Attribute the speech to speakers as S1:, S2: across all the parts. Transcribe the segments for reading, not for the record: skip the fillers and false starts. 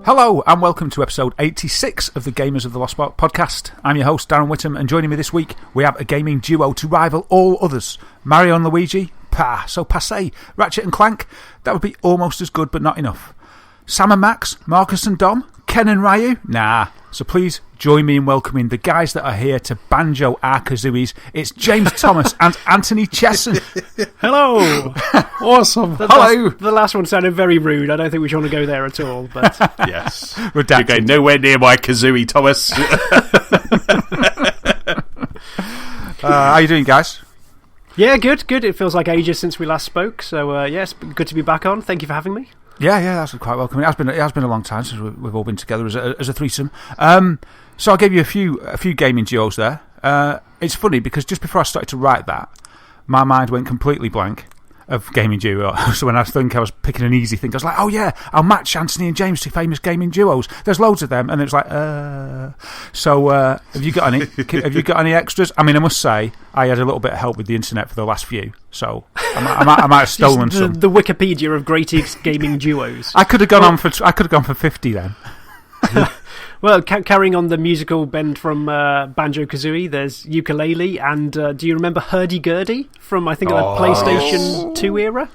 S1: Hello and welcome to episode 86 of the Gamers of the Lost podcast. I'm your host Darren Whittam, and joining me this week we have a gaming duo to rival all others. Mario and Luigi, so passé. Ratchet and Clank, that would be almost as good but not enough. Sam and Max, Marcus and Dom, Ken and Ryu, nah. So please join me in welcoming the guys that are here to banjo our kazooies. It's James Thomas and Anthony Chesson.
S2: Hello.
S1: Awesome. Hello.
S2: The last one sounded very rude. I don't think we should want to go there at all. But
S3: yes.
S1: Redacted.
S3: You're going nowhere near my kazooie, Thomas.
S1: How you doing, guys?
S2: Yeah, good. It feels like ages since we last spoke. So, yes, good to be back on. Thank you for having me.
S1: Yeah, that's quite welcome. It has been a long time since we've all been together as a threesome. So I'll give you a few gaming duos there. It's funny because just before I started to write that, my mind went completely blank of gaming duo. So when I think I was picking an easy thing, I was like, oh yeah, I'll match Anthony and James to famous gaming duos. There's loads of them, and it's like, So have you got any? Have you got any extras? I mean, I must say I had a little bit of help with the internet for the last few, so I might have stolen some.
S2: The Wikipedia of greatest gaming duos.
S1: I could have gone for 50 then.
S2: Well, carrying on the musical bend from Banjo-Kazooie, there's ukulele, and do you remember Hurdy-Gurdy from, I think, the PlayStation 2 era?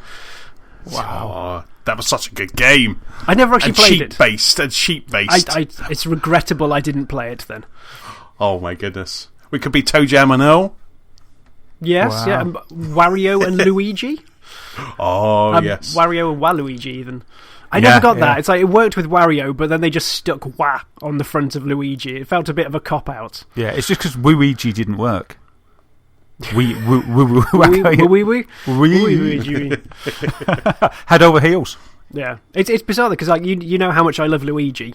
S3: Wow. That was such a good game.
S2: I never actually played it.
S3: Sheep-based.
S2: It's regrettable I didn't play it then.
S3: Oh, my goodness. We could be Toe Jam and Earl.
S2: Yes,
S1: wow.
S2: Yeah. Wario and Luigi.
S3: Oh, yes.
S2: Wario and Waluigi, even. I never got that. It's like it worked with Wario, but then they just stuck Wah on the front of Luigi. It felt a bit of a cop-out.
S1: Yeah, it's just because Luigi didn't work. Luigi. Head over heels.
S2: Yeah. It's bizarre, because like, you know how much I love Luigi.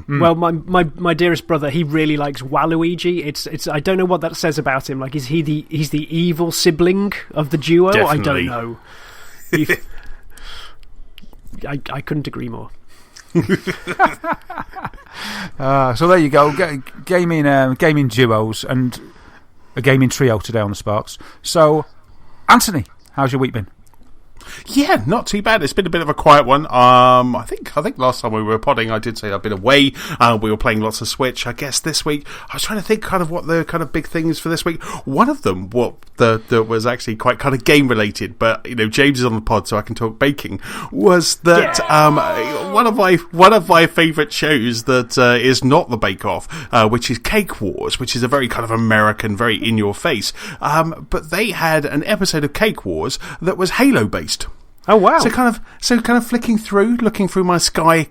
S2: Well, my dearest brother, he really likes Waluigi. It's I don't know what that says about him. Like, he's the evil sibling of the duo?
S3: Definitely.
S2: I don't know. I couldn't agree more.
S1: So there you go, gaming duos and a gaming trio today on the Sparks. So, Anthony, how's your week been?
S3: Yeah, not too bad. It's been a bit of a quiet one. I think last time we were podding, I did say I've been away. We were playing lots of Switch. I guess this week, I was trying to think kind of what the kind of big things for this week. One of them, that was actually quite kind of game related, but James is on the pod, so I can talk baking. Was that one of my favourite shows that is not the Bake Off, which is Cake Wars, which is a very kind of American, very in your face. But they had an episode of Cake Wars that was Halo based.
S2: Oh wow!
S3: So kind of flicking through, looking through my Sky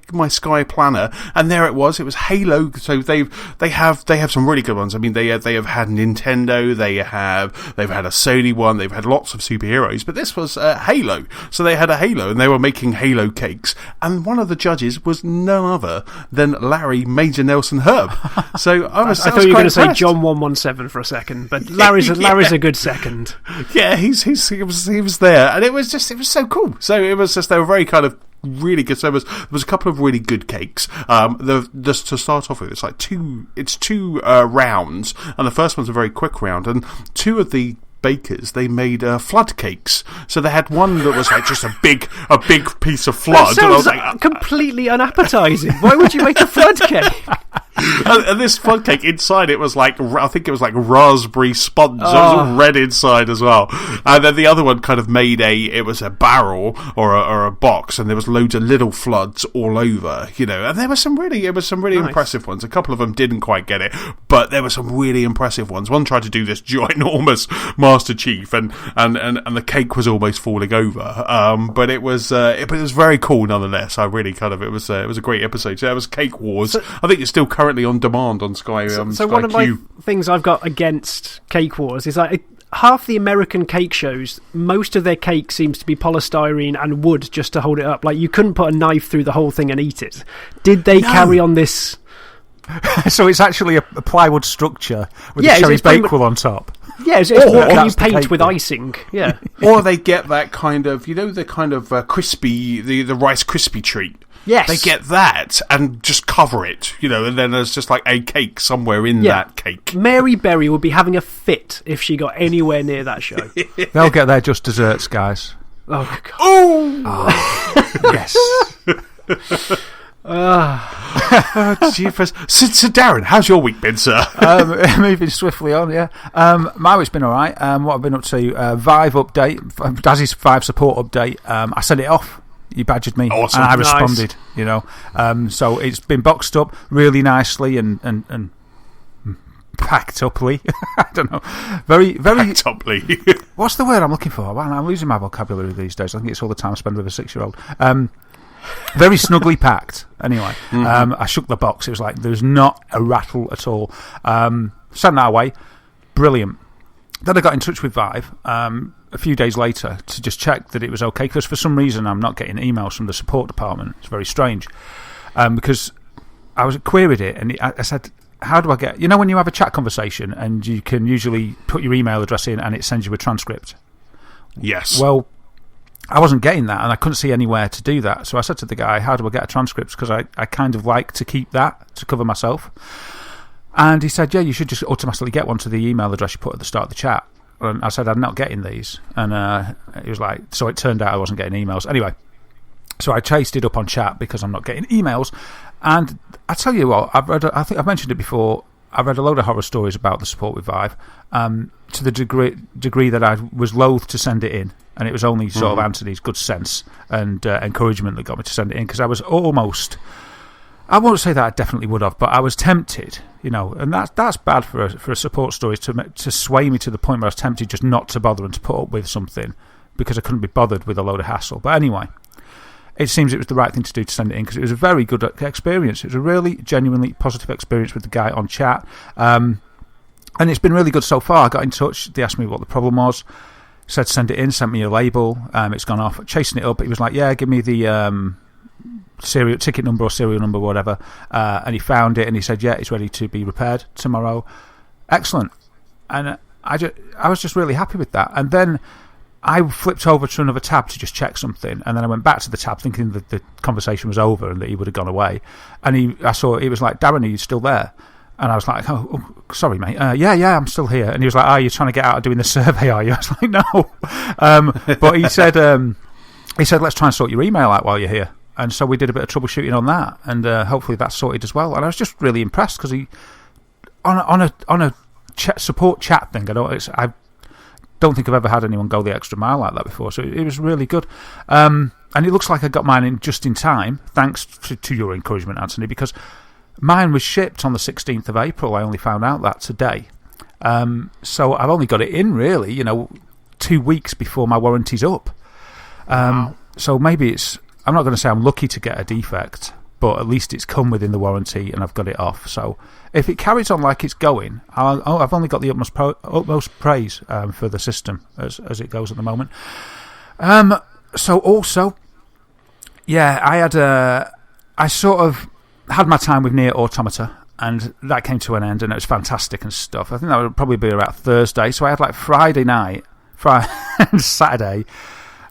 S3: planner, and there it was. It was Halo. So they have some really good ones. I mean, they have had Nintendo, they've had a Sony one, they've had lots of superheroes, but this was Halo. So they had a Halo, and they were making Halo cakes. And one of the judges was none other than Larry Major Nelson Herb. So I thought
S2: you were going to say John 117 for a second, but Larry's a good second.
S3: Yeah, he was there, and it was so cool. So it was just, they were very kind of really good. So there was a couple of really good cakes. Just to start off with, it's like two rounds, and the first one's a very quick round, and two of the bakers, they made flood cakes. So they had one that was like just a big piece of flood.
S2: That sounds like, completely unappetizing. Why would you make a flood cake?
S3: And this flood cake, inside it was like, I think it was like raspberry sponge. So it was all red inside as well. And then the other one kind of made it was a barrel or a box, and there was loads of little floods all over, and there were some really impressive ones. A couple of them didn't quite get it, but there were some really impressive ones. One tried to do this ginormous Master Chief, and the cake was almost falling over. But it was very cool nonetheless. I really it was a great episode. So that was Cake Wars. I think it's still currently on demand on Sky.
S2: So
S3: Sky
S2: one of my things I've got against Cake Wars is like half the American cake shows, most of their cake seems to be polystyrene and wood just to hold it up. Like, you couldn't put a knife through the whole thing and eat it. Did they carry on this?
S1: So it's actually a plywood structure with a cherry bakewell on top.
S2: Yeah, it's what can you paint with icing? Yeah.
S3: Or they get that kind of, the kind of crispy, the Rice Krispie treat.
S2: Yes.
S3: They get that and just cover it, and then there's just like a cake somewhere in that cake.
S2: Mary Berry would be having a fit if she got anywhere near that show.
S1: They'll get their just desserts, guys.
S2: Oh, God.
S1: Yes.
S3: Jeepers. So, Darren, how's your week been, sir?
S1: Moving swiftly on, yeah. My week's been alright. What I've been up to, Vive update, Dazzy's Vive support update. I sent it off. You badgered me,
S3: awesome.
S1: And I responded, you know. So it's been boxed up really nicely and packed uply. I don't know. Very
S3: packed uply.
S1: What's the word I'm looking for? Well, I'm losing my vocabulary these days. I think it's all the time I spend with a 6-year-old. Very snugly packed. Anyway, I shook the box. It was like there's not a rattle at all. Sent that away. Brilliant. Then I got in touch with Vive a few days later to just check that it was okay, because for some reason I'm not getting emails from the support department. It's very strange. Because I queried it and I said, how do I get... You know when you have a chat conversation and you can usually put your email address in and it sends you a transcript?
S3: Yes.
S1: Well, I wasn't getting that and I couldn't see anywhere to do that. So I said to the guy, how do I get a transcript? Because I kind of like to keep that to cover myself. And he said, yeah, you should just automatically get one to the email address you put at the start of the chat. And I said, I'm not getting these. And he was like, so it turned out I wasn't getting emails. Anyway, so I chased it up on chat because I'm not getting emails. And I tell you what, I think I've mentioned it before, I've read a load of horror stories about the support with Vive, to the degree that I was loath to send it in. And it was only sort of Anthony's good sense and encouragement that got me to send it in, because I was almost... I won't say that I definitely would have, but I was tempted, you know, and that's bad for a support story to sway me to the point where I was tempted just not to bother and to put up with something because I couldn't be bothered with a load of hassle. But anyway, it seems it was the right thing to do to send it in, because it was a very good experience. It was a really genuinely positive experience with the guy on chat, and it's been really good so far. I got in touch, they asked me what the problem was, said send it in, sent me a label, it's gone off, chasing it up. He was like, yeah, give me the... ticket number or serial number, whatever, and he found it and he said, yeah, it's ready to be repaired tomorrow. Excellent. And I was just really happy with that. And then I flipped over to another tab to just check something, and then I went back to the tab thinking that the conversation was over and that he would have gone away, and I saw it was like, Darren, are you still there? And I was like, oh sorry mate, yeah, I'm still here. And he was like, you're trying to get out of doing the survey, are you? I was like, no. But he said let's try and sort your email out while you're here. And so we did a bit of troubleshooting on that, and hopefully that's sorted as well. And I was just really impressed because he, on a support chat thing, I don't think I've ever had anyone go the extra mile like that before. So it was really good. And it looks like I got mine in just in time, thanks to your encouragement, Anthony, because mine was shipped on the 16th of April. I only found out that today. So I've only got it in, really, 2 weeks before my warranty's up.
S3: Wow.
S1: So maybe I'm not going to say I'm lucky to get a defect, but at least it's come within the warranty and I've got it off. So if it carries on like it's going, I've only got the utmost praise for the system as it goes at the moment. So also, yeah, I sort of had my time with Nier Automata, and that came to an end, and it was fantastic and stuff. I think that would probably be about Thursday. So I had like Friday night, and Saturday,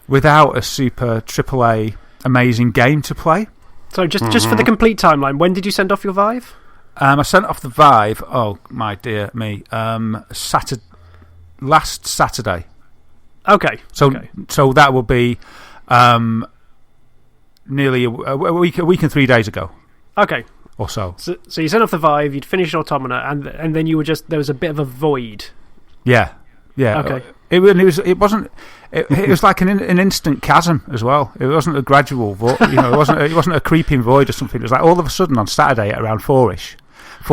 S1: without a super AAA amazing game to play.
S2: So just for the complete timeline, when did you send off your Vive?
S1: I sent off the Vive, oh my dear me, last Saturday.
S2: Okay.
S1: So that will be nearly a week and 3 days ago.
S2: Okay.
S1: Or so.
S2: So you sent off the Vive, you'd finished Automata, and then you were there was a bit of a void.
S1: Yeah.
S2: Okay.
S1: It wasn't. It was like an instant chasm as well. It wasn't a gradual void. It wasn't a creeping void or something. It was like all of a sudden on Saturday at around 4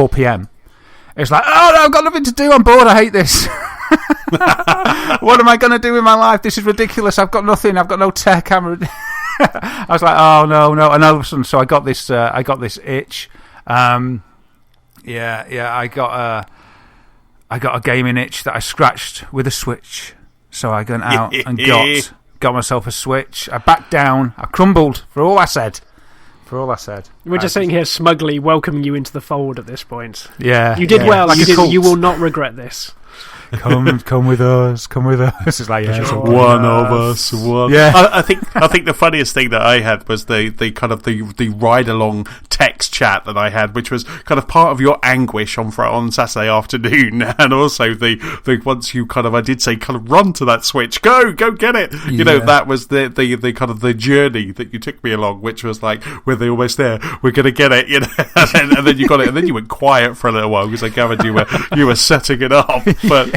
S1: p.m. It's like, oh no, I've got nothing to do. I'm bored. I hate this. What am I going to do with my life? This is ridiculous. I've got nothing. I've got no tech. I was like, oh no. And all of a sudden, so I got this itch. I got a gaming itch that I scratched with a Switch. So I went out and got myself a Switch. I backed down. I crumbled for all I said.
S2: We're just sitting here smugly welcoming you into the fold at this point.
S1: Yeah.
S2: You did well.
S1: Like
S2: you will not regret this.
S1: come with us, come with us. It's like, yeah,
S3: one of us. One.
S1: Yeah.
S3: I think the funniest thing that I had was the kind of the ride along text chat that I had, which was kind of part of your anguish on Saturday afternoon, and also the once you kind of, I did say, kind of run to that Switch, go get it. You know, that was the kind of the journey that you took me along, which was like, we're almost there, we're gonna get it, you know, and then you got it, and then you went quiet for a little while because I gathered you were setting it up, but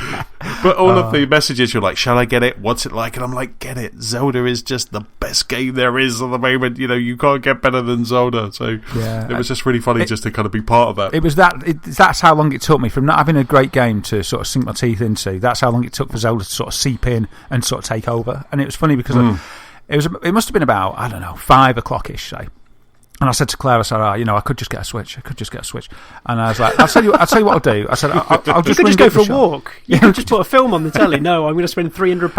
S3: all of the messages you're like, shall I get it? What's it like? And I'm like, get it. Zelda is just the best game there is at the moment. You know, you can't get better than Zelda. So it was just really funny just to kind of be part of that.
S1: It was that's how long it took me from not having a great game to sort of sink my teeth into. That's how long it took for Zelda to sort of seep in and sort of take over. And it was funny because it must have been about, I don't know, 5 o'clock-ish, say. And I said to Claire, I said, I could just get a Switch. And I was like, I'll tell you what I'll do. I said, I'll just
S2: you could just go for a
S1: shop.
S2: walk. You could just put a film on the telly. No, I'm going to spend £300.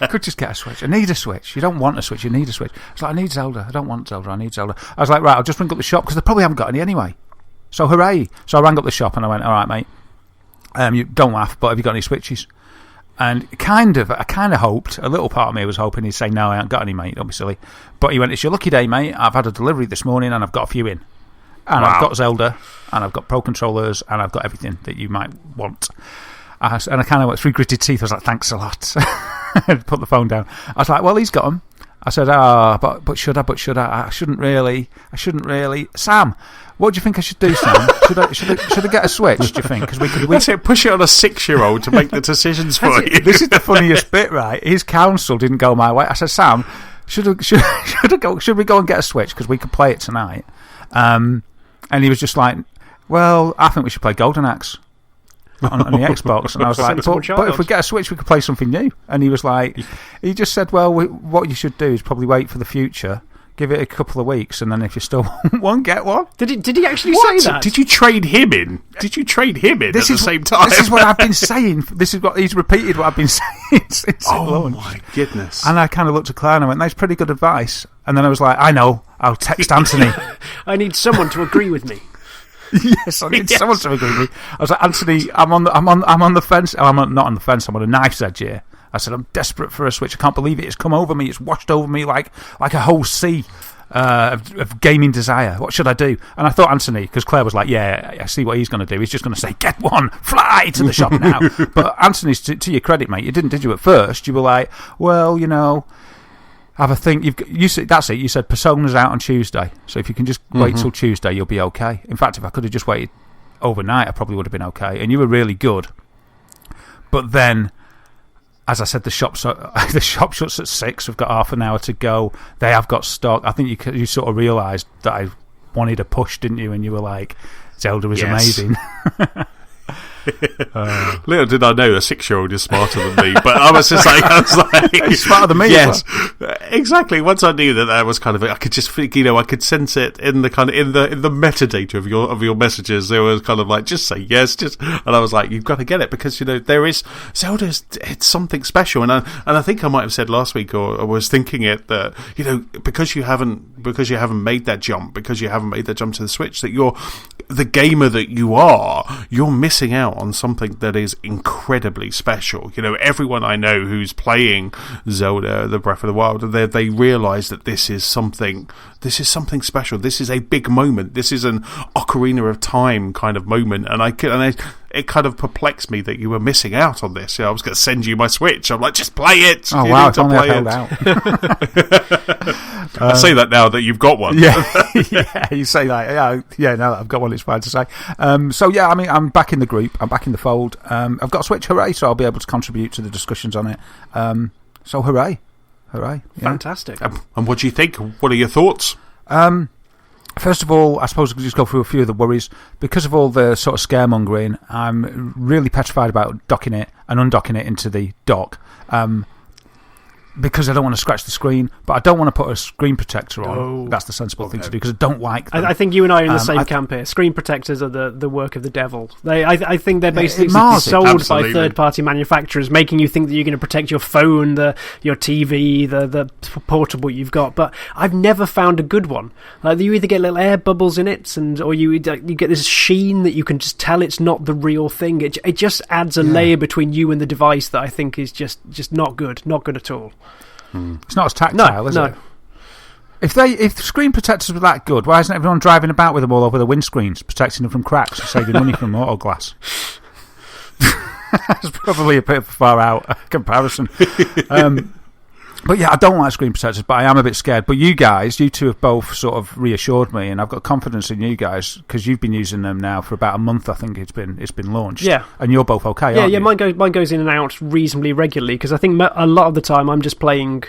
S1: I could just get a Switch. I need a Switch. You don't want a Switch, you need a Switch. I was like, I need Zelda. I don't want Zelda, I need Zelda. I was like, right, I'll just ring up the shop because they probably haven't got any anyway. So hooray. So I rang up the shop and I went, all right, mate, you don't laugh, but have you got any Switches? And I kind of hoped, a little part of me was hoping he'd say, no, I haven't got any, mate, don't be silly. But he went, it's your lucky day, mate. I've had a delivery this morning and I've got a few in. And I've got Zelda, and I've got Pro Controllers, and I've got everything that you might want. And I kind of went through gritted teeth. I was like, thanks a lot. Put the phone down. I was like, well, he's got them. I said, but should I? I shouldn't really. Sam, what do you think I should do, Sam? Should I get a Switch, do you think? Because we
S3: push it on a 6-year-old to make the decisions for you.
S1: This is the funniest bit, right? His counsel didn't go my way. I said, Sam, should we go and get a Switch because we could play it tonight? And he was just like, well, I think we should play Golden Axe on the Xbox. And I was like, but if we get a Switch, we could play something new. And he was like, he just said, well, what you should do is probably wait for the future. Give it a couple of weeks, and then if you still want one, get one.
S2: Did he actually say that?
S3: Did you trade him in? At the same time?
S1: This is what I've been saying. This is what he's repeated what I've been saying since it launched.
S3: Oh my goodness.
S1: And I kind of looked at Claire and I went, that's pretty good advice. And then I was like, I know, I'll text Anthony.
S2: I need someone to agree with me.
S1: Yes, I need someone to agree with me. I was like, Anthony, I'm on the fence. Oh, I'm not on the fence, I'm on a knife's edge here. I said, I'm desperate for a Switch. I can't believe it. It's come over me. It's washed over me like a whole sea of gaming desire. What should I do? And I thought Anthony, because Claire was like, yeah, I see what he's going to do. He's just going to say, get one, fly to the shop now. But Anthony, to your credit, mate, you didn't, did you, at first? You were like, well, have a think. You said, that's it. You said Persona's out on Tuesday. So if you can just wait till Tuesday, you'll be okay. In fact, if I could have just waited overnight, I probably would have been okay. And you were really good. But then, as I said, the shop shuts at 6. We've got half an hour to go. They have got stock. I think you sort of realised that I wanted a push, didn't you? And you were like, Zelda is amazing.
S3: Little did I know a 6-year-old is smarter than me, but I was like
S1: he's smarter than me.
S3: Yes, exactly. Once I knew that was kind of it, I could just think, I could sense it in the kind of in the metadata of your messages. There was kind of like, just say yes, and I was like, you've got to get it because there is Zelda's, it's something special, and I think I might have said last week or was thinking it that because you haven't made that jump to the Switch, that you're the gamer that you're missing out on something that is incredibly special. Everyone I know who's playing Zelda, the Breath of the Wild, they realise that this is something special. This is a big moment. This is an Ocarina of Time kind of moment, and it kind of perplexed me that you were missing out on this. I was going to send you my Switch. I'm like, just play it.
S1: Oh, wow, it's only held out.
S3: I say that now that you've got one.
S1: Yeah, you say that. Yeah, now that I've got one, it's fine to say. So, yeah, I mean, I'm back in the group. I'm back in the fold. I've got a Switch, hooray, so I'll be able to contribute to the discussions on it. So, hooray. Yeah.
S2: Fantastic.
S3: And what do you think? What are your thoughts?
S1: First of all, I suppose we could just go through a few of the worries. Because of all the sort of scaremongering, I'm really petrified about docking it and undocking it into the dock. because I don't want to scratch the screen, but I don't want to put a screen protector on.
S2: Oh.
S1: That's the sensible thing to do, because I don't like them.
S2: I think you and I are in the same camp here. Screen protectors are the work of the devil. I think they're basically sold by third-party manufacturers, making you think that you're going to protect your phone, your TV, the portable you've got. But I've never found a good one. Like, you either get little air bubbles in it, or you get this sheen that you can just tell it's not the real thing. It just adds a layer between you and the device that I think is just not good at all.
S1: It's not as tactile, is it?
S2: No.
S1: If screen protectors were that good, why isn't everyone driving about with them all over the windscreens, protecting them from cracks, saving money from auto glass? That's probably a bit of a far out comparison. But yeah, I don't like screen protectors, but I am a bit scared. But you two have both sort of reassured me, and I've got confidence in you guys, because you've been using them now for about a month. I think it's been launched.
S2: Yeah,
S1: and you're both okay.
S2: Yeah,
S1: aren't you?
S2: Mine goes in and out reasonably regularly, because I think a lot of the time I'm just playing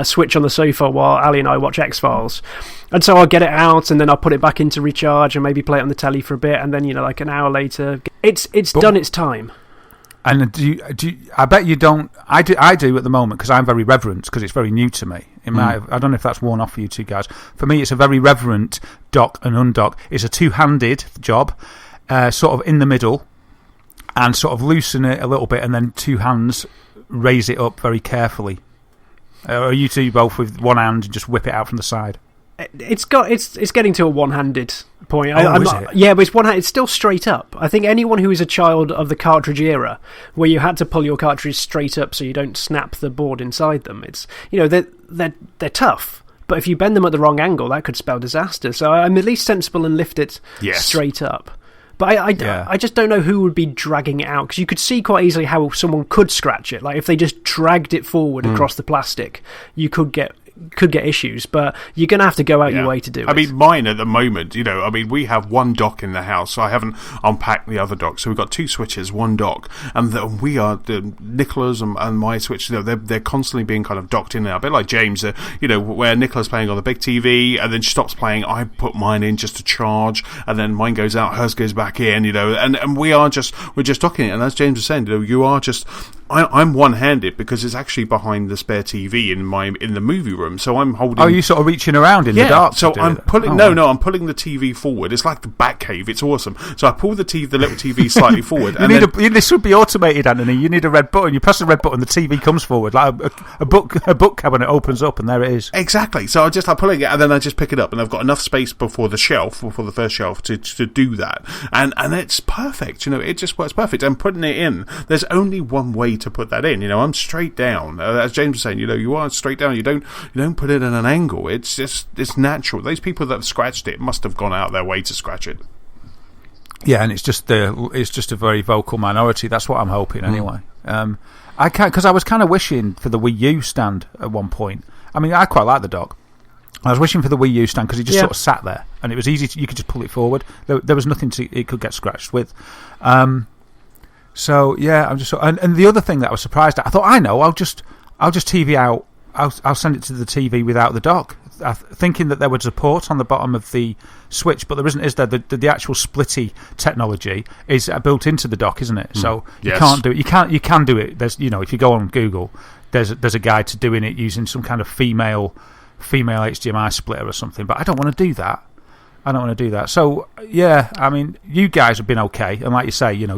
S2: Switch on the sofa while Ali and I watch X-Files, and so I'll get it out and then I'll put it back into recharge and maybe play it on the telly for a bit, and then like an hour later, it's done its time.
S1: And do you, I bet you don't. I do at the moment, because I'm very reverent, because it's very new to me. I don't know if that's worn off for you two guys. For me, it's a very reverent dock and undock. It's a two-handed job, sort of in the middle, and sort of loosen it a little bit, and then two hands raise it up very carefully. Or you two both with one hand and just whip it out from the side?
S2: It's getting to a one-handed point.
S1: Is it?
S2: Yeah, but it's still straight up. I think anyone who is a child of the cartridge era, where you had to pull your cartridge straight up so you don't snap the board inside them, it's they're tough. But if you bend them at the wrong angle, that could spell disaster. So I'm at least sensible and lift it straight up. But I just don't know who would be dragging it out, because you could see quite easily how someone could scratch it. Like, if they just dragged it forward across the plastic, you could get issues, but you're going to have to go out your way to do it.
S3: I mean, mine at the moment, we have one dock in the house, so I haven't unpacked the other dock. So we've got two switches, one dock, and we are, Nicola's and my Switch, they're constantly being kind of docked in there. A bit like James, where Nicola's playing on the big TV, and then she stops playing, I put mine in just to charge, and then mine goes out, hers goes back in, and we're just docking it. And as James was saying, you are just... I'm one-handed, because it's actually behind the spare TV in the movie room, so I'm holding...
S1: Oh, you sort of reaching around in the dark?
S3: So I'm pulling... I'm pulling the TV forward. It's like the Batcave. It's awesome. So I pull the little TV slightly forward.
S1: This would be automated, Anthony. You need a red button. You press the red button, the TV comes forward, like a book cabinet opens up, and there it is.
S3: Exactly. So I'm pulling it, and then I just pick it up, and I've got enough space before the first shelf to do that, and it's perfect. It just works perfect. I'm putting it in. There's only one way to put that in. I'm straight down. As James was saying, you are straight down. You don't put it in an angle. It's natural. Those people that have scratched it must have gone out their way to scratch it.
S1: Yeah, and it's just a very vocal minority. That's what I'm hoping anyway. I can't, because I was kind of wishing for the Wii U stand at one point. I mean, I quite like the dock. I was wishing for the Wii U stand, because it just sort of sat there, and it was easy. You could just pull it forward. There was nothing it could get scratched with. So yeah, I'm just and the other thing that I was surprised at, I thought, I'll just TV out. I'll send it to the TV without the dock, thinking that there was a port on the bottom of the Switch, but there isn't, is there? The actual splitty technology is built into the dock, isn't it? So you can't do it. You can do it. There's if you go on Google, there's a guide to doing it using some kind of female HDMI splitter or something. But I don't want to do that. So yeah, I mean, you guys have been okay, and like you say, you're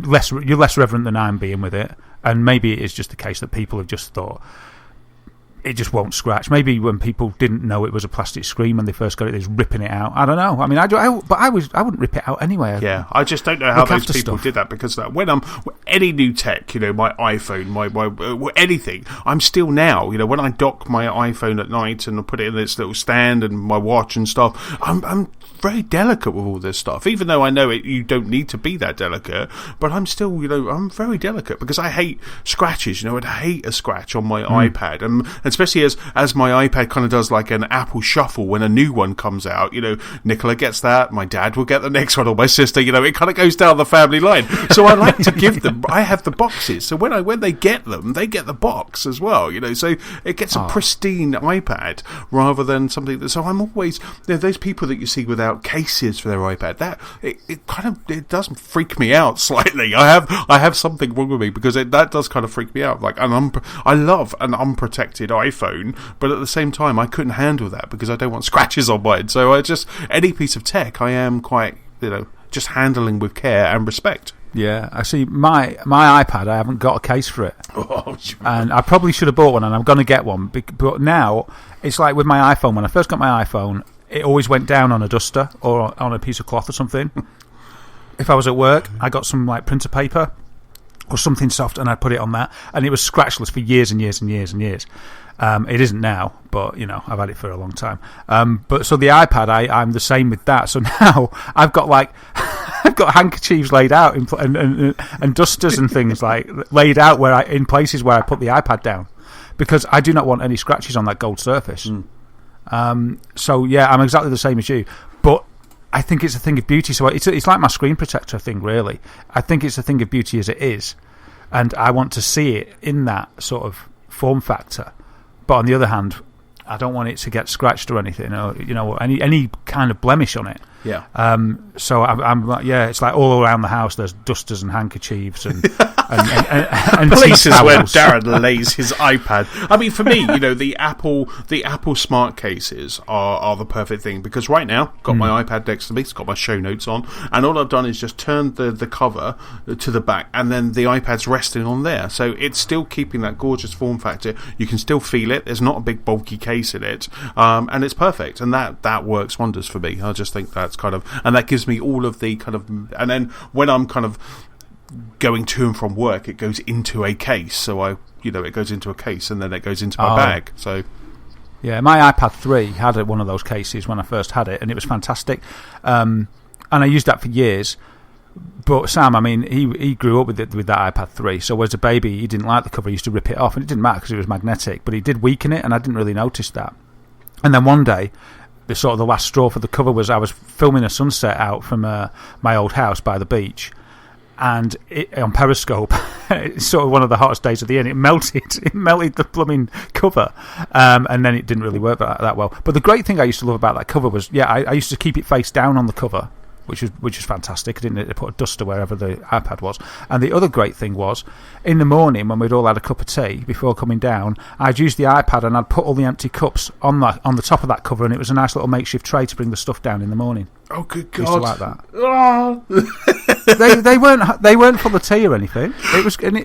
S1: less reverent than I'm being with it, and maybe it is just the case that people have just thought it just won't scratch. Maybe when people didn't know it was a plastic screen when they first got it, they was ripping it out. I don't know. I mean, I wouldn't rip it out anyway.
S3: Yeah, I just don't know how those people did that, because when I'm any new tech, my iPhone, my anything, I'm still now, when I dock my iPhone at night and I put it in this little stand and my watch and stuff, I'm very delicate with all this stuff, even though I know you don't need to be that delicate, but I'm still, I'm very delicate, because I hate scratches. I'd hate a scratch on my iPad, and especially as my iPad kind of does like an Apple shuffle when a new one comes out. Nicola gets that, my dad will get the next one, or my sister. It kind of goes down the family line. So I like to give them the boxes. So when they get them, they get the box as well. So it gets a pristine iPad rather than something that. So I'm always those people that you see without cases for their iPad. That it does freak me out slightly. I have something wrong with me because that does kind of freak me out. Like I love an unprotected iPhone, but at the same time I couldn't handle that because I don't want scratches on mine. So any piece of tech I am quite just handling with care and respect.
S1: Yeah, I see. My iPad, I haven't got a case for it, and I probably should have bought one, and I'm going to get one. But now it's like with my iPhone. When I first got my iPhone, it always went down on a duster or on a piece of cloth or something. If I was at work, I got some like printer paper or something soft, and I'd put it on that, and it was scratchless for years and years and years and years. It isn't now, but I've had it for a long time. But so the iPad, I'm the same with that. So now I've got I've got handkerchiefs laid out and dusters and things laid out in places where I put the iPad down because I do not want any scratches on that gold surface. So yeah, I'm exactly the same as you, but I think it's a thing of beauty. So it's like my screen protector thing, really. I think it's a thing of beauty as it is, and I want to see it in that sort of form factor. But on the other hand, I don't want it to get scratched or anything, or any kind of blemish on it.
S3: Yeah.
S1: So I'm like, it's like all around the house. There's dusters and handkerchiefs and
S3: places where Darren lays his iPad. I mean, for me, the Apple smart cases are the perfect thing because right now, got my iPad next to me. It's got my show notes on, and all I've done is just turned the cover to the back, and then the iPad's resting on there. So it's still keeping that gorgeous form factor. You can still feel it. There's not a big bulky case in it, and it's perfect. And that works wonders for me. I just think that's and that gives me all of the kind of, and then when I'm kind of going to and from work, it goes into a case. So it goes into a case and then it goes into my bag. So
S1: yeah, my iPad 3 had one of those cases when I first had it, and it was fantastic. And I used that for years. But Sam, I mean, he grew up with that iPad 3. So as a baby, he didn't like the cover. He used to rip it off, and it didn't matter because it was magnetic. But he did weaken it, and I didn't really notice that. And then one day, the last straw for the cover was I was filming a sunset out from my old house by the beach, and on Periscope, it's sort of one of the hottest days of the year, and it melted the plumbing cover, and then it didn't really work that well. But the great thing I used to love about that cover was, I used to keep it face down on the cover, which was fantastic. I didn't need to put a duster wherever the iPad was. And the other great thing was, in the morning when we'd all had a cup of tea before coming down, I'd use the iPad and I'd put all the empty cups on the top of that cover, and it was a nice little makeshift tray to bring the stuff down in the morning.
S3: Oh, good God!
S1: I used to like that. They weren't full of tea or anything. It was, and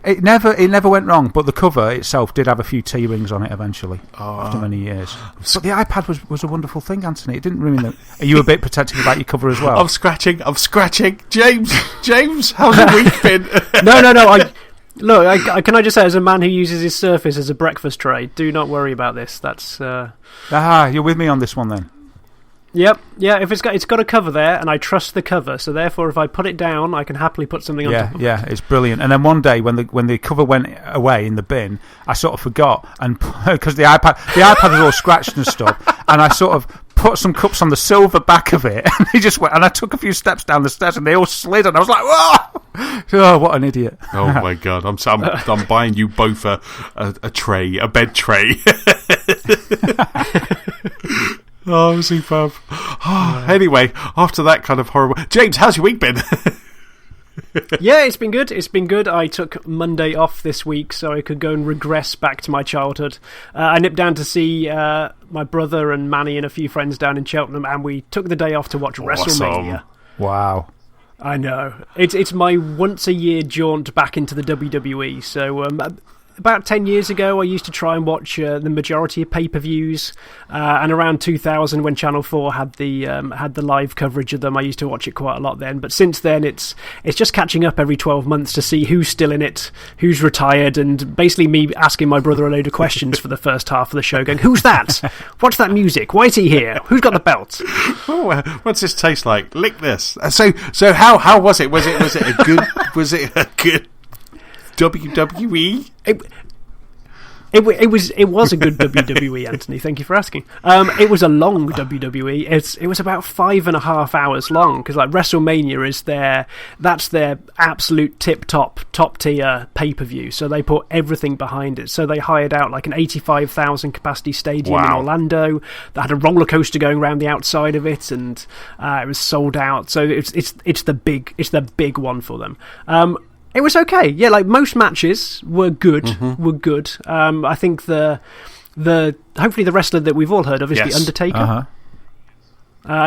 S1: it never went wrong. But the cover itself did have a few tea rings on it eventually after many years. But the iPad was a wonderful thing, Anthony. It didn't ruin them. Are you a bit protective about your cover as well?
S3: I'm scratching. James, how's your week been?
S2: No. Look, can I just say, as a man who uses his Surface as a breakfast tray, do not worry about this. That's
S1: you're with me on this one then.
S2: Yep, yeah. If it's got a cover there, and I trust the cover, so therefore, if I put it down, I can happily put something on top of it. Yeah,
S1: it's brilliant. And then one day, when the cover went away in the bin, I sort of forgot, and because the iPad was all scratched and stuff, and I sort of put some cups on the silver back of it, and they just went. And I took a few steps down the stairs, and they all slid, and I was like, "Whoa! Oh, what an idiot!"
S3: Oh my God, I'm buying you both a bed tray. Oh, superb. Anyway, after that kind of horrible... James, how's your week been?
S2: Yeah, it's been good. It's been good. I took Monday off this week so I could go and regress back to my childhood. I nipped down to see my brother and Manny and a few friends down in Cheltenham, and we took the day off to watch WrestleMania.
S1: Wow.
S2: I know. It's my once-a-year jaunt back into the WWE, so... About 10 years ago, I used to try and watch the majority of pay-per-views, and around 2000, when Channel 4 had the live coverage of them, I used to watch it quite a lot then. But since then, it's just catching up every 12 months to see who's still in it, who's retired, and basically me asking my brother a load of questions for the first half of the show, going, "Who's that? What's that music? Why is he here? Who's got the belt?
S3: Oh, what's this taste like? Lick this." So how was it? Was it a good WWE?
S2: It was a good WWE, Anthony. Thank you for asking. It was a long WWE. It was about 5.5 hours long because like WrestleMania that's their absolute top tier pay-per-view. So they put everything behind it. So they hired out like an 85,000 capacity stadium in Orlando that had a roller coaster going around the outside of it, and it was sold out. So it's the big one for them. It was okay, yeah. Like most matches were good. I think the hopefully the wrestler that we've all heard of is the Undertaker.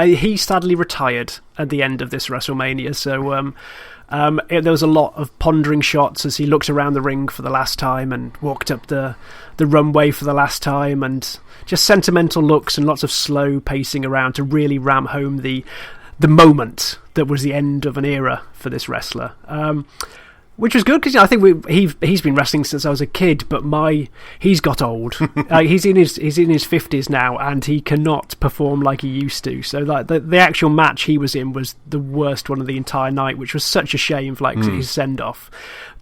S2: He sadly retired at the end of this WrestleMania, so there was a lot of pondering shots as he looked around the ring for the last time and walked up the runway for the last time, and just sentimental looks and lots of slow pacing around to really ram home the moment that was the end of an era for this wrestler. Which was good because I think he's been wrestling since I was a kid, but he's got old. He's in his 50s now, and he cannot perform like he used to. So like the actual match he was in was the worst one of the entire night, which was such a shame for like his send off.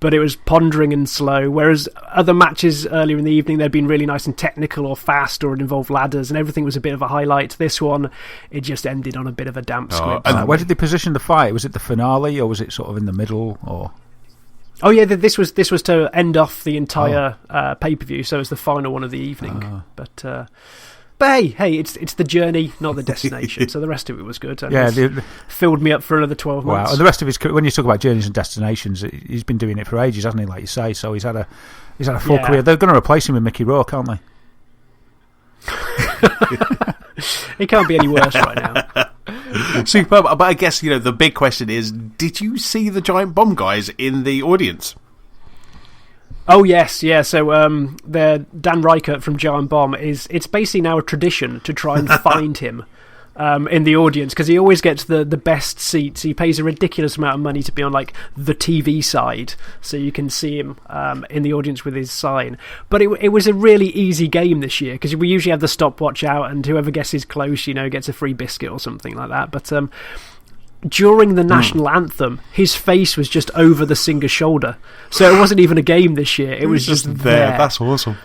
S2: But it was pondering and slow, whereas other matches earlier in the evening they'd been really nice and technical or fast, or it involved ladders, and everything was a bit of a hight. This one, it just ended on a bit of a damp squib.
S1: And where did they position the fight? Was it the finale, or was it sort of in the middle, or?
S2: Oh yeah, this was to end off the entire pay-per-view, so it was the final one of the evening. But hey, it's the journey, not the destination. So the rest of it was good. And filled me up for another 12 months.
S1: Wow, and the rest of his career, when you talk about journeys and destinations, he's been doing it for ages, hasn't he? Like you say, so he's had a full career. They're going to replace him with Mickey Rourke, aren't they?
S2: It can't be any worse right now.
S3: Superb. But I guess, the big question is, did you see the giant bomb guys in the audience?
S2: Oh, yes, yeah. So Dan Reichert from Giant Bomb it's basically now a tradition to try and find him in the audience, because he always gets the best seats. He pays a ridiculous amount of money to be on like the TV side, so you can see him in the audience with his sign. But it was a really easy game this year, because we usually have the stopwatch out, and whoever guesses close, gets a free biscuit or something like that. But during the national anthem, his face was just over the singer's shoulder, so it wasn't even a game this year. It was just there.
S3: That's awesome.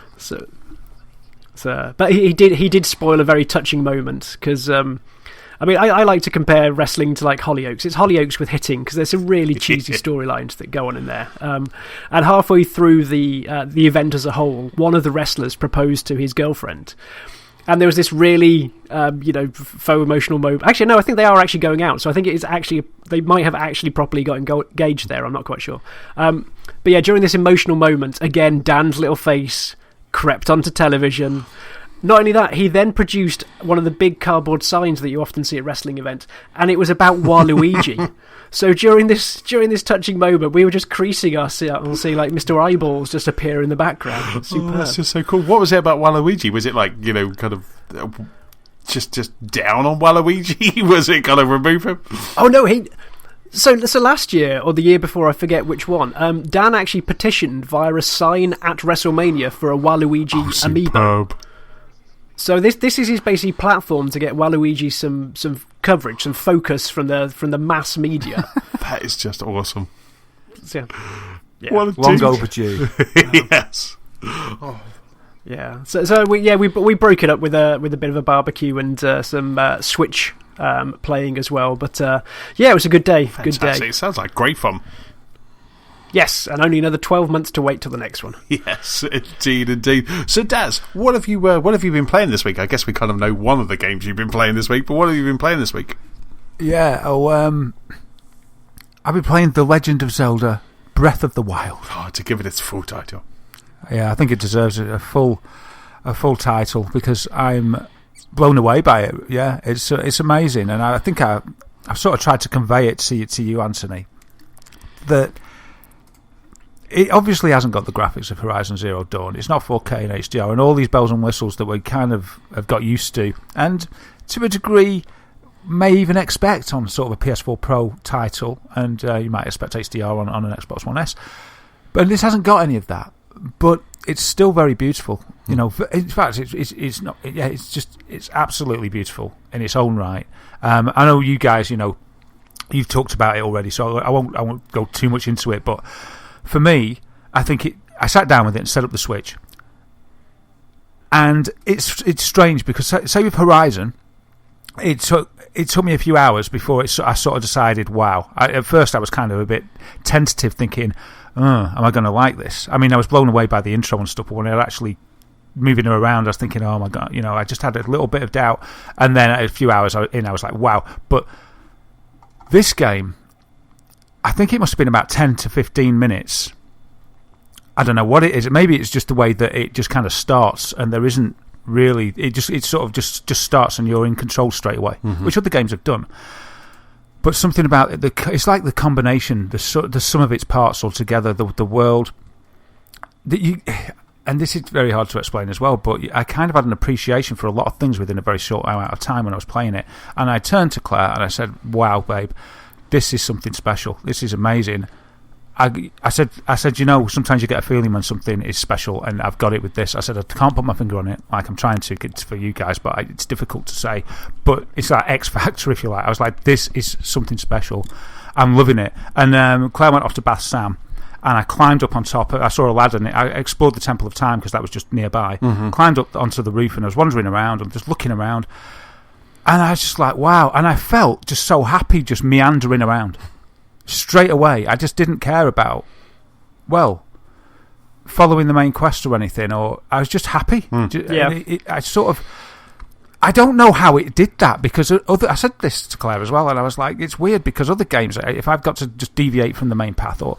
S2: So, but he did spoil a very touching moment, because I like to compare wrestling to like Hollyoaks. It's Hollyoaks with hitting, because there's some really cheesy storylines that go on in there. And halfway through the event as a whole, one of the wrestlers proposed to his girlfriend, and there was this really faux emotional moment. Actually, no, I think they are actually going out. So I think it is actually, they might have actually properly got engaged there. I'm not quite sure. But yeah, during this emotional moment, again, Dan's little face crept onto television. Not only that, he then produced one of the big cardboard signs that you often see at wrestling events, and it was about Waluigi. So during this touching moment, we were just creasing ourselves and see like Mr. Eyeballs just appear in the background. Superb.
S3: Oh, that's just so cool. What was it about Waluigi? Was it like, kind of just down on Waluigi? Was it kind of remove him?
S2: Oh no, So last year, or the year before, I forget which one, Dan actually petitioned via a sign at WrestleMania for a Waluigi amiibo. So this is his basic platform to get Waluigi some coverage, some focus from the mass media.
S3: That is just awesome.
S2: So, yeah.
S1: Long overdue.
S3: Yes.
S2: Oh. Yeah. So we broke it up with a bit of a barbecue and some Switch playing as well. But it was a good day.
S3: Fantastic.
S2: Good day.
S3: It sounds like great fun.
S2: Yes, and only another 12 months to wait till the next one.
S3: Yes, indeed. So, Daz, what have you been playing this week? I guess we kind of know one of the games you've been playing this week, but what have you been playing this week?
S1: Yeah, I've been playing The Legend of Zelda: Breath of the Wild.
S3: Oh, to give it its full title.
S1: Yeah, I think it deserves a full title, because I'm blown away by it. Yeah, it's amazing, and I think I've sort of tried to convey it to you, Anthony, that it obviously hasn't got the graphics of Horizon Zero Dawn. It's not 4K and HDR and all these bells and whistles that we kind of have got used to, and to a degree may even expect on sort of a PS4 Pro title, and you might expect HDR on an Xbox One S. But this hasn't got any of that. But it's still very beautiful. In fact, it's not. Yeah, it's absolutely beautiful in its own right. I know you guys, you've talked about it already, so I won't go too much into it. But for me, I think I sat down with it and set up the Switch, And it's strange because, say with Horizon, it took me a few hours before I sort of decided, wow. At first I was kind of a bit tentative, thinking, am I going to like this? I mean, I was blown away by the intro and stuff, but when I was actually moving her around, I was thinking, oh my God, I just had a little bit of doubt. And then a few hours in, I was like, wow. But this game, I think it must have been about 10 to 15 minutes. I don't know what it is. Maybe it's just the way that it just kind of starts, and there isn't really. It sort of just starts, and you're in control straight away, which other games have done. But something about it, it's like the combination, the sum of its parts all together, the world that you. And this is very hard to explain as well, but I kind of had an appreciation for a lot of things within a very short amount of time when I was playing it. And I turned to Claire and I said, wow, babe, this is something special. This is amazing. I said, sometimes you get a feeling when something is special, and I've got it with this. I said, I can't put my finger on it like I'm trying to for you guys, but it's difficult to say. But it's like X Factor, if you like. I was like, this is something special. I'm loving it. And Claire went off to Bath Sam. And I climbed up on top. I saw a ladder, and I explored the Temple of Time because that was just nearby. Climbed up onto the roof, and I was wandering around and just looking around. And I was just like, wow. And I felt just so happy just meandering around. Straight away. I just didn't care about, following the main quest or anything. Or I was just happy.
S2: Yeah.
S1: I don't know how it did that, because I said this to Claire as well, and I was like, it's weird because other games, if I've got to just deviate from the main path or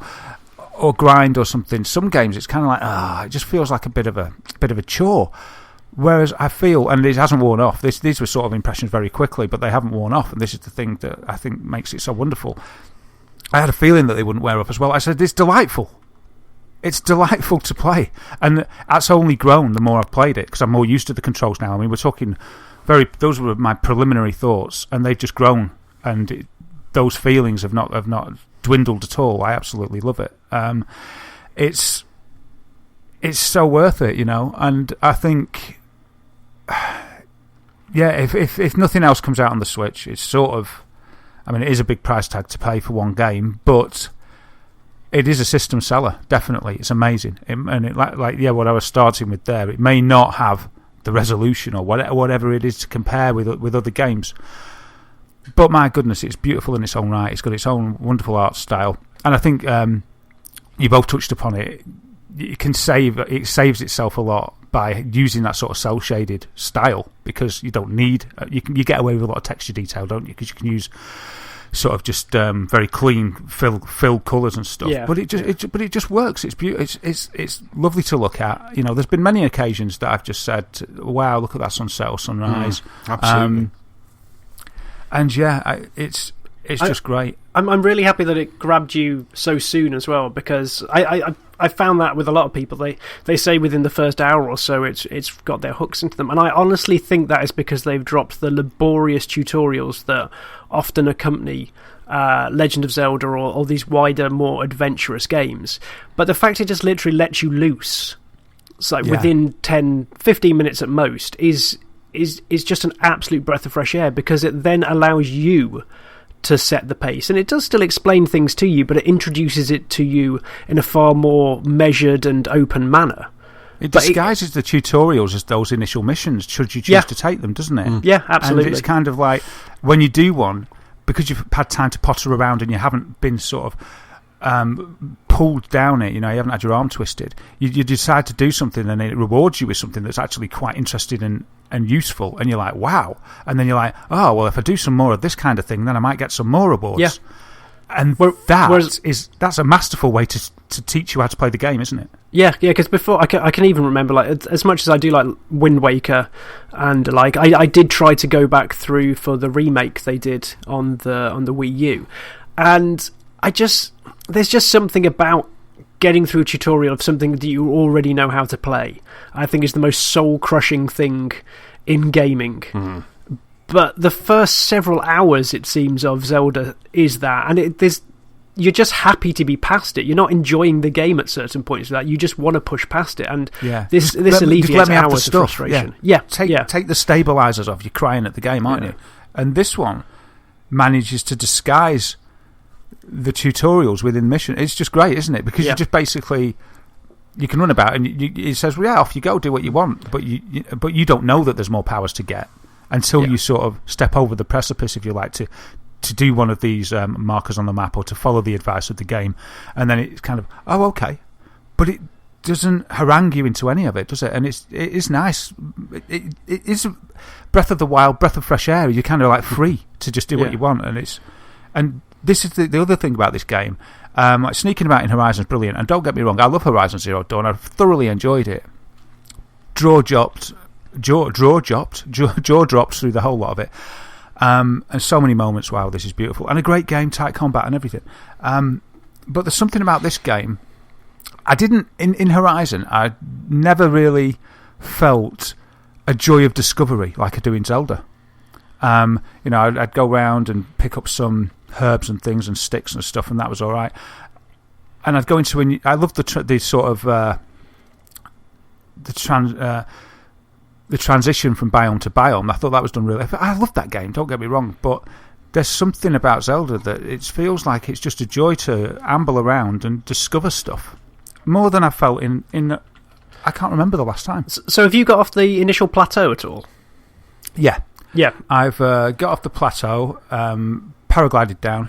S1: grind or something, some games it's kind of like it just feels like a bit of a chore. Whereas I feel, and it hasn't worn off, these were sort of impressions very quickly, but they haven't worn off, and this is the thing that I think makes it so wonderful. I had a feeling that they wouldn't wear off as well. I said, it's delightful. It's delightful to play, and that's only grown the more I've played it, because I'm more used to the controls now. I mean, we're talking those were my preliminary thoughts, and they've just grown, and those feelings have not dwindled at all. I absolutely love it. It's so worth it, and I think, if nothing else comes out on the Switch, it's sort of, I mean, it is a big price tag to pay for one game, but it is a system seller, definitely. It's amazing. What I was starting with there, it may not have the resolution or whatever it is to compare with other games, but my goodness, it's beautiful in its own right. It's got its own wonderful art style, and I think you both touched upon it. It saves itself a lot by using that sort of cel shaded style, because you don't need you get away with a lot of texture detail, don't you? Because you can use sort of just very clean fill colours and stuff.
S2: Yeah.
S1: But it just works. It's beautiful. It's lovely to look at. There's been many occasions that I've just said, "Wow, look at that sunset or sunrise."
S3: Absolutely.
S1: It's just great.
S2: I'm really happy that it grabbed you so soon as well, because I found that with a lot of people. They say within the first hour or so it's got their hooks into them, and I honestly think that is because they've dropped the laborious tutorials that often accompany Legend of Zelda or these wider, more adventurous games. But the fact it just literally lets you loose, so within 10-15 minutes at most, is just an absolute breath of fresh air, because it then allows you to set the pace, and it does still explain things to you, but it introduces it to you in a far more measured and open manner.
S1: It disguises the tutorials as those initial missions, should you choose to take them, doesn't it?
S2: Yeah, absolutely.
S1: And it's kind of like, when you do one, because you've had time to potter around and you haven't been sort of pulled down it, you haven't had your arm twisted, you decide to do something, and it rewards you with something that's actually quite interesting and useful, and you're like, wow. And then you're like, oh, well, if I do some more of this kind of thing, then I might get some more rewards.
S2: Yeah.
S1: And that's a masterful way to teach you how to play the game, isn't it?
S2: Yeah, because before, I can even remember, like, as much as I do like Wind Waker, and like I did try to go back through for the remake they did on the Wii U, and there's just something about getting through a tutorial of something that you already know how to play, I think, is the most soul-crushing thing in gaming. But the first several hours, it seems, of Zelda is that, and you're just happy to be past it. You're not enjoying the game at certain points. That you just want to push past it, and this alleviates hours of frustration.
S1: Take the stabilizers off. You're crying at the game, aren't you? And this one manages to disguise the tutorials within mission. It's just great, isn't it? Because you just basically, you can run about, and it says, well, yeah, off you go, do what you want, but you don't know that there's more powers to get until you sort of step over the precipice, if you like, to do one of these markers on the map or to follow the advice of the game, and then it's kind of, oh, okay, but it doesn't harangue you into any of it, does it? And it is nice. It is breath of the wild, breath of fresh air. You're kind of like free to just do what you want, and this is the other thing about this game. Like sneaking about in Horizon is brilliant, and don't get me wrong, I love Horizon Zero Dawn. I've thoroughly enjoyed it. Jaw dropped through the whole lot of it. And so many moments, wow, this is beautiful. And a great game, tight combat and everything. But there's something about this game. I didn't, in Horizon, I never really felt a joy of discovery like I do in Zelda. I'd go around and pick up some herbs and things and sticks and stuff, and that was all right. And I'd go into I love the sort of the transition from biome to biome. I thought that was done really. I love that game. Don't get me wrong, but there's something about Zelda that it feels like it's just a joy to amble around and discover stuff more than I felt in. I can't remember the last time.
S2: So have you got off the initial plateau at all?
S1: Yeah.
S2: Yeah.
S1: I've got off the plateau, paraglided down,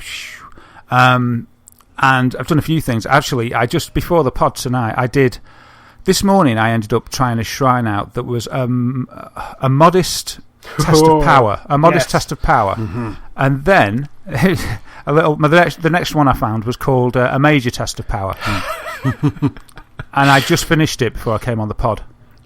S1: and I've done a few things. Actually, just before the pod tonight, this morning I ended up trying a shrine out that was a modest test of power. A modest test of power. Mm-hmm. And then the next one I found was called a major test of power. And I just finished it before I came on the pod.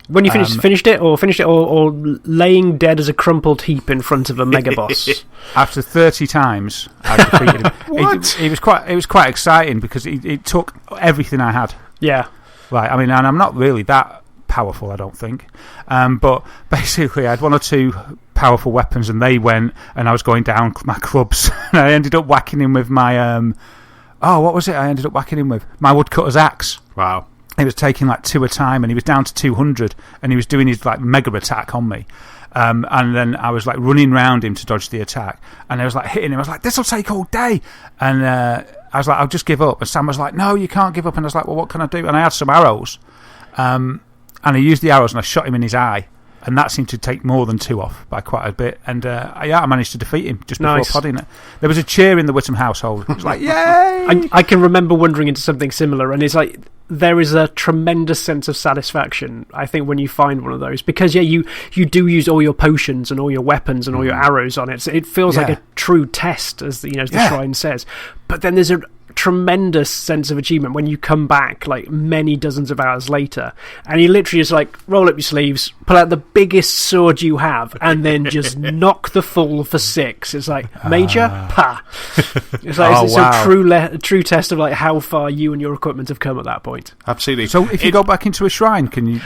S2: When you finished it or laying dead as a crumpled heap in front of a mega boss?
S1: After 30 times, I defeated him.
S2: What?
S1: It was quite exciting because it took everything I had.
S2: Yeah.
S1: Right, I mean, and I'm not really that powerful, I don't think. But basically, I had one or two powerful weapons, and they went, and I was going down my clubs, and I ended up whacking him with my what was it? I ended up whacking him with my woodcutter's axe.
S3: Wow.
S1: He was taking like 2 a time, and he was down to 200, and he was doing his like mega attack on me. And then I was like running round him to dodge the attack, and I was like hitting him. I was like, "This will take all day," and I was like, "I'll just give up." And Sam was like, "No, you can't give up." And I was like, "Well, what can I do?" And I had some arrows, and I used the arrows and I shot him in his eye, and that seemed to take more than 2 off by quite a bit. And I managed to defeat him just before podding it. There was a cheer in the Whittam household. It was like, "Yay!"
S2: I can remember wandering into something similar, and it's like there is a tremendous sense of satisfaction, I think, when you find one of those, because you do use all your potions and all your weapons and all your arrows on it. So it feels like a true test, as the shrine says. But then there's a tremendous sense of achievement when you come back like many dozens of hours later, and you literally just like roll up your sleeves, pull out the biggest sword you have, and then just knock the fool for 6. It's like major pa. It's like it's a true test of like how far you and your equipment have come at that point.
S3: Absolutely.
S1: So if you go back into a shrine, can you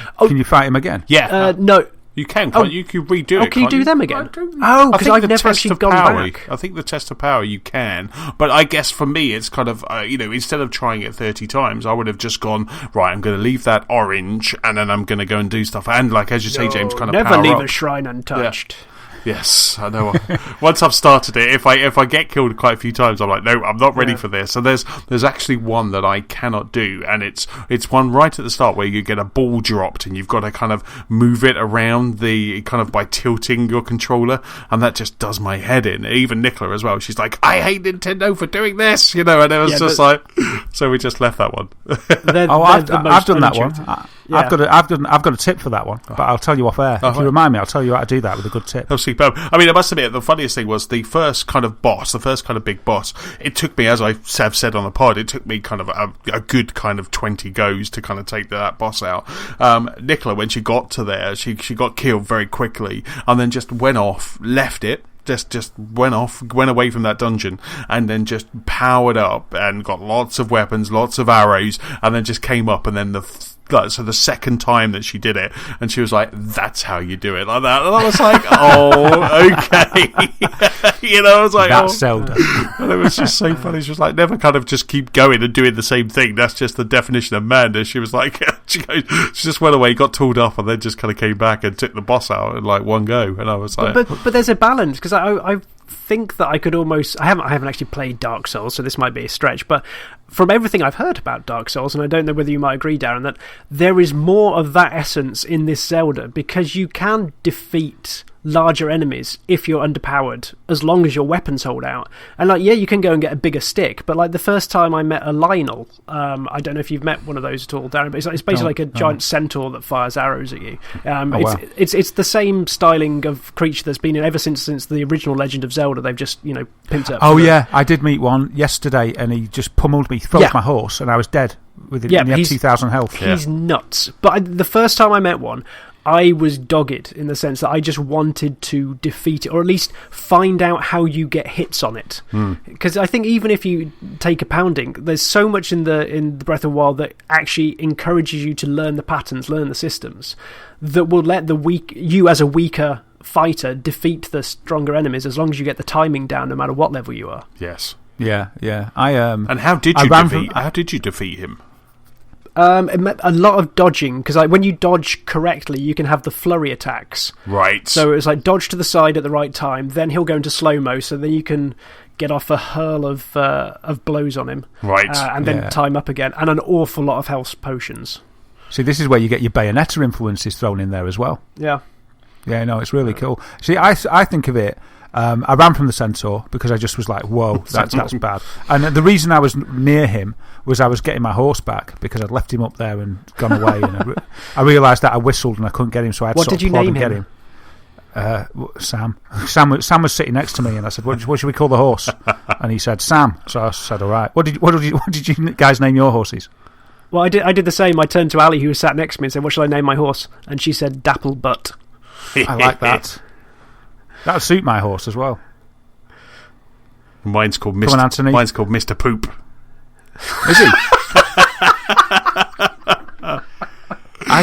S1: fight him again?
S3: Yeah.
S2: No.
S3: You can, can't you? You can redo it.
S2: Can you do them again?
S3: Because
S2: I've never actually gone back.
S3: I think the test of power you can, but I guess for me it's kind of instead of trying it 30 times, I would have just gone right. I'm going to leave that orange, and then I'm going to go and do stuff. And like as you say, James, kind of
S2: never
S3: power
S2: leave
S3: up.
S2: a shrine untouched.
S3: Yeah. Yes, I know. Once I've started it, if I get killed quite a few times, I'm like, no, I'm not ready for this. So there's actually one that I cannot do, and it's one right at the start where you get a ball dropped, and you've got to kind of move it around by tilting your controller, and that just does my head in. Even Nicola as well. She's like, I hate Nintendo for doing this, and it was just like, so we just left that one.
S1: I've done that one. I've got a tip for that one, but I'll tell you off air. If you remind me, I'll tell you how to do that with a good tip.
S3: I mean, I must admit, the funniest thing was the first kind of boss, the first kind of big boss. It took me, as I have said on the pod, it took me kind of a good kind of 20 goes to kind of take that boss out. Nicola, when she got to there, she got killed very quickly, and then just went off, left it. Just went away from that dungeon, and then just powered up and got lots of weapons, lots of arrows, and then just came up, and then so the second time that she did it, and she was like, "That's how you do it," like that. And I was like, "Oh, okay." I was like,
S1: "That's Zelda."
S3: And it was just so funny. She was like, "Never kind of just keep going and doing the same thing. That's just the definition of man." And she was like, she just went away, got tooled up, and then just kind of came back and took the boss out in like one go. And I was like,
S2: but there's a balance, because think that I could almost... I haven't actually played Dark Souls, so this might be a stretch, but from everything I've heard about Dark Souls, and I don't know whether you might agree, Darren, that there is more of that essence in this Zelda, because you can defeat larger enemies if you're underpowered, as long as your weapons hold out. And you can go and get a bigger stick, but the first time I met a Lionel, I don't know if you've met one of those at all, Darren, but it's basically a giant centaur that fires arrows at you. It's the same styling of creature that's been in ever since the original Legend of Zelda. They've just pimped up.
S1: I did meet one yesterday, and he just pummeled me, throws my horse, and I was dead with him. He had 2,000 health.
S2: He's nuts. But the first time I met one, I was dogged in the sense that I just wanted to defeat it, or at least find out how you get hits on it. Because I think even if you take a pounding, there's so much in the Breath of the Wild that actually encourages you to learn the patterns, learn the systems, that will let you as a weaker fighter defeat the stronger enemies, as long as you get the timing down, no matter what level you are.
S3: Yes.
S1: Yeah.
S3: And how did you defeat him?
S2: It meant a lot of dodging, because when you dodge correctly, you can have the flurry attacks.
S3: Right.
S2: So it's dodge to the side at the right time, then he'll go into slow-mo, so then you can get off a hurl of blows on him.
S3: Right.
S2: And then time up again, and an awful lot of health potions.
S1: See, this is where you get your Bayonetta influences thrown in there as well.
S2: Yeah.
S1: Yeah, no, it's really cool. See, I think of it... I ran from the centaur because I just was like, whoa, that's bad. And the reason I was near him was I was getting my horse back because I'd left him up there and gone away. And I realised that I whistled and I couldn't get him, so I had to sort of plod and get him. Sam. Sam was sitting next to me, and I said, "What should we call the horse?" And he said, "Sam." So I said, "All right." What did you guys name your horses?
S2: Well, I did the same. I turned to Ali, who was sat next to me, and said, "What shall I name my horse?" And she said, "Dapplebutt."
S1: I like that. That would suit my horse as well.
S3: Mine's called
S1: Anthony.
S3: Mine's called Mr. Poop.
S1: Is he?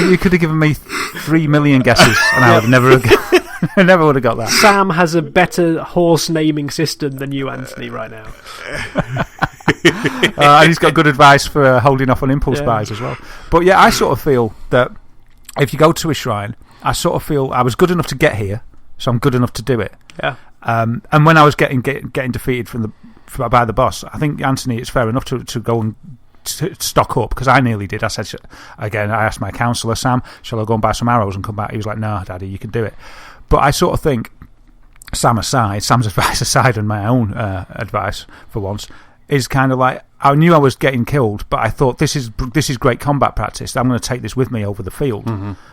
S1: You could have given me 3 million guesses, and I would never would have got that.
S2: Sam has a better horse naming system than you, Anthony, right now.
S1: And he's got good advice for holding off on impulse buys as well. But yeah, I sort of feel that if you go to a shrine, I sort of feel I was good enough to get here, so I'm good enough to do it.
S2: Yeah.
S1: And when I was getting defeated by the boss, I think, Anthony, it's fair enough to go and stock up, because I nearly did. I said, again, I asked my counsellor, Sam, shall I go and buy some arrows and come back? He was like, no, Daddy, you can do it. But I sort of think, Sam's advice aside, and my own advice for once, is kind of like, I knew I was getting killed, but I thought, this is great combat practice. I'm going to take this with me over the field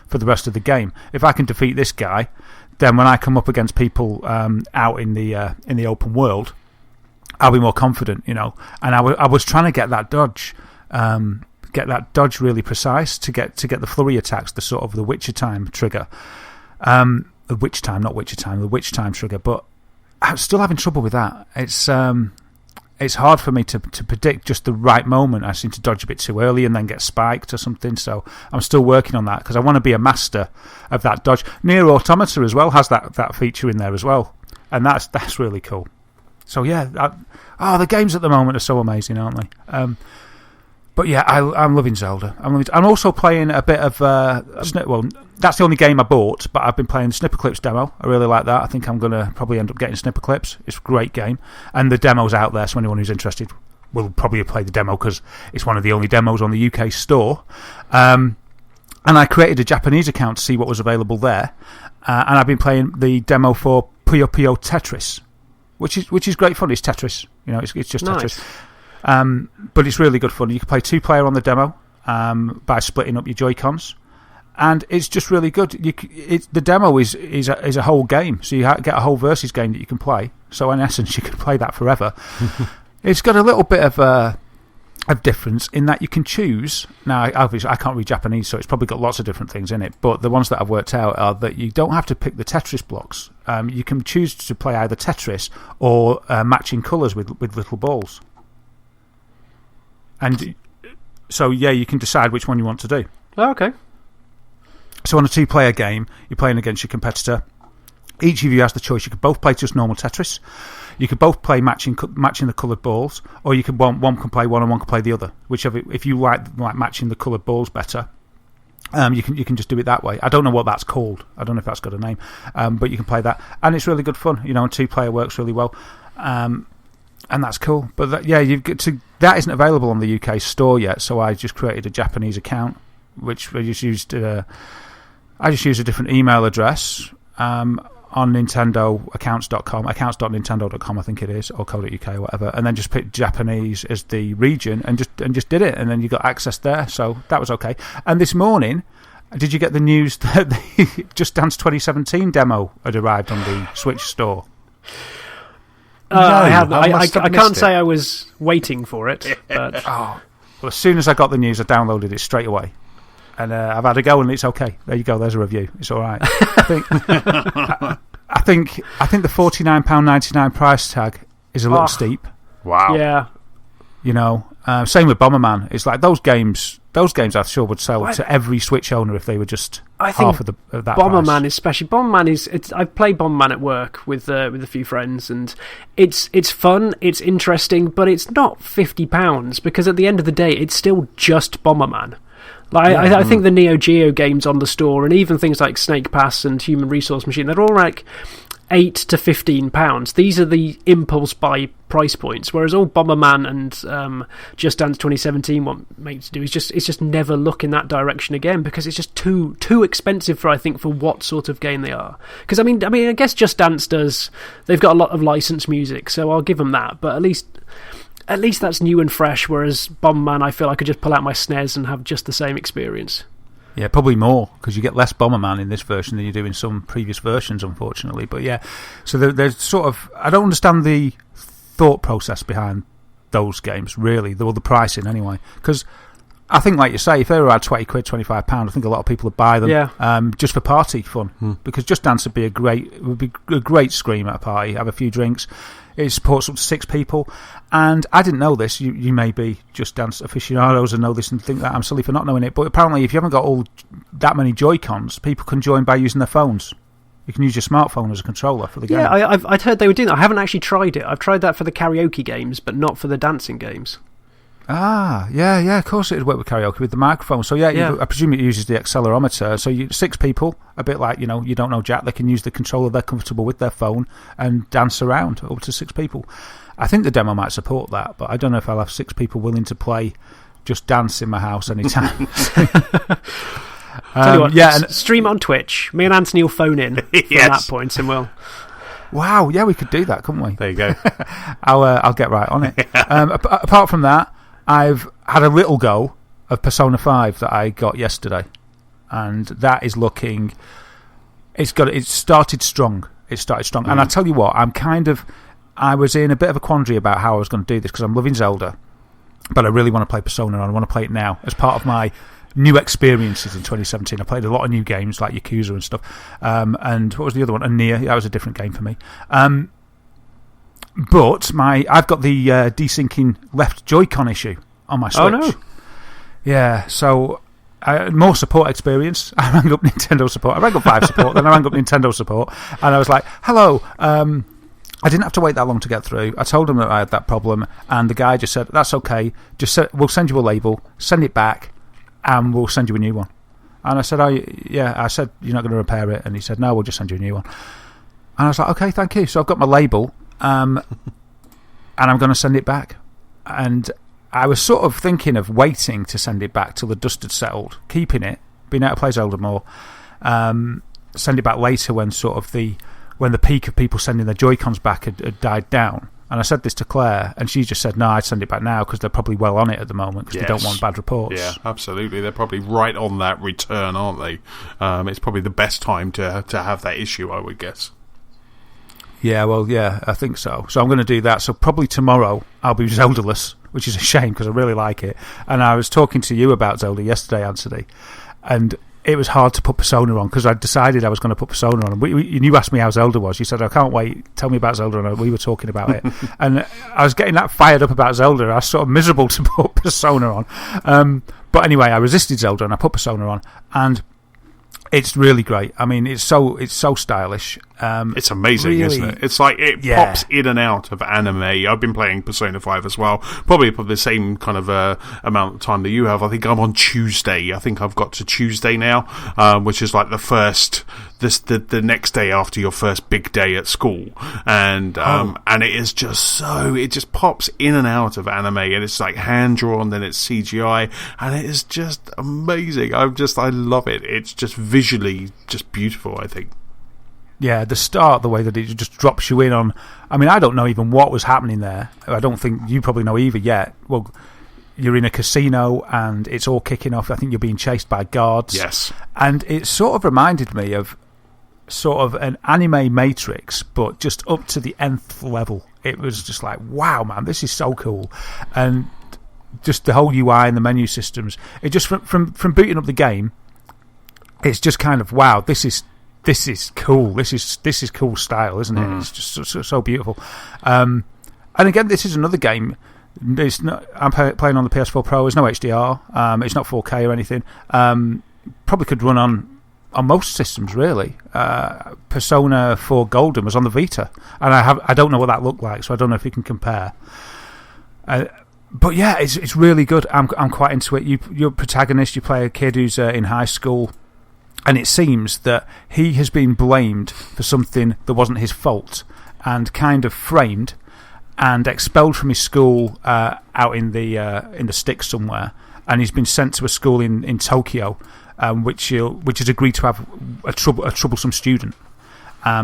S1: for the rest of the game. If I can defeat this guy, then when I come up against people out in the open world, I'll be more confident, And I was trying to get that dodge really precise to get the flurry attacks, the sort of the Witcher time trigger, the Witch time, not Witcher time, the Witch time trigger. But I'm still having trouble with that. It's hard for me to predict just the right moment. I seem to dodge a bit too early and then get spiked or something. So I'm still working on that, because I want to be a master of that dodge. Nier Automata as well has that feature in there as well, and that's really cool. So yeah, the games at the moment are so amazing, aren't they? But yeah, I'm loving Zelda. I'm also playing a bit of that's the only game I bought, but I've been playing Snipperclips demo. I really like that. I think I'm going to probably end up getting Snipperclips. It's a great game, and the demo's out there, so anyone who's interested will probably play the demo, because it's one of the only demos on the UK store. And I created a Japanese account to see what was available there, and I've been playing the demo for Puyo Puyo Tetris, which is great fun. It's Tetris, it's just
S2: nice.
S1: Tetris. But it's really good fun. You can play 2-player on the demo by splitting up your Joy-Cons, and it's just really good. The demo is a whole game, so you get a whole versus game that you can play. So in essence, you can play that forever. It's got a little bit of difference in that you can choose. Now, obviously, I can't read Japanese, so it's probably got lots of different things in it. But the ones that I've worked out are that you don't have to pick the Tetris blocks. You can choose to play either Tetris or matching colours with little balls. And so, yeah, you can decide which one you want to do.
S2: Oh, okay.
S1: So on a 2-player game, you're playing against your competitor. Each of you has the choice. You could both play just normal Tetris. You could both play matching the coloured balls, or you could one can play one and one can play the other. Whichever, if you like matching the coloured balls better, You can just do it that way. I don't know what that's called. I don't know if that's got a name, but you can play that, and it's really good fun. And 2-player works really well, and that's cool. But that isn't available on the UK store yet. So I just created a Japanese account, which I just used. I just used a different email address on NintendoAccounts.com, accounts.nintendo.com, I think it is, or .co.uk or whatever, and then just picked Japanese as the region and just did it, and then you got access there, so that was okay. And this morning, did you get the news that the Just Dance 2017 demo had arrived on the Switch store?
S2: No, I can't say I was waiting for it, but
S1: well, as soon as I got the news, I downloaded it straight away. And I've had a go, and it's okay. There you go. There's a review. It's all right. I think the £49.99 price tag is a little steep.
S3: Wow.
S2: Yeah.
S1: Same with Bomberman. It's like those games. Those games, I'm sure, would sell to every Switch owner if they were just half of that
S2: Bomberman
S1: price.
S2: especially. Bomberman is. I've played Bomberman at work with a few friends, and it's fun. It's interesting, but it's not £50 because at the end of the day, it's still just Bomberman. I think the Neo Geo games on the store, and even things like Snake Pass and Human Resource Machine, they're all like £8 to £15. These are the impulse buy price points, whereas all Bomberman and Just Dance 2017 want me to do is just never look in that direction again, because it's just too expensive for what sort of game they are. Because I mean, I guess Just Dance they've got a lot of licensed music, so I'll give them that. But at least that's new and fresh, whereas Bomberman, I feel I could just pull out my SNES and have just the same experience.
S1: Yeah, probably more, because you get less Bomberman in this version than you do in some previous versions, unfortunately. But yeah, so there's sort of... I don't understand the thought process behind those games, really, the pricing anyway. Because I think, like you say, if they were around £20, £25, I think a lot of people would buy them just for party fun. Because Just Dance would be a great scream at a party, have a few drinks. It supports up to 6 people. And I didn't know this. You may be Just Dance aficionados and know this and think that I'm silly for not knowing it. But apparently, if you haven't got all that many Joy-Cons, people can join by using their phones. You can use your smartphone as a controller for the game.
S2: Yeah, I'd heard they were doing that. I haven't actually tried it. I've tried that for the karaoke games, but not for the dancing games.
S1: Yeah, of course it would work with karaoke with the microphone. So I presume it uses the accelerometer. So 6 people, a bit like, you don't know Jack, they can use the controller they're comfortable with their phone and dance around up to 6 people. I think the demo might support that, but I don't know if I'll have 6 people willing to play Just Dance in my house anytime.
S2: Tell you what, stream on Twitch. Me and Anthony will phone in from that point, and we'll...
S1: Wow, yeah, we could do that, couldn't we?
S3: There you go.
S1: I'll get right on it. Apart from that, I've had a little go of Persona 5 that I got yesterday, and that is looking... It started strong. And I tell you what, I was in a bit of a quandary about how I was going to do this, because I'm loving Zelda, but I really want to play Persona, and I want to play it now as part of my new experiences in 2017. I played a lot of new games like Yakuza and stuff, and what was the other one? And Nier. That was a different game for me. But I've got the desyncing left Joy-Con issue on my Switch.
S2: Oh no!
S1: Yeah, so more support experience. I rang up Nintendo support. I rang up 5 support, then I rang up Nintendo support, and I was like, "Hello." I didn't have to wait that long to get through. I told them that I had that problem, and the guy just said, "That's okay. We'll send you a label, send it back, and we'll send you a new one." And I said, I said, "You're not going to repair it?" And he said, "No, we'll just send you a new one." And I was like, "Okay, thank you." So I've got my label, and I'm going to send it back. And I was sort of thinking of waiting to send it back till the dust had settled, keeping it, being able to play Zelda more, send it back later when when the peak of people sending their Joy-Cons back had died down. And I said this to Claire, and she just said, "No, I'd send it back now," because they're probably well on it at the moment, because they don't want bad reports.
S3: Yeah, absolutely. They're probably right on that return, aren't they? It's probably the best time to have that issue, I would guess.
S1: Yeah, well, yeah, I think so. So I'm going to do that. So probably tomorrow I'll be Zelda-less, which is a shame because I really like it. And I was talking to you about Zelda yesterday, Anthony, and it was hard to put Persona on because I decided I was going to put Persona on. And you asked me how Zelda was. You said, "I can't wait. Tell me about Zelda." And we were talking about it. And I was getting that fired up about Zelda. I was sort of miserable to put Persona on. But anyway, I resisted Zelda and I put Persona on. And It's really great. I mean, it's so stylish.
S3: It's amazing,
S1: really,
S3: isn't it? It's like it pops in and out of anime. I've been playing Persona 5 as well, probably the same kind of amount of time that you have. I think I'm on Tuesday. I think I've got to Tuesday now, which is like the next day after your first big day at school, and it is just it just pops in and out of anime, and it's like hand drawn, then it's CGI, and it is just amazing. I love it. It's just visually just beautiful, I think.
S1: Yeah, the start, the way that it just drops you in on... I mean, I don't know even what was happening there. I don't think you probably know either yet. Well, you're in a casino and it's all kicking off. I think you're being chased by guards.
S3: Yes.
S1: And it sort of reminded me of sort of an anime Matrix, but just up to the nth level. It was just like, wow, man, this is so cool. And just the whole UI and the menu systems, it just from booting up the game, it's just kind of, wow, this is cool. This is cool style, isn't it? It's just so beautiful. And again, this is another game. It's not. I'm playing on the PS4 Pro. There's no HDR. It's not 4K or anything. Probably could run on most systems, really. Persona 4 Golden was on the Vita, and I don't know what that looked like, so I don't know if you can compare. But yeah, it's really good. I'm quite into it. You're a protagonist. You play a kid who's in high school. And it seems that he has been blamed for something that wasn't his fault, and kind of framed and expelled from his school out in the sticks somewhere. And he's been sent to a school in Tokyo, which has agreed to have a troublesome student.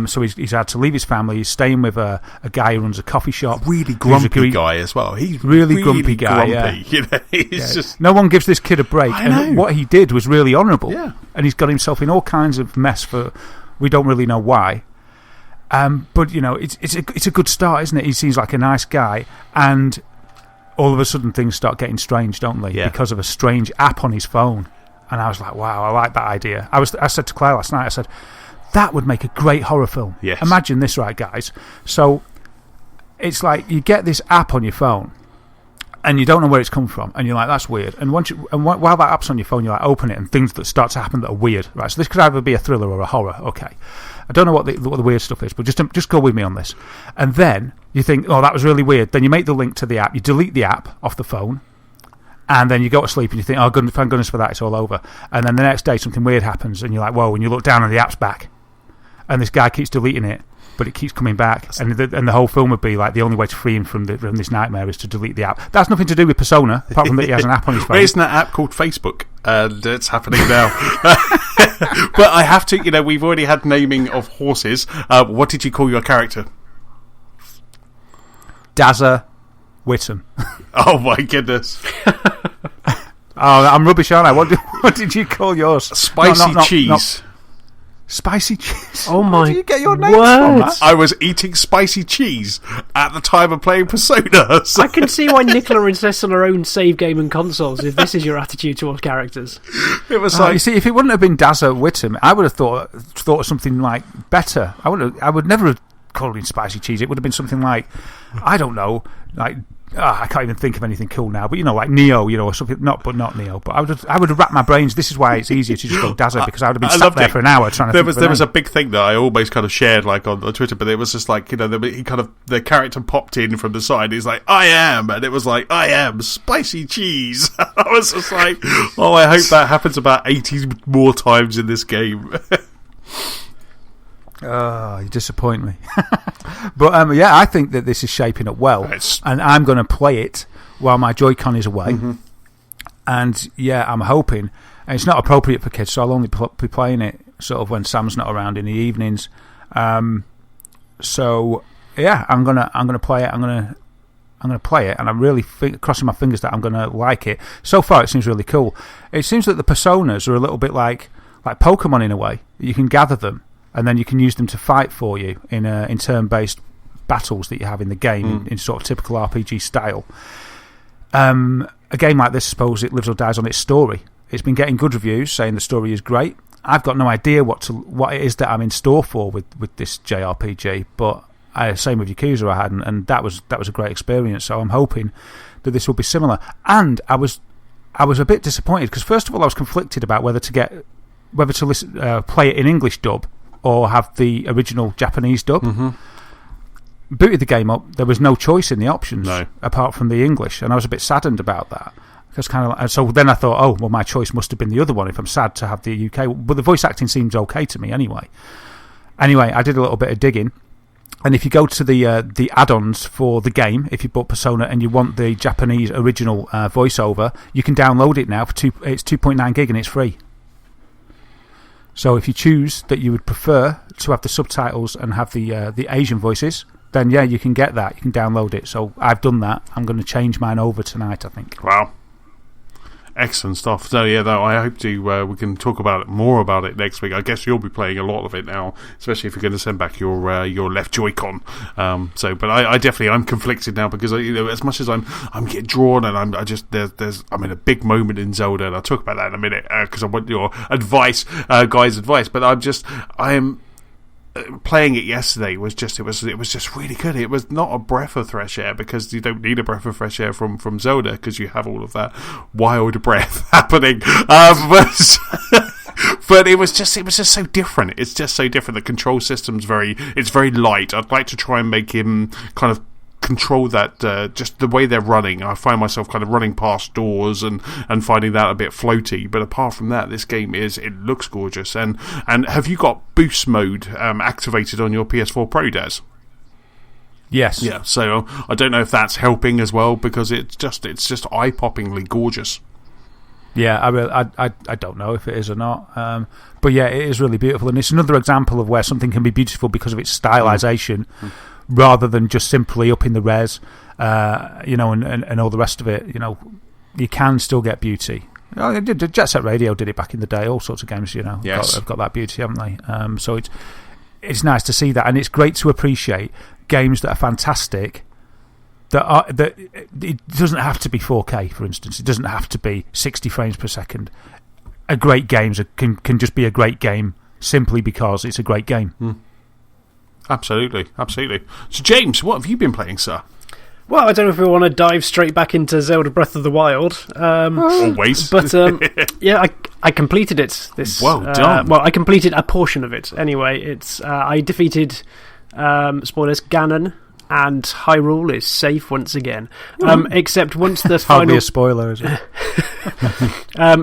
S1: So he's had to leave his family. He's staying with a guy who runs a coffee shop.
S3: Really grumpy guy as well. He's
S1: really grumpy guy.
S3: Grumpy.
S1: Yeah.
S3: You know, he's just...
S1: No one gives this kid a break. And what he did was really honourable.
S3: Yeah.
S1: And he's got himself in all kinds of mess for we don't really know why. But you know, it's a good start, isn't it? He seems like a nice guy, and all of a sudden things start getting strange, don't they?
S3: Yeah.
S1: Because of a strange app on his phone. And I was like, wow, I like that idea. I said to Claire last night, I said, that would make a great horror film.
S3: Yes.
S1: Imagine this, right, guys? So it's like you get this app on your phone, and you don't know where it's come from, and you're like, that's weird. And while that app's on your phone, you like open it, and things that start to happen that are weird. Right. So this could either be a thriller or a horror. Okay. I don't know what the weird stuff is, but just go with me on this. And then you think, oh, that was really weird. Then you make the link to the app. You delete the app off the phone. And then you go to sleep and you think, oh, thank goodness for that, it's all over. And then the next day something weird happens, and you're like, whoa, and you look down and the app's back. And this guy keeps deleting it, but it keeps coming back. And the whole film would be like, the only way to free him from this nightmare is to delete the app. That's nothing to do with Persona, apart from that he has an app on his phone.
S3: But isn't that app called Facebook? And it's happening now. But I have to, we've already had naming of horses. What did you call your character?
S1: Dazza Whittam.
S3: Oh my goodness.
S1: Oh, I'm rubbish, aren't I? What did you call yours?
S3: Spicy cheese.
S1: Spicy cheese?
S2: Oh my...
S1: Where do you get your names
S2: word.
S1: from?
S3: I was eating spicy cheese at the time of playing Persona. So.
S2: I can see why Nicola insists on her own save game and consoles if this is your attitude towards characters.
S3: It was like...
S1: You see, if it wouldn't have been Dazza Whittam, I would have thought of something like better. I would never have called it spicy cheese. It would have been something like, I don't know, like... I can't even think of anything cool now, but like Neo, or something. Not Neo, but I would have wrapped my brains. This is why it's easier to just go Dazza, because I would have been sat there for an hour trying to. There
S3: was a big thing that I almost kind of shared like on Twitter, but it was just like the character popped in from the side. He's like, I am, and it was like, I am spicy cheese. I was just like, oh, I hope that happens about 80 more times in this game.
S1: Oh, you disappoint me. But yeah, I think that this is shaping up well, and I'm going to play it while my Joy-Con is away. Mm-hmm. And yeah, I'm hoping, and it's not appropriate for kids, so I'll only be playing it sort of when Sam's not around in the evenings. So yeah, I'm gonna play it. I'm gonna play it, and I'm really crossing my fingers that I'm gonna like it. So far, it seems really cool. It seems that the personas are a little bit like Pokemon in a way. You can gather them, and then you can use them to fight for you in turn-based battles that you have in the game in sort of typical RPG style. A game like this, I suppose, it lives or dies on its story. It's been getting good reviews, saying the story is great. I've got no idea what it is that I'm in store for with this JRPG, but same with Yakuza I had, and that was a great experience. So I'm hoping that this will be similar. And I was a bit disappointed because first of all I was conflicted about whether to get whether to play it in English dub or have the original Japanese dub.
S3: Mm-hmm.
S1: Booted the game up. There was no choice in the options
S3: No.
S1: apart from the English, and I was a bit saddened about that. Because so then I thought, oh well, my choice must have been the other one if I'm sad to have the UK. But the voice acting seems okay to me anyway. Anyway, I did a little bit of digging, and if you go to the add-ons for the game, if you bought Persona and you want the Japanese original voiceover, you can download it now for it's 2.9 gig and it's free. So if you choose that you would prefer to have the subtitles and have the Asian voices, then yeah, you can get that. You can download it. So I've done that. I'm going to change mine over tonight, I think.
S3: Wow. Excellent stuff. So yeah, though, I hope to we can talk more about it next week. I guess you'll be playing a lot of it now, especially if you're going to send back your left Joy-Con. But I definitely I'm conflicted now because as much as I'm getting drawn and I'm in a big moment in Zelda, and I'll talk about that in a minute because I want your advice, guys' advice. But I am. Playing it yesterday was just it was just really good. It was not a breath of fresh air because you don't need a breath of fresh air from Zelda because you have all of that wild breath happening. But it was just so different. It's just so different. The control system's very light. I'd like to try and make him kind of control that just the way they're running. I find myself kind of running past doors and finding that a bit floaty, but apart from that, this game it looks gorgeous. And have you got boost mode activated on your PS4 Pro, Des?
S1: Yes.
S3: Yeah, so I don't know if that's helping as well because it's just eye-poppingly gorgeous.
S1: Yeah, I don't know if it is or not, but yeah, it is really beautiful, and it's another example of where something can be beautiful because of its stylisation. Rather than just simply upping the res, and all the rest of it, you can still get beauty. Jet Set Radio did it back in the day. All sorts of games,
S3: yes.
S1: have got that beauty, haven't they? So it's nice to see that, and it's great to appreciate games that are fantastic. That it doesn't have to be 4K, for instance. It doesn't have to be 60 frames per second. A great game can just be a great game simply because it's a great game.
S3: Absolutely. So, James, what have you been playing, sir?
S2: Well, I don't know if we want to dive straight back into Zelda Breath of the Wild.
S3: Always.
S2: But, yeah, I completed it.
S3: Well done.
S2: I completed a portion of it. Anyway, I defeated, spoilers, Ganon, and Hyrule is safe once again. Except once the final...
S1: Hardly a spoiler, is it?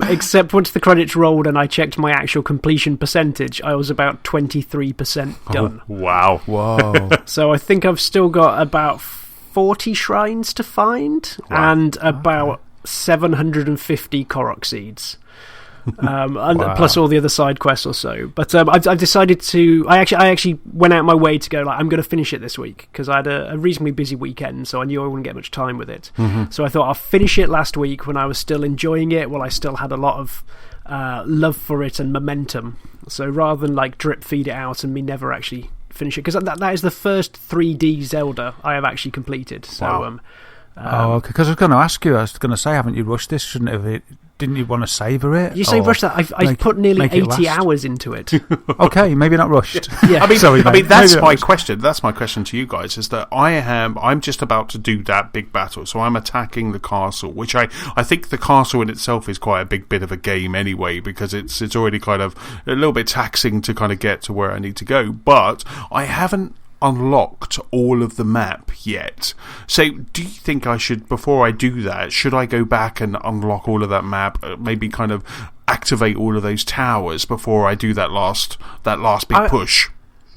S2: Except once the credits rolled and I checked my actual completion percentage, I was about 23% done.
S3: Oh, wow.
S1: Whoa.
S2: So I think I've still got about 40 shrines to find and about 750 Korok seeds. Plus all the other side quests or so. But I've decided to... I actually went out my way to go, I'm going to finish it this week because I had a reasonably busy weekend, so I knew I wouldn't get much time with it. So I thought I'll finish it last week when I was still enjoying it, while I still had a lot of love for it and momentum. So rather than drip feed it out and me never actually finish it, because that is the first 3D Zelda I have actually completed. So,
S1: wow. Because I was going to ask you, I was going to say, haven't you rushed this? Didn't you want to savour it?
S2: You say rush that? I've put nearly 80 hours into it.
S1: Okay, maybe not rushed.
S2: Yeah.
S3: I mean, that's my question. That's my question to you guys. Is that I'm just about to do that big battle, so I'm attacking the castle, which I think the castle in itself is quite a big bit of a game anyway, because it's already kind of a little bit taxing to kind of get to where I need to go. But I haven't unlocked all of the map yet. So do you think I should, before I do that, should I go back and unlock all of that map, maybe kind of activate all of those towers before I do that last big push?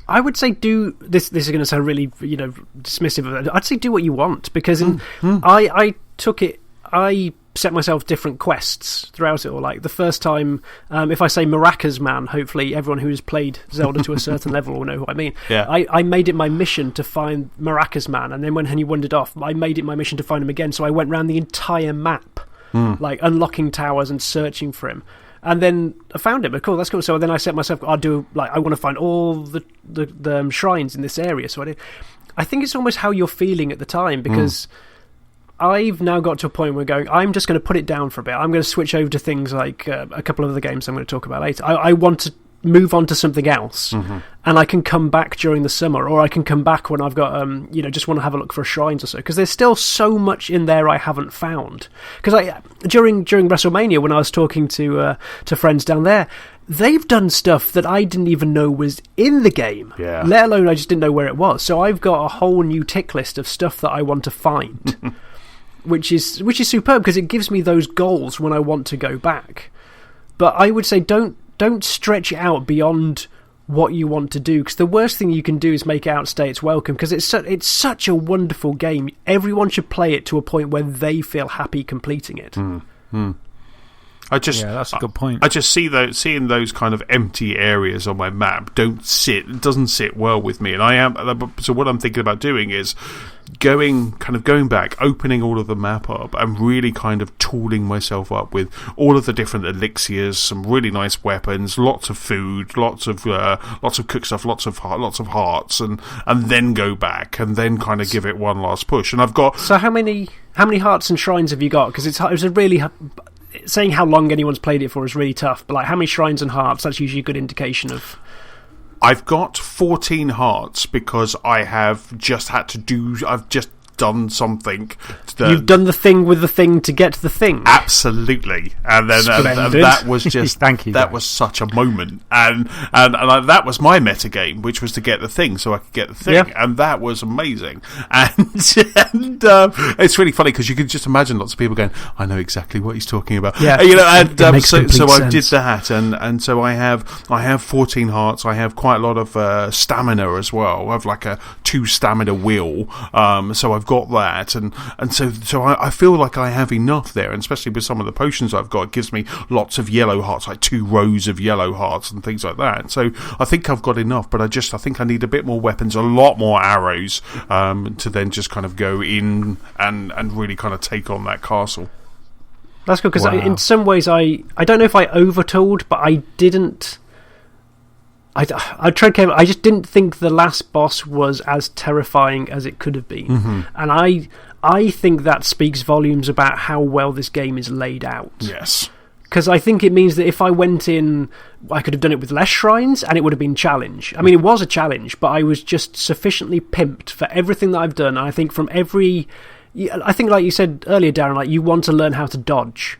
S2: I would say do this. This is going to sound really, dismissive of it. I'd say do what you want, because I took it. I set myself different quests throughout it all. Like the first time, if I say Maracas Man, hopefully everyone who has played Zelda to a certain level will know who I mean.
S3: Yeah.
S2: I made it my mission to find Maracas Man, and then when he wandered off, I made it my mission to find him again. So I went around the entire map, unlocking towers and searching for him. And then I found him. Cool, that's cool. So then I set myself, I want to find all the shrines in this area. So I think it's almost how you're feeling at the time, because I've now got to a point where I'm just going to put it down for a bit. I'm going to switch over to things like a couple of other games I'm going to talk about later. I want to move on to something else, and I can come back during the summer, or I can come back when I've got just want to have a look for shrines or so, because there's still so much in there I haven't found. Because during WrestleMania, when I was talking to friends down there, they've done stuff that I didn't even know was in the game.
S3: Yeah.
S2: Let alone I just didn't know where it was. So I've got a whole new tick list of stuff that I want to find, which is superb because it gives me those goals when I want to go back. But I would say don't stretch it out beyond what you want to do, because the worst thing you can do is make it outstay its welcome, because it's such a wonderful game. Everyone should play it to a point where they feel happy completing it.
S1: That's a good point.
S3: I just seeing those kind of empty areas on my map it doesn't sit well with me, and so what I'm thinking about doing is going back, opening all of the map up, and really kind of tooling myself up with all of the different elixirs, some really nice weapons, lots of food, lots of cooked stuff, lots of hearts, and then go back and then kind of give it one last push. And I've got
S2: how many hearts and shrines have you got? Because it's a really saying how long anyone's played it for is really tough. But like, how many shrines and hearts? That's usually a good indication of.
S3: I've got 14 hearts because I've just done something.
S2: You've done the thing with the thing to get the thing.
S3: Absolutely, and then and that was just
S1: thank you.
S3: That was such a moment, and that was my meta game, which was to get the thing so I could get the thing, and that was amazing. And it's really funny because you can just imagine lots of people going, "I know exactly what he's talking about."
S2: Yeah,
S3: and so I did that, and so I have 14 hearts. I have quite a lot of stamina as well. I have like a 2 stamina wheel, so I've got that, and so I feel like I have enough there, and especially with some of the potions I've got, it gives me lots of yellow hearts, like 2 rows of yellow hearts and things like that. So I think I've got enough, but I think I need a bit more weapons, a lot more arrows, to then just kind of go in and really kind of take on that castle.
S2: That's good, because in some ways I don't know if I overtooled, but I didn't. I just didn't think the last boss was as terrifying as it could have been, and I think that speaks volumes about how well this game is laid out.
S3: Yes,
S2: because I think it means that if I went in, I could have done it with less shrines, and it would have been a challenge. I mean, it was a challenge, but I was just sufficiently pimped for everything that I've done. And I think I think like you said earlier, Darren, like you want to learn how to dodge.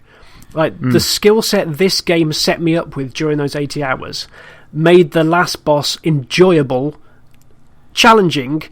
S2: Like the skill set this game set me up with during those 80 hours. Made the last boss enjoyable, challenging,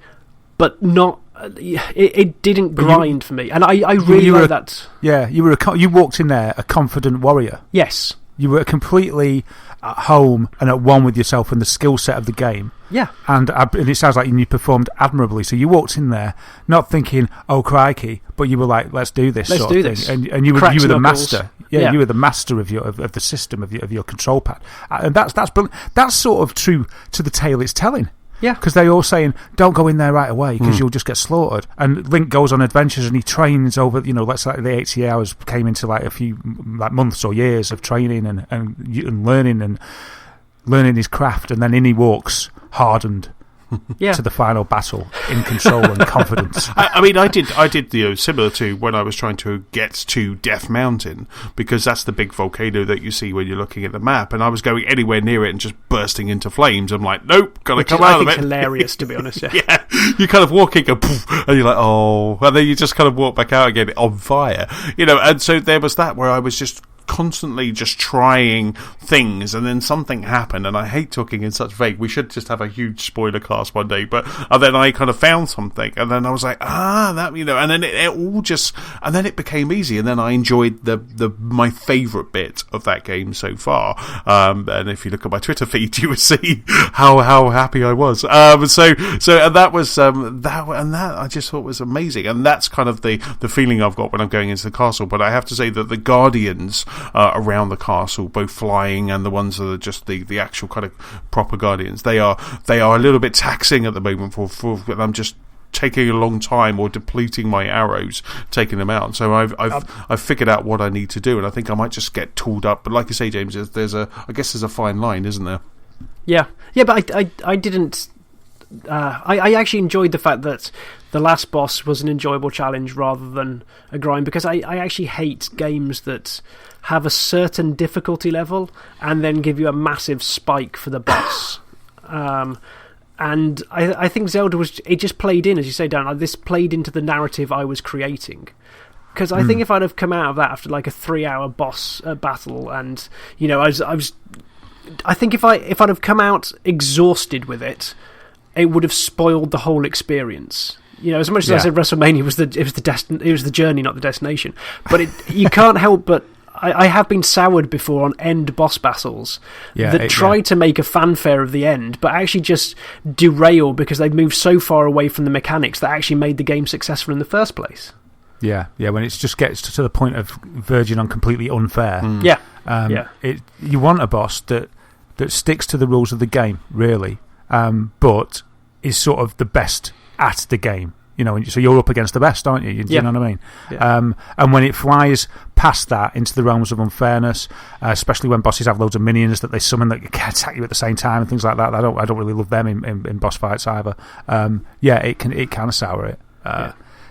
S2: but not. It didn't grind for me, and I really like that.
S1: Yeah, you walked in there a confident warrior.
S2: Yes,
S1: you were completely at home and at one with yourself and the skill set of the game.
S2: Yeah,
S1: and it sounds like you performed admirably. So you walked in there not thinking, "Oh crikey," but you were like, "Let's do this."
S2: Let's do this.
S1: And you were the master. Yeah, you were the master of the system of your control pad, and that's brilliant. That's sort of true to the tale it's telling.
S2: Yeah,
S1: because they're all saying, "Don't go in there right away because you'll just get slaughtered." And Link goes on adventures and he trains over, let's say the 80 hours came into like a few months or years of training and learning his craft, and then in he walks hardened. To the final battle in control and confidence.
S3: I mean, I did similar to when I was trying to get to Death Mountain, because that's the big volcano that you see when you're looking at the map, and I was going anywhere near it and just bursting into flames. I'm like, nope, gotta come out of it.
S2: Hilarious, to be honest.
S3: Yeah, you kind of walk in, go poof, and you're like, oh, and then you just kind of walk back out again on fire, and so there was that where I was just constantly just trying things, and then something happened, and I hate talking in such vague, we should just have a huge spoiler cast one day, but then I kind of found something, and then I was like, that, and then it all just, and then it became easy, and then I enjoyed my favourite bit of that game so far, and if you look at my Twitter feed, you would see how happy I was, so and that was, that I just thought was amazing, and that's kind of the feeling I've got when I'm going into the castle, but I have to say that the Guardians around the castle, both flying and the ones that are just the actual kind of proper guardians, they are a little bit taxing at the moment for I'm just taking a long time or depleting my arrows taking them out. So I've figured out what I need to do, and I think I might just get tooled up. But like you say, James, I guess there's a fine line, isn't there?
S2: Yeah, but I didn't. I actually enjoyed the fact that the last boss was an enjoyable challenge rather than a grind, because I actually hate games that have a certain difficulty level and then give you a massive spike for the boss. And I think Zelda it just played in, as you say, Dan, this played into the narrative I was creating. Because I think if I'd have come out of that after like a 3-hour boss battle, and I was I think if I'd have come out exhausted with it, it would have spoiled the whole experience. You know, as much as I said WrestleMania was the journey, not the destination. But you can't help but I have been soured before on end boss battles that try to make a fanfare of the end, but actually just derail because they've moved so far away from the mechanics that actually made the game successful in the first place.
S1: Yeah, when it just gets to the point of verging on completely unfair. You want a boss that sticks to the rules of the game, really, but is sort of the best at the game. You know, so you're up against the best, aren't you? You know what I mean? Yeah. And when it flies past that into the realms of unfairness, especially when bosses have loads of minions that they summon that can attack you at the same time and things like that, I don't really love them in boss fights either. It can sour it.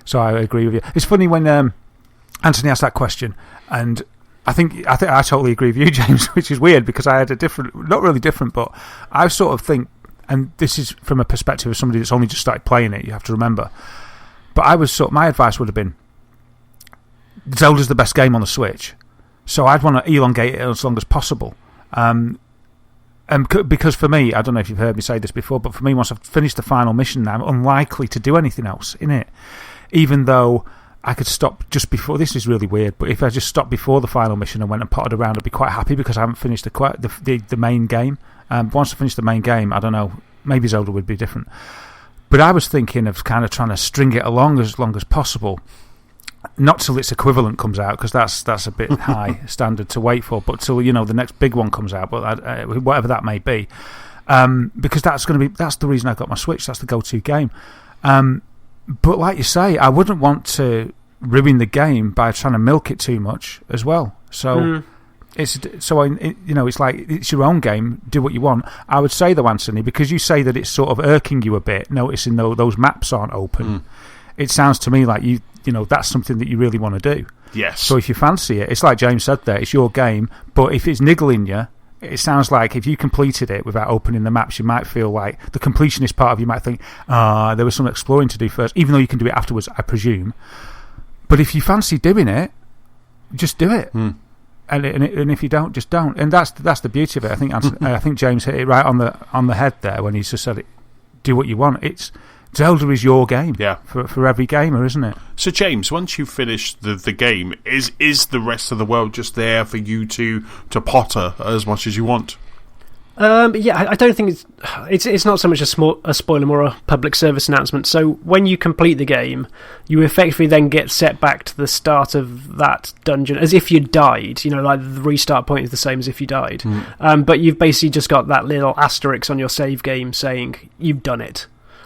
S1: So I agree with you. It's funny when Anthony asked that question, and I think I totally agree with you, James, which is weird because I had a different, not really different, but I sort of think. And this is from a perspective of somebody that's only just started playing it, you have to remember. But my advice would have been, Zelda's the best game on the Switch, so I'd want to elongate it as long as possible. And because for me, I don't know if you've heard me say this before, but for me, once I've finished the final mission now, I'm unlikely to do anything else in it. Even though I could stop just before, this is really weird, but if I just stopped before the final mission and went and potted around, I'd be quite happy because I haven't finished the main game. Once I finish the main game, I don't know, maybe Zelda would be different. But I was thinking of kind of trying to string it along as long as possible. Not till its equivalent comes out, because that's a bit high standard to wait for, but till, the next big one comes out, but whatever that may be. Because that's the reason I got my Switch, that's the go-to game. But like you say, I wouldn't want to ruin the game by trying to milk it too much as well. So... It's like it's your own game. Do what you want. I would say though, Anthony, because you say that it's sort of irking you a bit, noticing those maps aren't open. It sounds to me like that's something that you really want to do.
S3: Yes.
S1: So if you fancy it, it's like James said there. It's your game, but if it's niggling you, it sounds like if you completed it without opening the maps, you might feel like the completionist part of you might think, there was some exploring to do first, even though you can do it afterwards, I presume. But if you fancy doing it, just do it. And if you don't, just don't. And that's the beauty of it. I think James hit it right on the head there when he just said, "Do what you want." Zelda is your game, for every gamer, isn't it?
S3: So, James, once you finish the game, is the rest of the world just there for you to potter as much as you want?
S2: I don't think it's not so much a spoiler, more a public service announcement. So when you complete the game, you effectively then get set back to the start of that dungeon as if you died. Like the restart point is the same as if you died. But you've basically just got that little asterisk on your save game saying you've done it.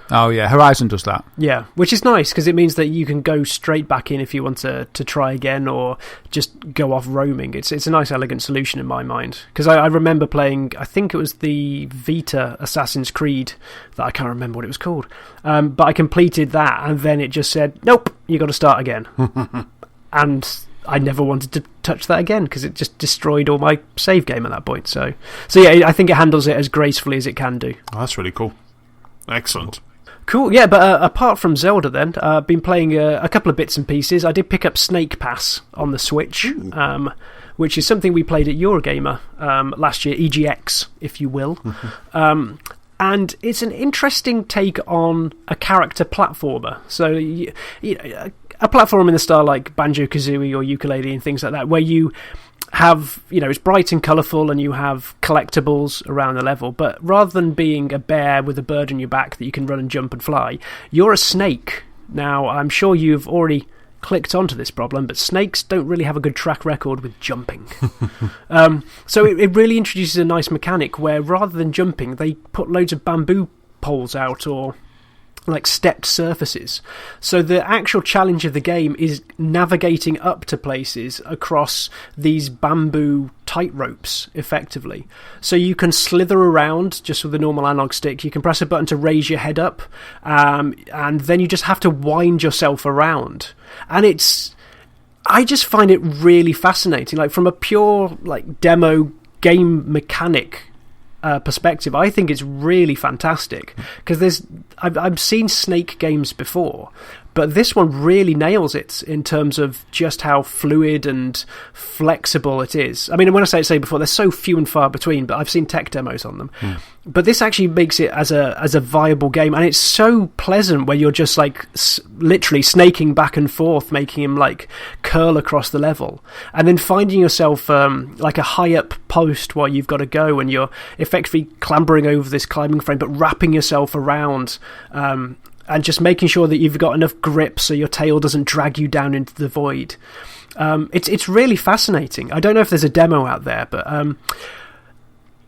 S1: Oh yeah, Horizon does that.
S2: Yeah, which is nice because it means that you can go straight back in if you want to try again or just go off roaming. It's a nice, elegant solution in my mind. Because I remember playing, I think it was the Vita Assassin's Creed that I can't remember what it was called. But I completed that and then it just said, nope, you got to start again. And I never wanted to touch that again because it just destroyed all my save game at that point. So yeah, I think it handles it as gracefully as it can do.
S3: Oh, that's really cool. Excellent.
S2: Cool, yeah, but apart from Zelda then, I've been playing a couple of bits and pieces. I did pick up Snake Pass on the Switch, which is something we played at Eurogamer last year, EGX, if you will. And it's an interesting take on a character platformer. So, a platform in the style like Banjo-Kazooie or Ukulele and things like that, where you have, it's bright and colourful and you have collectibles around the level, but rather than being a bear with a bird on your back that you can run and jump and fly, you're a snake. Now, I'm sure you've already clicked onto this problem, but snakes don't really have a good track record with jumping. So it really introduces a nice mechanic where rather than jumping, they put loads of bamboo poles out or like stepped surfaces. So the actual challenge of the game is navigating up to places across these bamboo tight ropes, effectively. So you can slither around just with a normal analog stick. You can press a button to raise your head up, and then you just have to wind yourself around. And I just find it really fascinating. Like from a pure demo game mechanic perspective, I think it's really fantastic because I've seen Snake games before, But this one really nails it in terms of just how fluid and flexible it is. I mean, when I say before, they're so few and far between, but I've seen tech demos on them. But this actually makes it as a viable game, and it's so pleasant where you're just like literally snaking back and forth, making him like curl across the level, and then finding yourself like a high up post where you've got to go, and you're effectively clambering over this climbing frame, but wrapping yourself around. And just making sure that you've got enough grip so your tail doesn't drag you down into the void. It's really fascinating. I don't know if there's a demo out there, but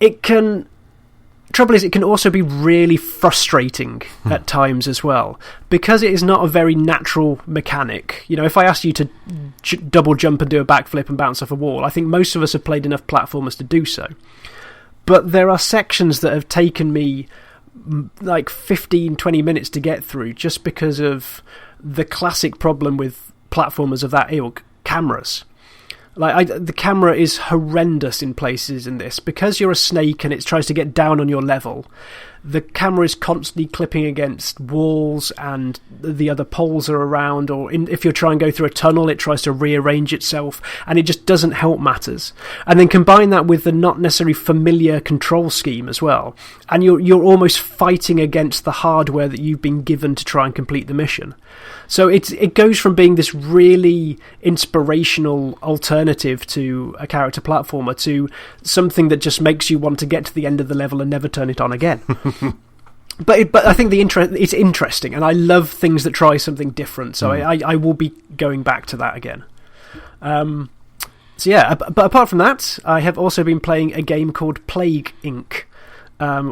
S2: it can... Trouble is, it can also be really frustrating at times as well, because it is not a very natural mechanic. You know, if I asked you to double jump and do a backflip and bounce off a wall, I think most of us have played enough platformers to do so. But there are sections that have taken me like 15-20 minutes to get through, just because of the classic problem with platformers of that ilk: cameras. The camera is horrendous in places in this, because you're a snake and it tries to get down on your level. The camera is constantly clipping against walls and the other poles are around, or if you're trying to go through a tunnel, it tries to rearrange itself, and it just doesn't help matters. And then combine that with the not necessarily familiar control scheme as well, and you're almost fighting against the hardware that you've been given to try and complete the mission. So it goes from being this really inspirational alternative to a character platformer to something that just makes you want to get to the end of the level and never turn it on again. But I think it's interesting, and I love things that try something different. So I will be going back to that again. So yeah, but apart from that, I have also been playing a game called Plague Inc.,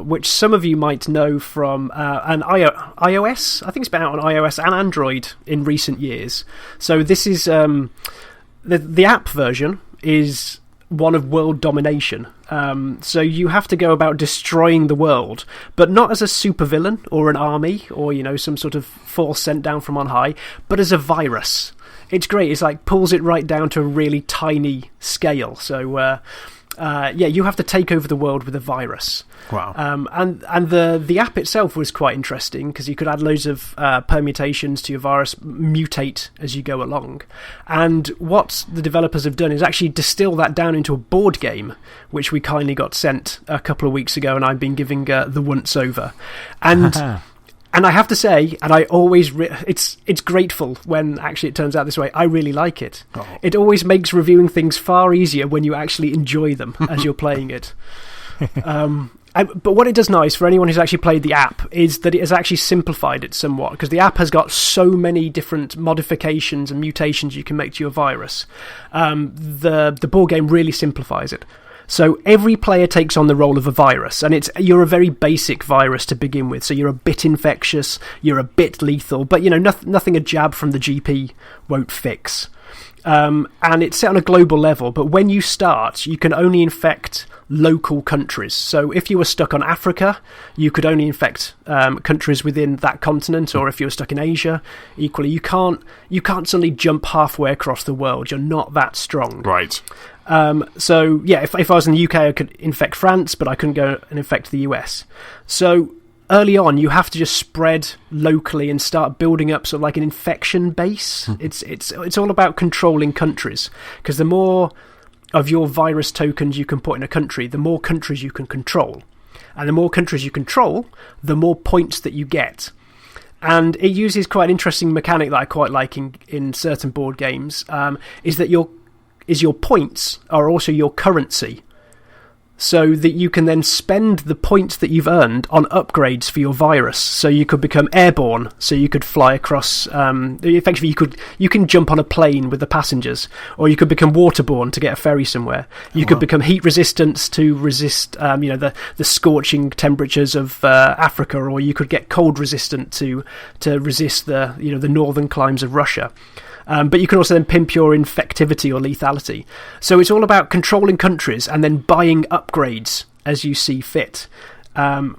S2: which some of you might know from an iOS. I think it's been out on iOS and Android in recent years. So this is the app version is one of world domination. So you have to go about destroying the world, but not as a supervillain or an army or, you know, some sort of force sent down from on high, but as a virus. It's great. It's like pulls it right down to a really tiny scale. So you have to take over the world with a virus.
S3: Wow.
S2: And the app itself was quite interesting, because you could add loads of permutations to your virus, mutate as you go along. And what the developers have done is actually distill that down into a board game, which we kindly got sent a couple of weeks ago, and I've been giving the once over. And and I have to say, and I always it's grateful when actually it turns out this way. I really like it. Oh. It always makes reviewing things far easier when you actually enjoy them as you're playing it. But what it does nice for anyone who's actually played the app is that it has actually simplified it somewhat, because the app has got so many different modifications and mutations you can make to your virus. The board game really simplifies it. So every player takes on the role of a virus, and you're a very basic virus to begin with. So you're a bit infectious, you're a bit lethal, but you know nothing a jab from the GP won't fix. And it's set on a global level, but when you start, you can only infect local countries. So if you were stuck on Africa, you could only infect countries within that continent, or if you were stuck in Asia, equally, you can't suddenly jump halfway across the world. You're not that strong.
S3: Right.
S2: So yeah, if I was in the UK, I could infect France, but I couldn't go and infect the US. So early on, you have to just spread locally and start building up sort of like an infection base. It's all about controlling countries, because the more of your virus tokens you can put in a country, the more countries you can control. And the more countries you control, the more points that you get. And it uses quite an interesting mechanic that I quite like in certain board games, is that your points are also your currency. So that you can then spend the points that you've earned on upgrades for your virus. So you could become airborne, so you could fly across. Effectively, you can jump on a plane with the passengers, or you could become waterborne to get a ferry somewhere. You could become heat resistant to resist, the scorching temperatures of Africa, or you could get cold resistant to resist the northern climes of Russia. But you can also then pimp your infectivity or lethality. So it's all about controlling countries and then buying upgrades as you see fit. The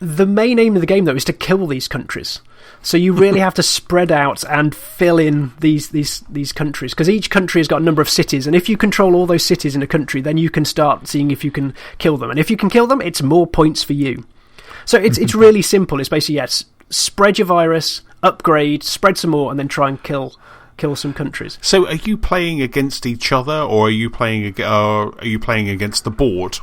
S2: main aim of the game, though, is to kill these countries. So you really have to spread out and fill in these countries, because each country has got a number of cities, and if you control all those cities in a country, then you can start seeing if you can kill them. And if you can kill them, it's more points for you. So it's really simple. It's basically, yes, spread your virus, upgrade, spread some more, and then try and kill some countries.
S3: So, are you playing against each other, or are you playing against the board?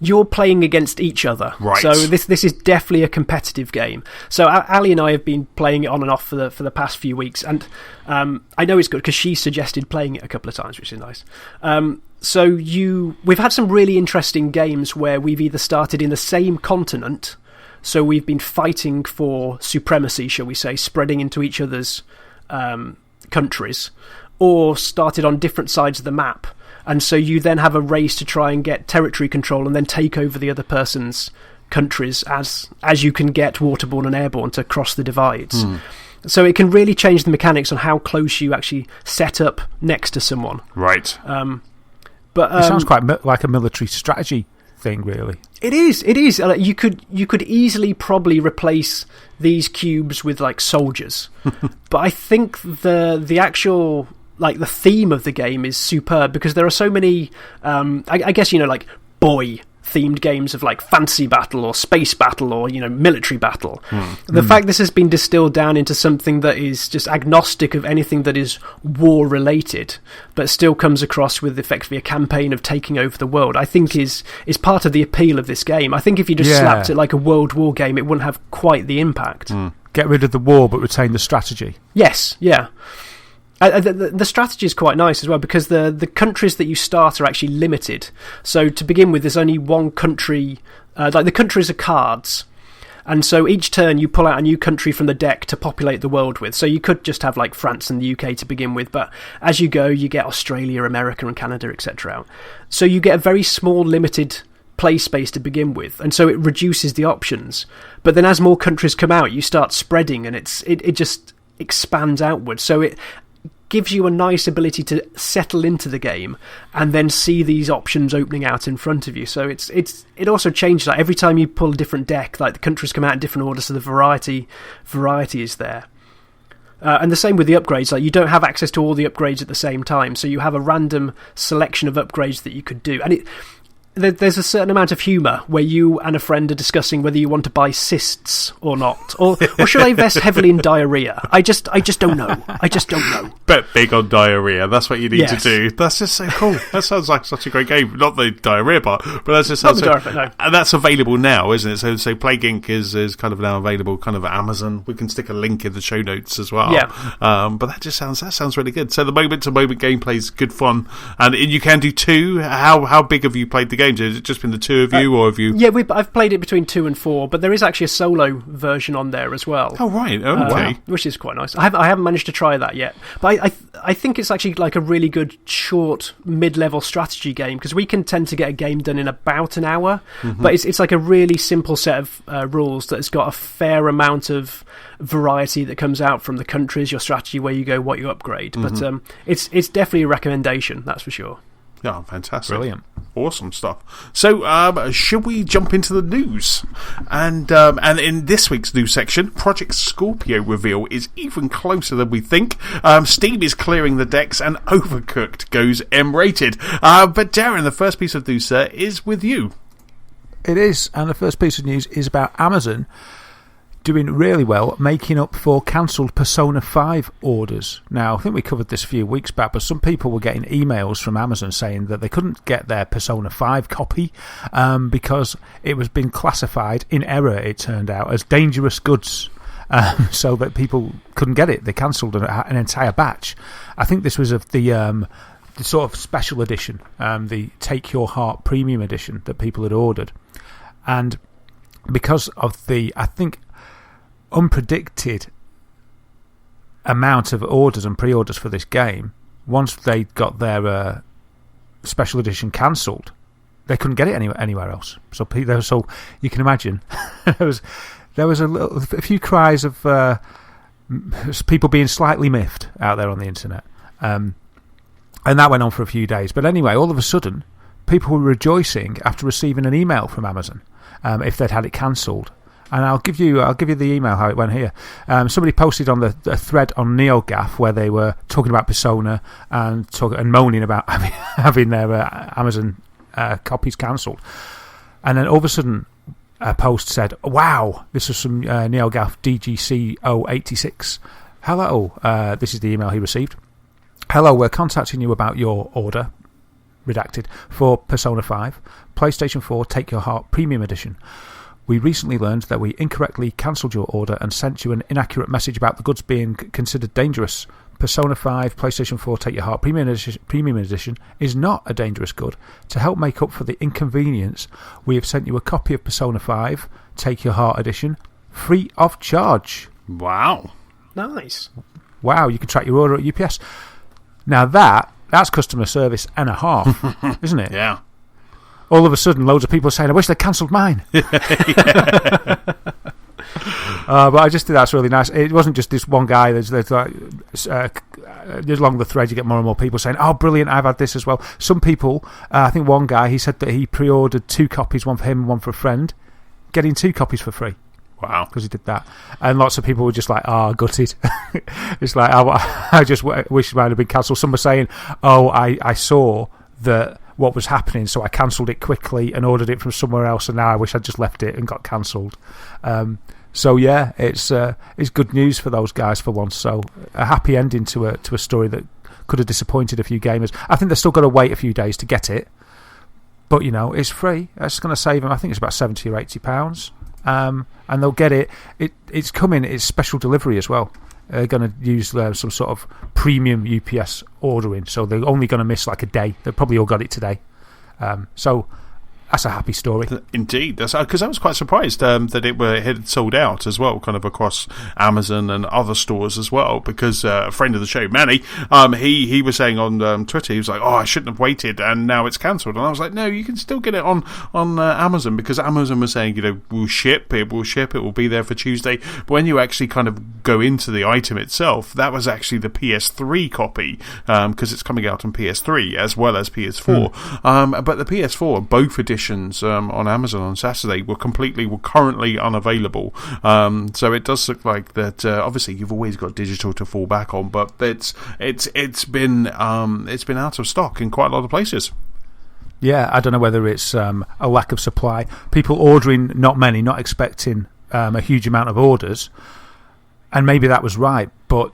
S2: You're playing against each other.
S3: Right.
S2: So this is definitely a competitive game. So Ali and I have been playing it on and off for the past few weeks, and I know it's good because she suggested playing it a couple of times, which is nice. We've had some really interesting games where we've either started in the same continent, so we've been fighting for supremacy, shall we say, spreading into each other's countries, or started on different sides of the map. And so you then have a race to try and get territory control and then take over the other person's countries as you can get waterborne and airborne to cross the divides. So it can really change the mechanics on how close you actually set up next to someone.
S3: Right.
S2: But
S1: it sounds quite like a military strategy thing, really.
S2: It is. You could easily probably replace these cubes with like soldiers. But I think the actual, like, the theme of the game is superb because there are so many, I guess, like boy themed games of like fantasy battle or space battle or military battle. The fact this has been distilled down into something that is just agnostic of anything that is war related, but still comes across with effectively a campaign of taking over the world, I think is part of the appeal of this game. I think if you just slapped it like a World War game, it wouldn't have quite the impact.
S1: Get rid of the war but retain the strategy.
S2: Yes, yeah. The strategy is quite nice as well because the countries that you start are actually limited. So to begin with, there's only one country. Like the countries are cards, and so each turn you pull out a new country from the deck to populate the world with. So you could just have like France and the UK to begin with, but as you go, you get Australia, America, and Canada, etc. out. So you get a very small, limited play space to begin with, and so it reduces the options. But then as more countries come out, you start spreading, and it just expands outwards. So it gives you a nice ability to settle into the game and then see these options opening out in front of you. So it also changes that every time you pull a different deck, like the countries come out in different orders, so the variety is there. And the same with the upgrades, like you don't have access to all the upgrades at the same time, so you have a random selection of upgrades that you could do. And there's a certain amount of humour where you and a friend are discussing whether you want to buy cysts or not, or should I invest heavily in diarrhea? I just don't know. I just don't know.
S3: Bet big on diarrhea. That's what you need to
S2: Yes.
S3: do. That's just so cool. That sounds like such a great game. Not the diarrhea part, but that just sounds
S2: Not the diarrhea, no.
S3: And that's available now, isn't it? So Plague Inc. is kind of now available, kind of at Amazon. We can stick a link in the show notes as well.
S2: Yeah.
S3: But that sounds really good. So the moment to moment gameplay is good fun, and you can do two. How big have you played the game? Has it just been the two of you, or have you?
S2: Yeah, I've played it between 2 and 4, but there is actually a solo version on there as well.
S3: Oh right, okay.
S2: Which is quite nice. I haven't managed to try that yet, but I think it's actually like a really good short mid-level strategy game because we can tend to get a game done in about an hour, but it's like a really simple set of rules that's got a fair amount of variety that comes out from the countries, your strategy, where you go, what you upgrade. But it's definitely a recommendation, that's for sure.
S3: Yeah, fantastic.
S1: Brilliant.
S3: Awesome stuff. So, should we jump into the news? And in this week's news section, Project Scorpio reveal is even closer than we think. Steam is clearing the decks, and Overcooked goes M-rated. But Darren, the first piece of news, sir, is with you.
S1: It is, and the first piece of news is about Amazon doing really well, making up for cancelled Persona 5 orders. Now, I think we covered this a few weeks back, but some people were getting emails from Amazon saying that they couldn't get their Persona 5 copy because it was being classified in error, it turned out, as dangerous goods. So that people couldn't get it. They cancelled an entire batch. I think this was of the sort of special edition, the Take Your Heart Premium edition that people had ordered. And because of the, I think, unpredicted amount of orders and pre-orders for this game, once they got their special edition cancelled, they couldn't get it anywhere else. So you can imagine there was a few cries of people being slightly miffed out there on the internet, and that went on for a few days. But anyway, all of a sudden, people were rejoicing after receiving an email from Amazon if they'd had it cancelled. And I'll give you the email how it went here. Somebody posted on the thread on NeoGAF where they were talking about Persona and moaning about having their Amazon copies cancelled. And then all of a sudden, post said, "Wow, this was from NeoGaf DGC086. Hello, this is the email he received. Hello, we're contacting you about your order, redacted, for Persona 5, PlayStation 4 Take Your Heart Premium Edition. We recently learned that we incorrectly cancelled your order and sent you an inaccurate message about the goods being considered dangerous. Persona 5 PlayStation 4 Take Your Heart Premium Edition is not a dangerous good. To help make up for the inconvenience, we have sent you a copy of Persona 5 Take Your Heart Edition free of charge."
S3: Wow.
S2: Nice.
S1: Wow, you can track your order at UPS. Now that's customer service and a half, isn't it?
S3: Yeah.
S1: All of a sudden, loads of people are saying, "I wish they'd cancelled mine." But I just think that's really nice. It wasn't just this one guy. There's like along the thread, you get more and more people saying, "Oh, brilliant! I've had this as well." Some people, I think one guy, he said that he pre-ordered 2 copies, one for him and one for a friend, getting 2 copies for free.
S3: Wow.
S1: Because he did that. And lots of people were just like, gutted. It's like, I just wish it might have been cancelled. Some were saying, I saw that what was happening, so I cancelled it quickly and ordered it from somewhere else, and now I wish I'd just left it and got cancelled. So yeah, it's good news for those guys for once. So a happy ending to a story that could have disappointed a few gamers. I think they've still got to wait a few days to get it, but it's free. It's going to save them. I think it's about £70 or £80. And they'll get it. It's coming. It's special delivery as well. They're going to use some sort of premium UPS ordering, so they're only going to miss like a day. They probably all got it today. So that's a happy story.
S3: Indeed. Because I was quite surprised that it had sold out as well, kind of across Amazon and other stores as well, because a friend of the show, Manny, he was saying on Twitter, he was like, I shouldn't have waited, and now it's cancelled. And I was like, no, you can still get it on Amazon, because Amazon was saying, we'll ship, it will be there for Tuesday. But when you actually kind of go into the item itself, that was actually the PS3 copy, because it's coming out on PS3 as well as PS4. But the PS4, both editions, on Amazon on Saturday were currently unavailable. So it does look like that. Obviously, you've always got digital to fall back on, but it's been out of stock in quite a lot of places.
S1: Yeah, I don't know whether it's a lack of supply, people ordering not expecting a huge amount of orders, and maybe that was right. But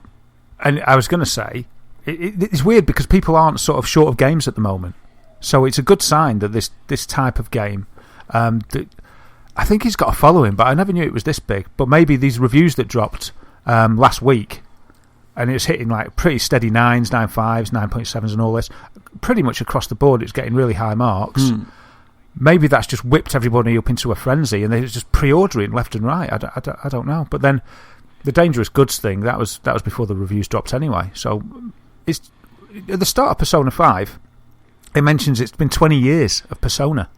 S1: and I was going to say it's weird because people aren't sort of short of games at the moment. So it's a good sign that this type of game, that I think he's got a following, but I never knew it was this big. But maybe these reviews that dropped last week, and it's hitting like pretty steady 9s, 9.5s, 9.7s and all this, pretty much across the board it's getting really high marks. Maybe that's just whipped everybody up into a frenzy and they're just pre-ordering left and right. I don't know. But then the dangerous goods thing, that was before the reviews dropped anyway. So it's at the start of Persona 5, it mentions it's been 20 years of Persona.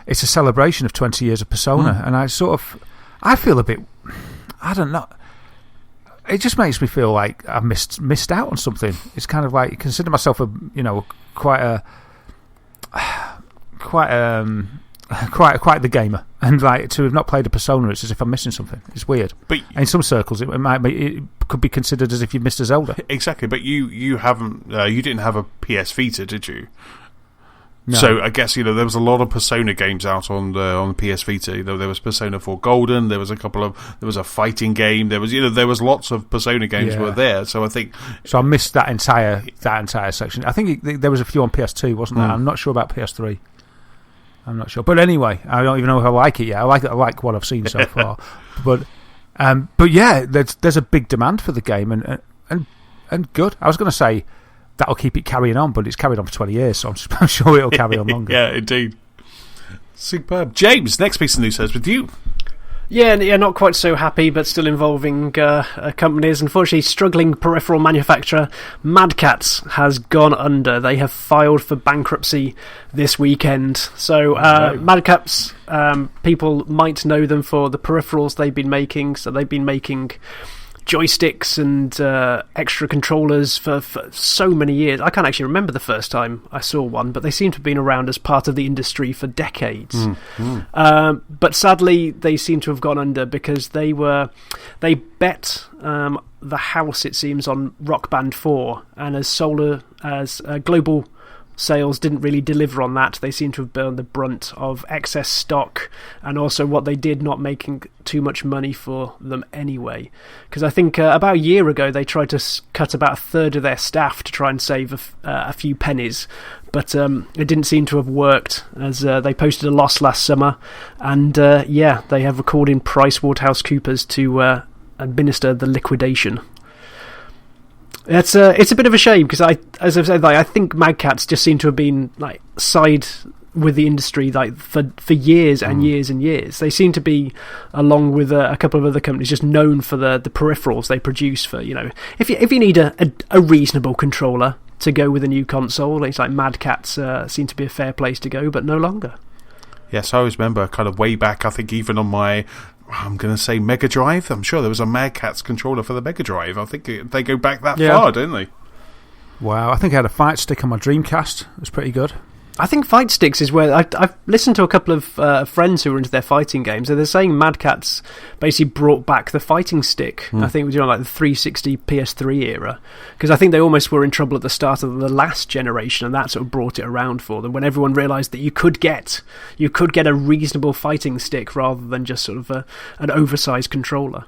S1: It's a celebration of 20 years of Persona, and I feel a bit, I don't know. It just makes me feel like I've missed out on something. It's kind of like, I consider myself quite the gamer, and like to have not played a Persona, it's as if I'm missing something. It's weird. But in some circles, it could be considered as if you've missed a Zelda.
S3: Exactly, but you haven't. You didn't have a PS Vita, did you?
S1: No.
S3: So I guess there was a lot of Persona games out on the PS Vita. There was Persona 4 Golden. There was a fighting game. There was lots of Persona games were there. So I think
S1: I missed that entire section. I think there was a few on PS2, wasn't there? I'm not sure about PS3. I'm not sure, but anyway, I don't even know if I like it yet. I like what I've seen so far, but yeah, there's a big demand for the game, and good. I was going to say that'll keep it carrying on, but it's carried on for 20 years, so I'm sure it'll carry on longer.
S3: Yeah, indeed. Superb. James, next piece of news is with you.
S2: Yeah, not quite so happy, but still involving companies. Unfortunately, struggling peripheral manufacturer Mad Catz has gone under. They have filed for bankruptcy this weekend. So Mad Catz, people might know them for the peripherals they've been making. So they've been making joysticks and extra controllers for so many years. I can't actually remember the first time I saw one, but they seem to have been around as part of the industry for decades. But sadly, they seem to have gone under because they bet the house, it seems, on Rock Band 4, and as global sales didn't really deliver on that. They seem to have borne the brunt of excess stock, and also what they did not making too much money for them anyway. Because I think about a year ago they tried to cut about a third of their staff to try and save a few pennies, but it didn't seem to have worked, as they posted a loss last summer, and they have recorded PricewaterhouseCoopers to administer the liquidation. It's a bit of a shame, because as I've said, I think Mad Catz just seem to have been side with the industry for years and years and years. They seem to be, along with a couple of other companies, just known for the peripherals they produce for, if you need a reasonable controller to go with a new console, it's like Mad Catz seem to be a fair place to go, but no longer.
S3: Yes, I always remember kind of way back, I think even on my, I'm going to say Mega Drive. I'm sure there was a Mad Catz controller for the Mega Drive. I think they go back that far, don't they?
S1: Wow, I think I had a fight stick on my Dreamcast. It was pretty good.
S2: I think fight sticks is where I've listened to a couple of friends who were into their fighting games, and they're saying Mad Catz basically brought back the fighting stick. I think it was the 360 PS3 era, because I think they almost were in trouble at the start of the last generation, and that sort of brought it around for them when everyone realised that you could get a reasonable fighting stick rather than just sort of an oversized controller.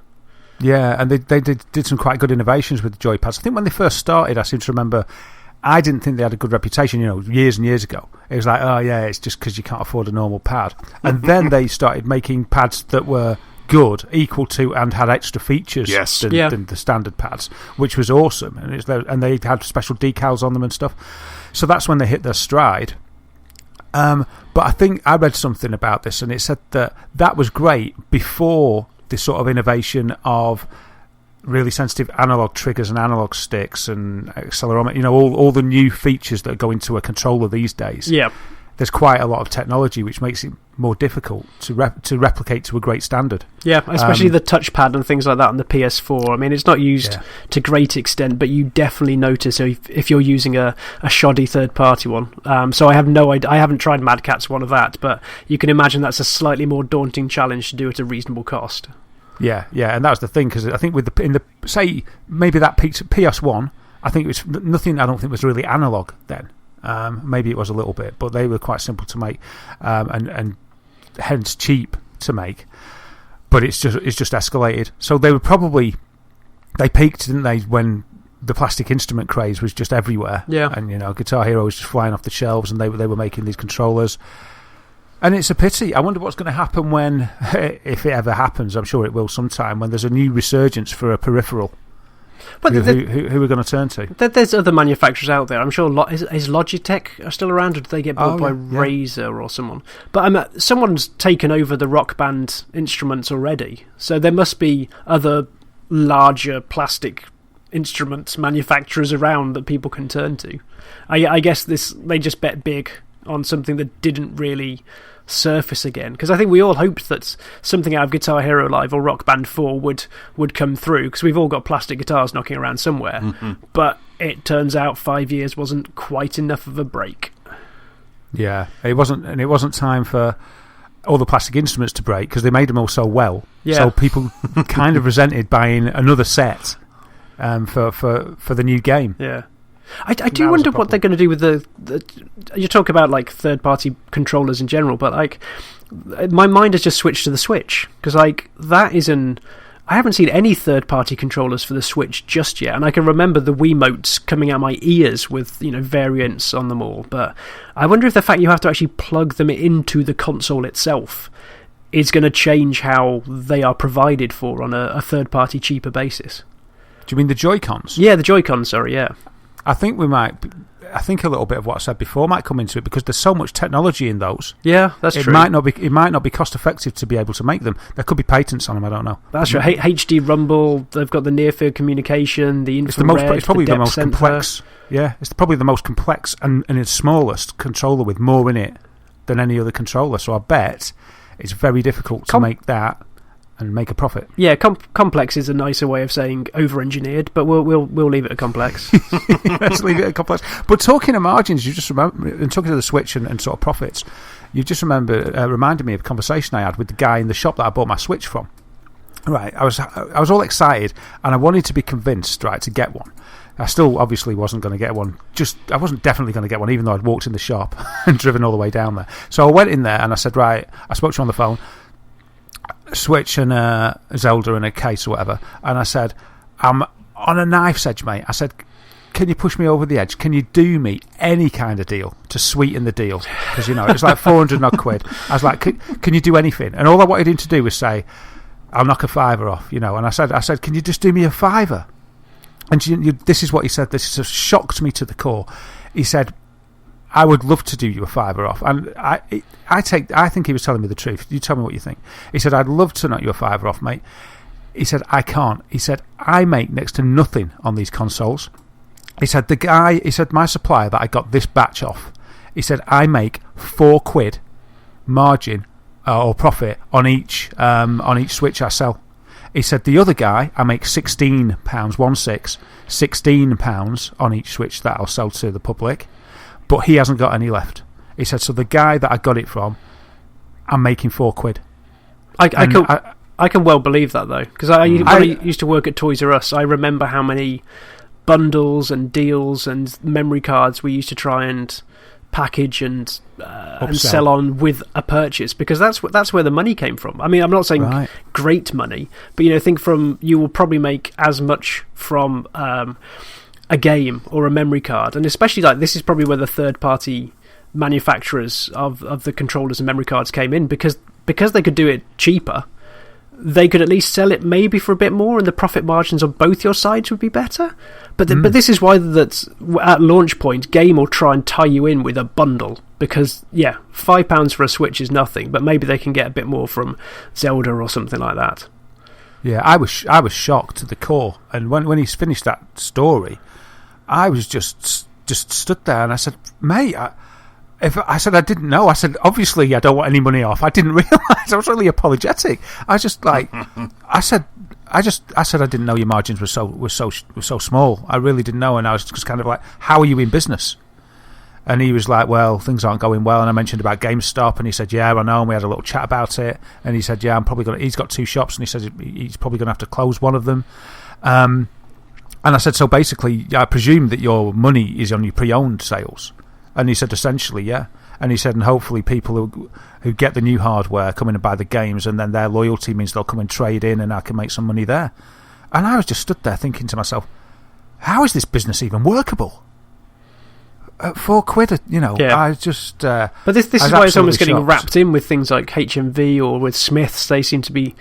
S1: Yeah, and they did some quite good innovations with the joypads. I think when they first started, I seem to remember, I didn't think they had a good reputation, years and years ago. It was like, oh yeah, it's just because you can't afford a normal pad. And then they started making pads that were good, equal to, and had extra features than the standard pads, which was awesome. And they had special decals on them and stuff. So that's when they hit their stride. But I think I read something about this, and it said that was great before this sort of innovation of really sensitive analog triggers and analog sticks and accelerometer, all the new features that go into a controller these days.
S2: Yeah.
S1: There's quite a lot of technology which makes it more difficult to replicate to a great standard.
S2: Yeah, especially the touchpad and things like that on the PS4. I mean, it's not used to great extent, but you definitely notice if you're using a shoddy third-party one. So I have no idea. I haven't tried Mad Catz one of that, but you can imagine that's a slightly more daunting challenge to do at a reasonable cost.
S1: Yeah, and that was the thing, because I think say maybe that peaked at PS1, I think it was nothing. I don't think was really analog then. Maybe it was a little bit, but they were quite simple to make, and hence cheap to make. But it's just escalated. So they peaked, didn't they, when the plastic instrument craze was just everywhere. Yeah, and Guitar Hero was just flying off the shelves, and they were making these controllers. And it's a pity. I wonder what's going to happen when, if it ever happens, I'm sure it will sometime, when there's a new resurgence for a peripheral. But who are going to turn to?
S2: There's other manufacturers out there. I'm sure is Logitech still around, or did they get bought by Razer or someone? But someone's taken over the Rock Band instruments already, so there must be other larger plastic instruments manufacturers around that people can turn to. I guess they just bet big on something that didn't really surface again, because I think we all hoped that something out of Guitar Hero Live or Rock Band 4 would come through, because we've all got plastic guitars knocking around somewhere. But it turns out 5 years wasn't quite enough of a break.
S1: Yeah, it wasn't time for all the plastic instruments to break, because they made them all so well. So people kind of resented buying another set for the new game.
S2: Yeah. I do wonder what they're going to do with the you talk about third-party controllers in general, but my mind has just switched to the Switch, because that is I haven't seen any third-party controllers for the Switch just yet, and I can remember the Wiimotes coming out my ears with variants on them all, but I wonder if the fact you have to actually plug them into the console itself is going to change how they are provided for on a third-party cheaper basis.
S1: Do you mean the Joy-Cons?
S2: Yeah, the Joy-Cons, sorry, yeah.
S1: I think a little bit of what I said before might come into it, because there's so much technology in those.
S2: Yeah, that's true.
S1: It might not be cost effective to be able to make them. There could be patents on them. I don't know.
S2: That's right. HD Rumble. They've got the near field communication, the infrared.
S1: It's probably the most
S2: center.
S1: complex. Yeah, it's probably the most complex and its smallest controller with more in it than any other controller. So I bet it's very difficult to make that and make a profit. Yeah,
S2: complex is a nicer way of saying over-engineered, but we'll leave it at complex.
S1: Let's leave it at complex. But talking of margins, you just remember, and talking to the Switch and sort of profits, you just reminded me of a conversation I had with the guy in the shop that I bought my Switch from. Right, I was all excited, and I wanted to be convinced, right, to get one. I still obviously wasn't going to get one. I wasn't definitely going to get one, even though I'd walked in the shop and driven all the way down there. So I went in there and I said, right, I spoke to her on the phone, Switch and Zelda in a case or whatever, and I said, I'm on a knife's edge, mate. I said, can you push me over the edge? Can you do me any kind of deal to sweeten the deal? Because, it's like 400 odd quid. I was like, can you do anything? And all I wanted him to do was say, I'll knock a fiver off, And I said, can you just do me a fiver? And this is what he said. This has shocked me to the core. He said, I would love to do you a fiver off. And I think he was telling me the truth. You tell me what you think. He said, I'd love to knock you a fiver off, mate. He said, I can't. He said, I make next to nothing on these consoles. He said, my supplier that I got this batch off, he said, I make £4 margin or profit on each Switch I sell. He said, the other guy, I make £16, £16 on each Switch that I'll sell to the public, but he hasn't got any left. He said, so the guy that I got it from, I'm making £4.
S2: I can well believe that, though, because when I used to work at Toys R Us, I remember how many bundles and deals and memory cards we used to try and package and sell on with a purchase, because that's where the money came from. I mean, I'm not saying great money, but think from, you will probably make as much from a game or a memory card, and especially like this is probably where the third party manufacturers of the controllers and memory cards came in, because they could do it cheaper. They could at least sell it maybe for a bit more, and the profit margins on both your sides would be better. But this is why that's at launch point, Game will try and tie you in with a bundle, because £5 for a Switch is nothing, but maybe they can get a bit more from Zelda or something like that.
S1: Yeah, I was shocked to the core, and when he's finished that story, I was just stood there, and I said, mate, I said I didn't know. I said, obviously I don't want any money off. I didn't realise. I was really apologetic. I was just like, I said I didn't know your margins were so small. I really didn't know, and I was just kind of like, how are you in business? And he was like, well, things aren't going well. And I mentioned about GameStop, and he said, yeah, I know. And we had a little chat about it, and he said, yeah, he's got 2 shops, and he said he's probably going to have to close one of them. And I said, so basically, I presume that your money is on your pre-owned sales. And he said, essentially, yeah. And he said, and hopefully people who get the new hardware come in and buy the games, and then their loyalty means they'll come and trade in, and I can make some money there. And I was just stood there thinking to myself, how is this business even workable? At £4,
S2: Yeah.
S1: I just...
S2: but this is why it's almost getting wrapped in with things like HMV or with Smiths. They seem to be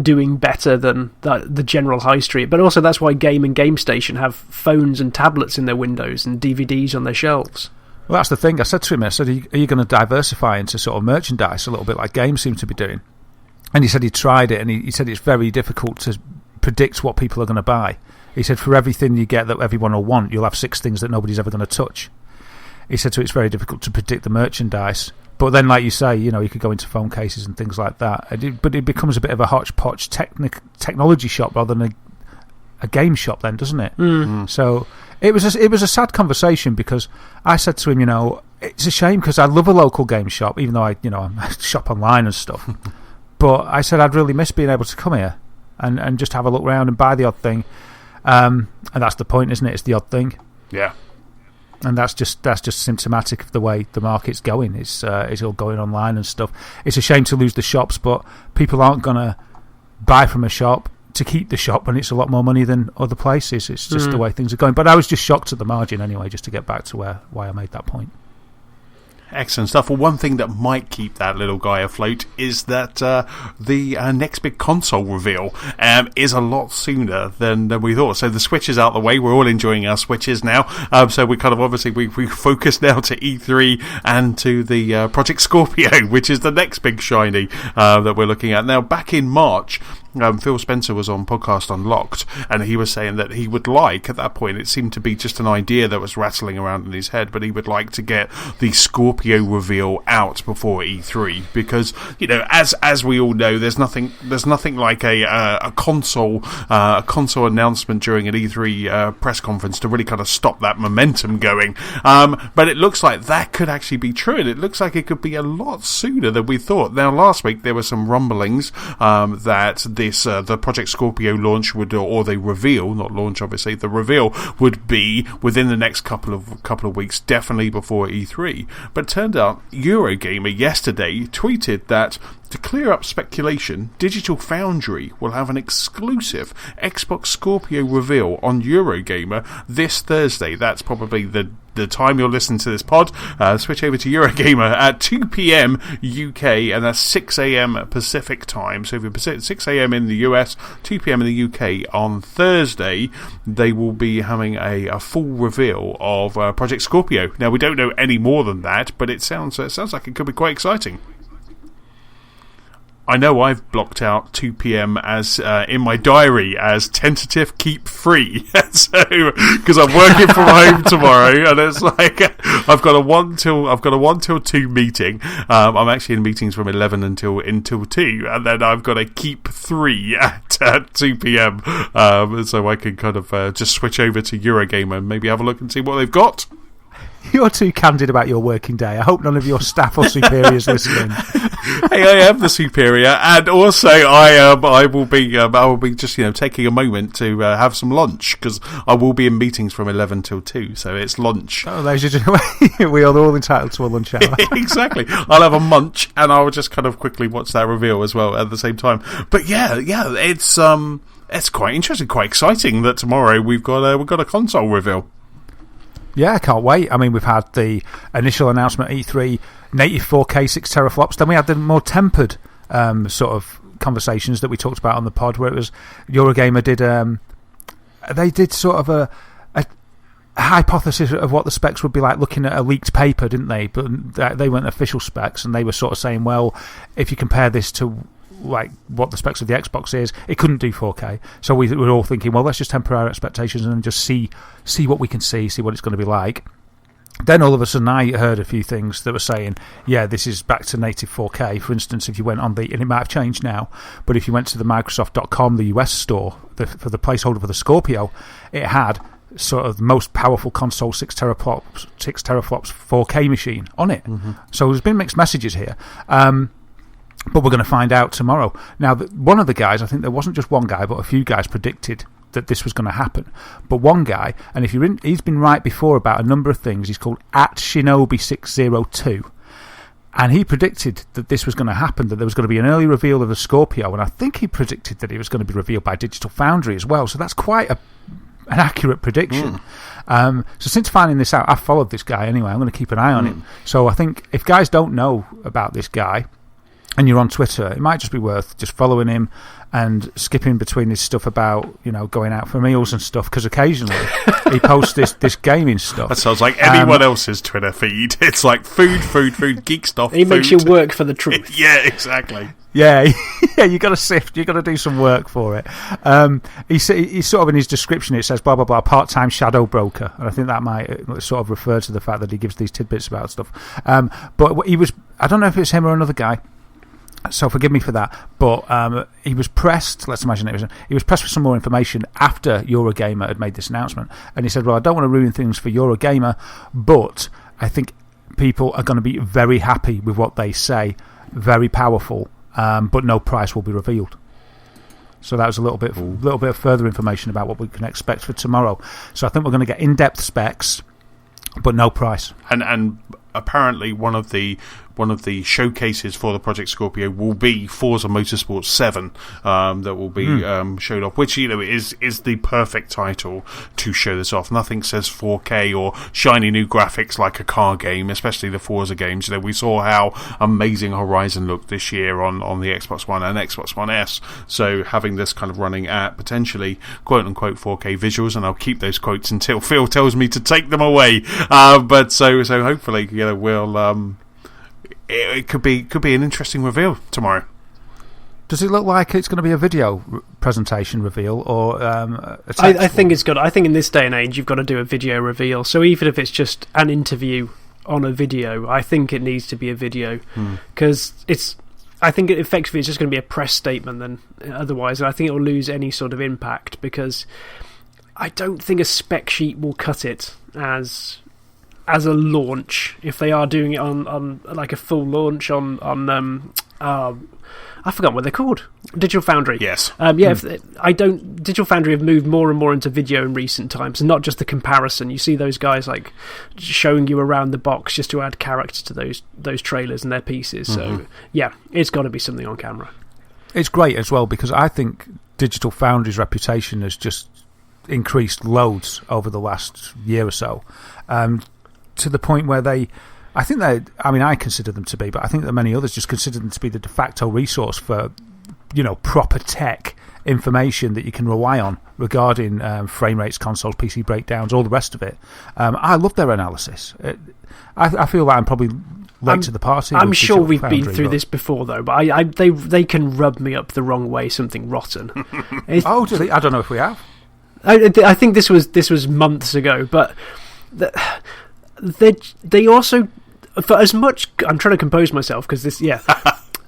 S2: doing better than the general high street. But also that's why Game and GameStation have phones and tablets in their windows and DVDs on their shelves.
S1: Well, that's the thing. I said to him, are you going to diversify into sort of merchandise a little bit like games seem to be doing? And he said he tried it, and he said it's very difficult to predict what people are going to buy. He said for everything you get that everyone will want, you'll have 6 things that nobody's ever going to touch. He said so it's very difficult to predict the merchandise. But then, like you say, you could go into phone cases and things like that. But it becomes a bit of a hodgepodge technology shop rather than a game shop then, doesn't it?
S2: Mm.
S1: So... It was a sad conversation, because I said to him, it's a shame because I love a local game shop, even though I shop online and stuff. But I said I'd really miss being able to come here and just have a look around and buy the odd thing. And that's the point, isn't it? It's the odd thing.
S3: Yeah.
S1: And that's just symptomatic of the way the market's going. It's all going online and stuff. It's a shame to lose the shops, but people aren't going to buy from a shop to keep the shop when it's a lot more money than other places. It's just the way things are going. But I was just shocked at the margin anyway, just to get back to why I made that point.
S3: Excellent stuff. Well, one thing that might keep that little guy afloat is that the next big console reveal is a lot sooner than we thought. So the Switch is out the way. We're all enjoying our Switches now. So we kind of obviously we focus now to E3 and to the Project Scorpio, which is the next big shiny that we're looking at. Now, back in March, Phil Spencer was on Podcast Unlocked, and he was saying that he would like, at that point, it seemed to be just an idea that was rattling around in his head, but he would like to get the Scorpio reveal out before E3, because as we all know, there's nothing like a console announcement during an E3 press conference to really kind of stop that momentum going. But it looks like that could actually be true, and it looks like it could be a lot sooner than we thought. Now, last week there were some rumblings that this the Project Scorpio launch would, or the reveal, not launch obviously, the reveal would be within the next couple of weeks, definitely before E3. But it turned out Eurogamer yesterday tweeted that, to clear up speculation, Digital Foundry will have an exclusive Xbox Scorpio reveal on Eurogamer this Thursday. That's probably the time you'll listen to this pod. Switch over to Eurogamer at 2 p.m. UK, and that's 6 a.m. Pacific time. So if you're 6 a.m. in the US, 2 p.m. in the UK on Thursday, they will be having a full reveal of Project Scorpio. Now, we don't know any more than that, but it sounds like it could be quite exciting. I know I've blocked out 2 p.m. as in my diary as tentative keep free, so because I'm working from home tomorrow, and it's like I've got a 1 till 2 meeting. I'm actually in meetings from 11 until 2, and then I've got a keep 3 at 2 p.m. So I can kind of just switch over to Eurogamer and maybe have a look and see what they've got.
S1: You're too candid about your working day. I hope none of your staff or superiors listening.
S3: Hey, I am the superior, and also I will be just taking a moment to have some lunch, because I will be in meetings from 11 till 2, so it's lunch.
S1: Oh, we are all entitled to a lunch hour.
S3: Exactly. I'll have a munch, and I'll just kind of quickly watch that reveal as well at the same time. But yeah, it's quite interesting, quite exciting that tomorrow we've got a console reveal.
S1: Yeah, I can't wait. I mean, we've had the initial announcement at E3, native 4K 6 teraflops. Then we had the more tempered sort of conversations that we talked about on the pod, where it was Eurogamer did sort of a hypothesis of what the specs would be like, looking at a leaked paper, didn't they? But they weren't official specs, and they were sort of saying, well, if you compare this to like what the specs of the Xbox is, it couldn't do 4K. So we were all thinking, well, let's just temper our expectations and just see what we can see what it's going to be like. Then all of a sudden I heard a few things that were saying, yeah, this is back to native 4K. For instance, if you went on and it might have changed now, but if you went to the Microsoft.com, the US store, for the placeholder for the Scorpio, it had sort of the most powerful console 6 teraflops 4K machine on it. Mm-hmm. So there's been mixed messages here. But we're going to find out tomorrow. Now, one of the guys, I think there wasn't just one guy, but a few guys predicted that this was going to happen. But one guy, and if he's been right before about a number of things, he's called @Shinobi602. And he predicted that this was going to happen, that there was going to be an early reveal of the Scorpio, and I think he predicted that it was going to be revealed by Digital Foundry as well. So that's quite an accurate prediction. So since finding this out, I've followed this guy anyway. I'm going to keep an eye on him. So I think if guys don't know about this guy, and you're on Twitter, it might just be worth just following him and skipping between his stuff about, going out for meals and stuff, because occasionally he posts this gaming stuff.
S3: That sounds like anyone else's Twitter feed. It's like food, geek stuff.
S2: He makes you work for the truth.
S3: Yeah, exactly.
S1: Yeah, you got to sift. You got to do some work for it. He's sort of in his description. It says blah blah blah, part-time shadow broker, and I think that might sort of refer to the fact that he gives these tidbits about stuff. But he was. I don't know if it's him or another guy, so forgive me for that, but he was pressed, let's imagine he was pressed for some more information after Eurogamer had made this announcement, and he said, well, I don't want to ruin things for Eurogamer, but I think people are going to be very happy with what they say, very powerful, but no price will be revealed. So that was a little bit of further information about what we can expect for tomorrow. So I think we're going to get in-depth specs, but no price.
S3: And apparently one of the showcases for the Project Scorpio will be Forza Motorsport 7, that will be showed off, which is the perfect title to show this off. Nothing says 4K or shiny new graphics like a car game, especially the Forza games. We saw how amazing Horizon looked this year on the Xbox One and Xbox One S. So having this kind of running at potentially quote unquote 4K visuals, and I'll keep those quotes until Phil tells me to take them away. But so hopefully we'll. It could be an interesting reveal tomorrow.
S1: Does it look like it's going to be a video presentation reveal or a text
S2: I think it's got. I think in this day and age, you've got to do a video reveal. So even if it's just an interview on a video, I think it needs to be a video because I think effectively it's just going to be a press statement then. Otherwise, and I think it will lose any sort of impact because I don't think a spec sheet will cut it as a launch if they are doing it on like a full launch on I forgot what they're called. Digital Foundry.
S3: Yes.
S2: Digital Foundry have moved more and more into video in recent times, and not just the comparison. You see those guys like showing you around the box just to add character to those trailers and their pieces. So yeah, it's got to be something on camera.
S1: It's great as well because I think Digital Foundry's reputation has just increased loads over the last year or so, to the point where I consider them to be, but I think that many others just consider them to be the de facto resource for, proper tech information that you can rely on regarding frame rates, consoles, PC breakdowns, all the rest of it. I love their analysis. I feel like I'm probably late to the party.
S2: I'm sure we've been through this before, though, but they can rub me up the wrong way, something rotten.
S1: Oh, do they? I don't know if we have.
S2: I think this was months ago, but they also, for as much, I'm trying to compose myself because this, yeah.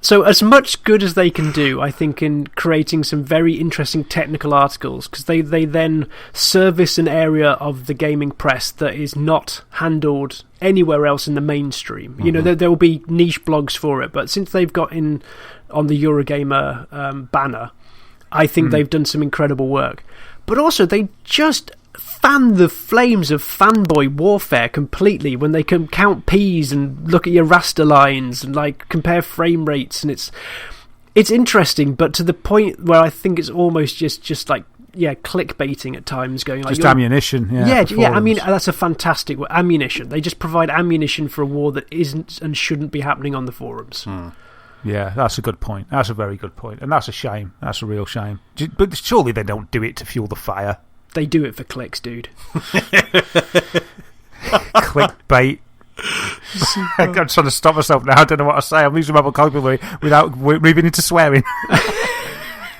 S2: So as much good as they can do, I think, in creating some very interesting technical articles, because they then service an area of the gaming press that is not handled anywhere else in the mainstream. Mm-hmm. There will be niche blogs for it, but since they've got in on the Eurogamer banner, I think they've done some incredible work. But also, they just fan the flames of fanboy warfare completely when they can count P's and look at your raster lines and like compare frame rates, and it's interesting, but to the point where I think it's almost just like clickbaiting at times, going like
S1: just ammunition.
S2: Yeah. I mean, that's a fantastic word, ammunition. They just provide ammunition for a war that isn't and shouldn't be happening on the forums.
S1: Yeah, that's a good point. That's a very good point, and that's a shame. That's a real shame. But surely they don't do it to fuel the fire.
S2: They do it for clicks, dude.
S1: Clickbait. I'm trying to stop myself now. I don't know what to say. I'm losing my vocabulary without moving into swearing.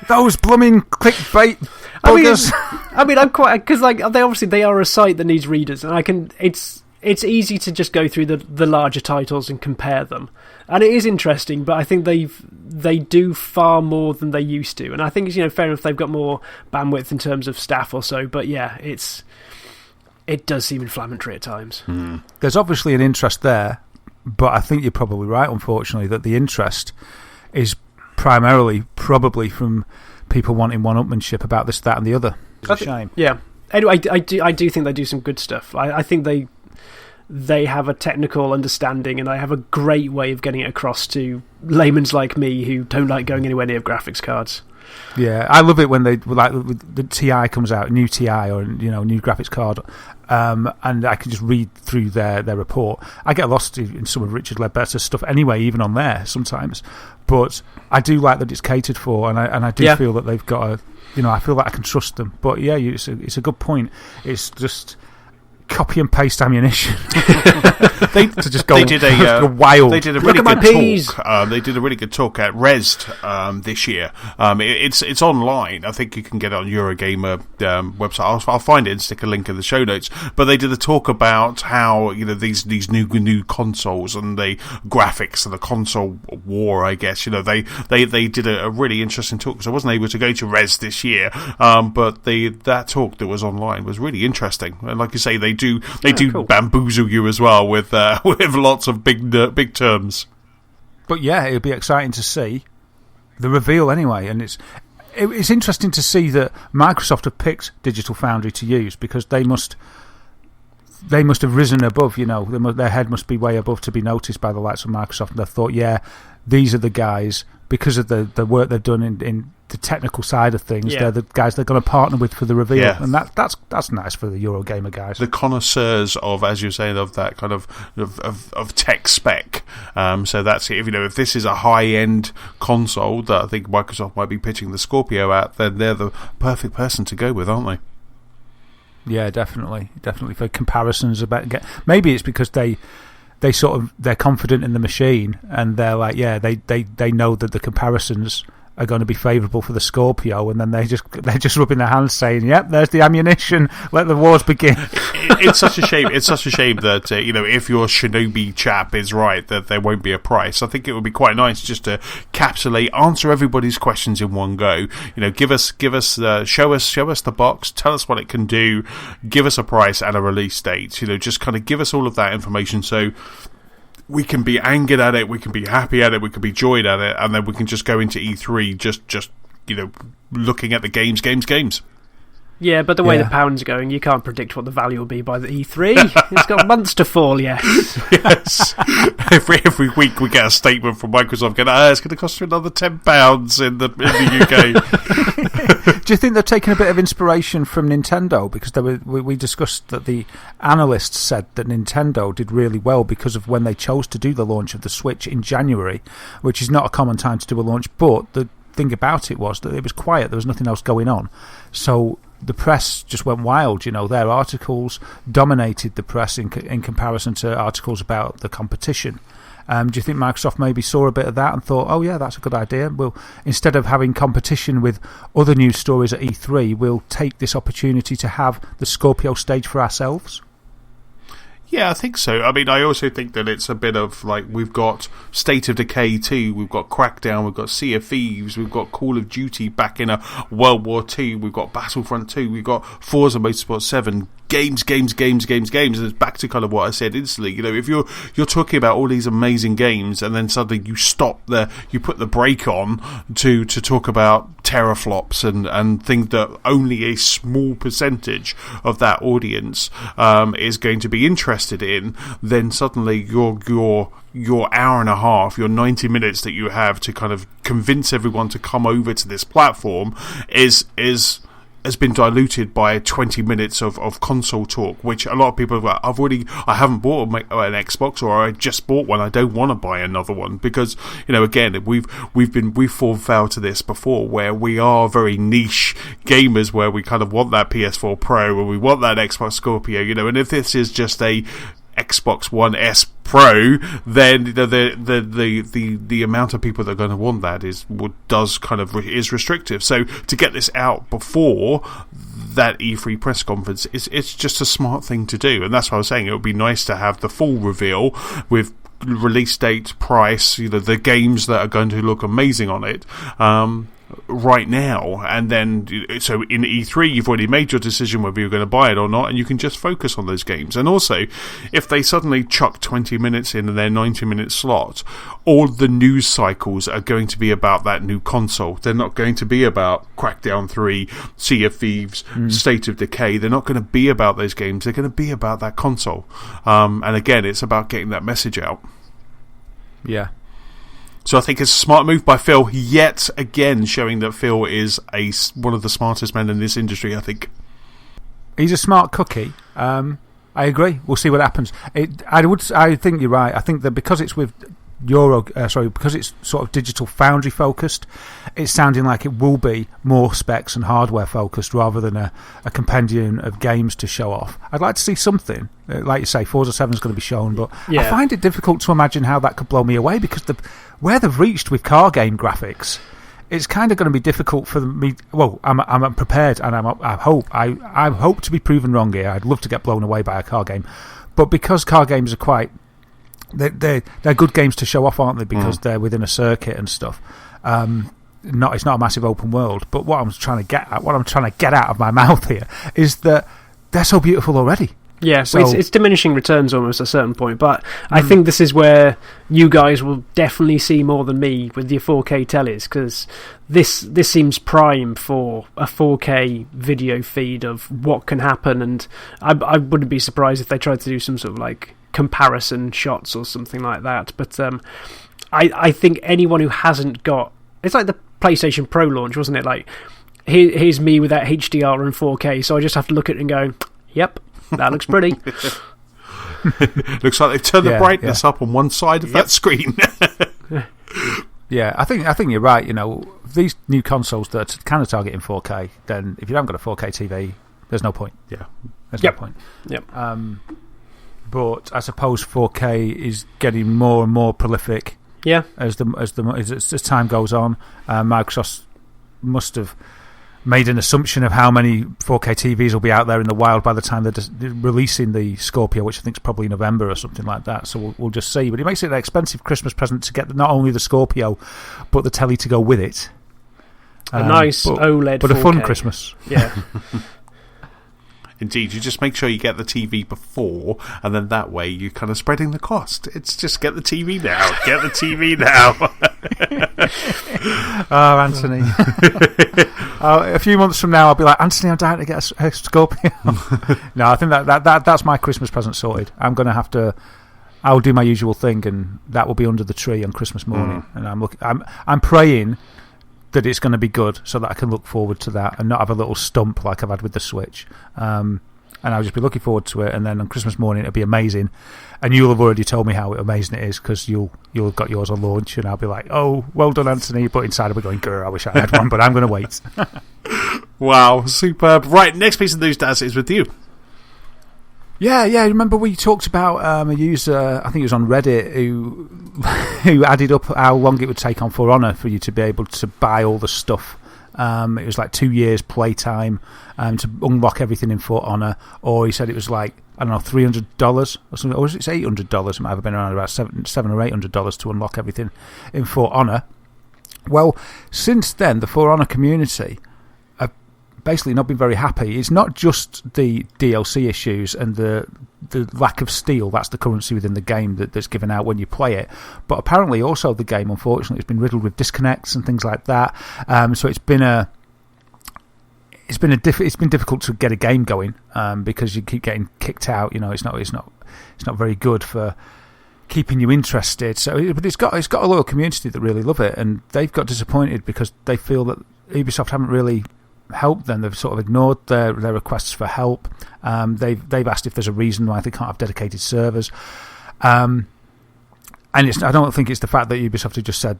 S1: Those blooming clickbait buggers.
S2: I mean, I'm quite, because like they are a site that needs readers, and it's easy to just go through the larger titles and compare them, and it is interesting. But I think they do far more than they used to, and I think it's fair enough they've got more bandwidth in terms of staff or so. But yeah, it does seem inflammatory at times.
S1: There's obviously an interest there, but I think you're probably right, unfortunately, that the interest is primarily probably from people wanting one-upmanship about this, that, and the other. It's a shame.
S2: Yeah. Anyway, I do think they do some good stuff. I think they have a technical understanding, and they have a great way of getting it across to laymen like me who don't like going anywhere near graphics cards.
S1: Yeah, I love it when the TI comes out, new TI or new graphics card, and I can just read through their report. I get lost in some of Richard Ledbetter's stuff anyway, even on there sometimes. But I do like that it's catered for, and I do feel that they've got I feel like I can trust them. But yeah, it's a good point. It's just copy and paste ammunition. They did a wild.
S3: They did a really good talk. They did a really good talk at Rezzed this year. It's online. I think you can get it on Eurogamer website. I'll find it and stick a link in the show notes. But they did a talk about how these new consoles and the graphics and the console war. I guess they did a really interesting talk, because I wasn't able to go to Rezzed this year. But that talk that was online was really interesting. And like you say, they do cool. Bamboozle you as well with lots of big terms.
S1: But yeah, it'll be exciting to see the reveal anyway, and it's interesting to see that Microsoft have picked Digital Foundry to use, because they must have risen above. Their head must be way above to be noticed by the likes of Microsoft, and they thought, yeah, these are the guys, because of the work they've done in the technical side of things. Yeah. They're the guys they're going to partner with for the reveal, and that's nice for the Eurogamer guys, the
S3: connoisseurs of, as you're saying, of that kind of tech spec. So that's it. If this is a high end console that I think Microsoft might be pitching the Scorpio at, then they're the perfect person to go with, aren't they?
S1: Yeah, definitely for comparisons about. Maybe it's because they're confident in the machine, and they're like, yeah, they know that the comparisons are going to be favourable for the Scorpio, and then they're just rubbing their hands saying, yep, there's the ammunition, let the wars begin.
S3: It's such a shame that if your Shinobi chap is right, that there won't be a price. I think it would be quite nice just to answer everybody's questions in one go. Show us the box, tell us what it can do, give us a price and a release date. Just kind of give us all of that information, so we can be angered at it, we can be happy at it, we can be joyed at it, and then we can just go into E3 just looking at the games.
S2: Yeah, but the way the pound's going, you can't predict what the value will be by the E3. It's got months to fall, yes.
S3: Yes. Every week we get a statement from Microsoft going, it's going to cost you another £10 in the UK.
S1: Do you think they're taking a bit of inspiration from Nintendo? Because we discussed that the analysts said that Nintendo did really well because of when they chose to do the launch of the Switch in January, which is not a common time to do a launch, but the thing about it was that it was quiet, there was nothing else going on. So the press just went wild, their articles dominated the press in comparison to articles about the competition. Do you think Microsoft maybe saw a bit of that and thought, oh yeah, that's a good idea, well, instead of having competition with other news stories at E3, we'll take this opportunity to have the Scorpio stage for ourselves?
S3: Yeah, I think so. I mean, I also think that it's a bit of like, we've got State of Decay 2, we've got Crackdown, we've got Sea of Thieves, we've got Call of Duty back in a World War II, we've got Battlefront 2, we've got Forza Motorsport 7, games, and it's back to kind of what I said instantly. If you're talking about all these amazing games and then suddenly you you put the brake on to talk about teraflops and things that only a small percentage of that audience is going to be interested in, then suddenly your hour and a half, your 90 minutes that you have to kind of convince everyone to come over to this platform has been diluted by 20 minutes of console talk, which a lot of people are like, I haven't bought an Xbox, or I just bought one, I don't want to buy another one, because again, we've fallen foul to this before, where we are very niche gamers, where we kind of want that PS4 Pro, or we want that Xbox Scorpio, and if this is just a Xbox One S Pro, then the amount of people that are going to want that is restrictive. So to get this out before that E3 press conference, it's just a smart thing to do, and that's why I was saying it would be nice to have the full reveal with release date, price, the games that are going to look amazing on it. Right now, and then so in E3 you've already made your decision whether you're going to buy it or not, and you can just focus on those games. And also, if they suddenly chuck 20 minutes in their 90-minute slot, all the news cycles are going to be about that new console. They're not going to be about Crackdown 3, Sea of Thieves, State of Decay. They're not going to be about those games. They're going to be about that console. And again, it's about getting that message out.
S1: Yeah.
S3: So I think it's a smart move by Phil, yet again showing that Phil is one of the smartest men in this industry, I think.
S1: He's a smart cookie. I agree. We'll see what happens. I think you're right. I think that because it's with because it's sort of Digital Foundry focused, it's sounding like it will be more specs and hardware focused rather than a compendium of games to show off. I'd like to see something. Like you say, Forza 7 is going to be shown, but I find it difficult to imagine how that could blow me away, because where they've reached with car game graphics, it's kind of going to be difficult for me. Well, I'm prepared, and I hope to be proven wrong here. I'd love to get blown away by a car game, but because car games are quite, they're good games to show off, aren't they? Because they're within a circuit and stuff. It's not a massive open world. But what I'm trying to get out of my mouth here is that they're so beautiful already.
S2: Yeah, so it's diminishing returns almost at a certain point, but I think this is where you guys will definitely see more than me with your 4K tellies, because this seems prime for a 4K video feed of what can happen, and I wouldn't be surprised if they tried to do some sort of like comparison shots or something like that. But I think anyone who hasn't got, it's like the PlayStation Pro launch, wasn't it? Like here's me with that HDR and 4K, so I just have to look at it and go, yep, that looks pretty.
S3: Looks like they've turned the brightness up on one side of that screen.
S1: Yeah, I think you're right. These new consoles that are kind of targeting 4K, then if you haven't got a 4K TV, there's no point. Yeah, there's no point.
S2: Yep.
S1: But I suppose 4K is getting more and more prolific.
S2: Yeah.
S1: As time goes on, Microsoft must have made an assumption of how many 4K TVs will be out there in the wild by the time they're releasing the Scorpio, which I think is probably November or something like that. So we'll just see. But it makes it an expensive Christmas present to get not only the Scorpio, but the telly to go with it.
S2: A nice OLED
S1: but
S2: 4K.
S1: A fun Christmas.
S2: Yeah.
S3: Indeed, you just make sure you get the TV before, and then that way you're kind of spreading the cost. It's just get the TV now. Get the TV now.
S1: Oh, Anthony. A few months from now, I'll be like, Anthony, I'm dying to get a Scorpio. No, I think that's my Christmas present sorted. I'm going to have to... I'll do my usual thing, and that will be under the tree on Christmas morning. And I'm praying that it's going to be good, so that I can look forward to that and not have a little stump like I've had with the Switch. And I'll just be looking forward to it. And then on Christmas morning, it'll be amazing. And you'll have already told me how amazing it is, because you'll have got yours on launch, and I'll be like, "Oh, well done, Anthony." But inside, I'll be going, "Grr, I wish I had one," but I'm going to wait.
S3: Wow, superb! Right, next piece of news, Daz, is with you.
S1: Yeah. Remember we talked about a user, I think it was on Reddit, who added up how long it would take on For Honor for you to be able to buy all the stuff. It was like 2 years playtime to unlock everything in For Honor, or he said it was like, I don't know, $300 or something, or was it $800? It might have been around about $700 or $800 to unlock everything in For Honor. Well, since then, the For Honor community basically not been very happy. It's not just the DLC issues and the lack of steel, that's the currency within the game that's given out when you play it, but apparently also the game, unfortunately, has been riddled with disconnects and things like that. So it's been difficult to get a game going because you keep getting kicked out. You know, it's not very good for keeping you interested. So, but it's got a loyal community that really love it, and they've got disappointed because they feel that Ubisoft haven't really helped them. They've sort of ignored their requests for help. They've asked if there's a reason why they can't have dedicated servers, and I don't think it's the fact that Ubisoft have just said,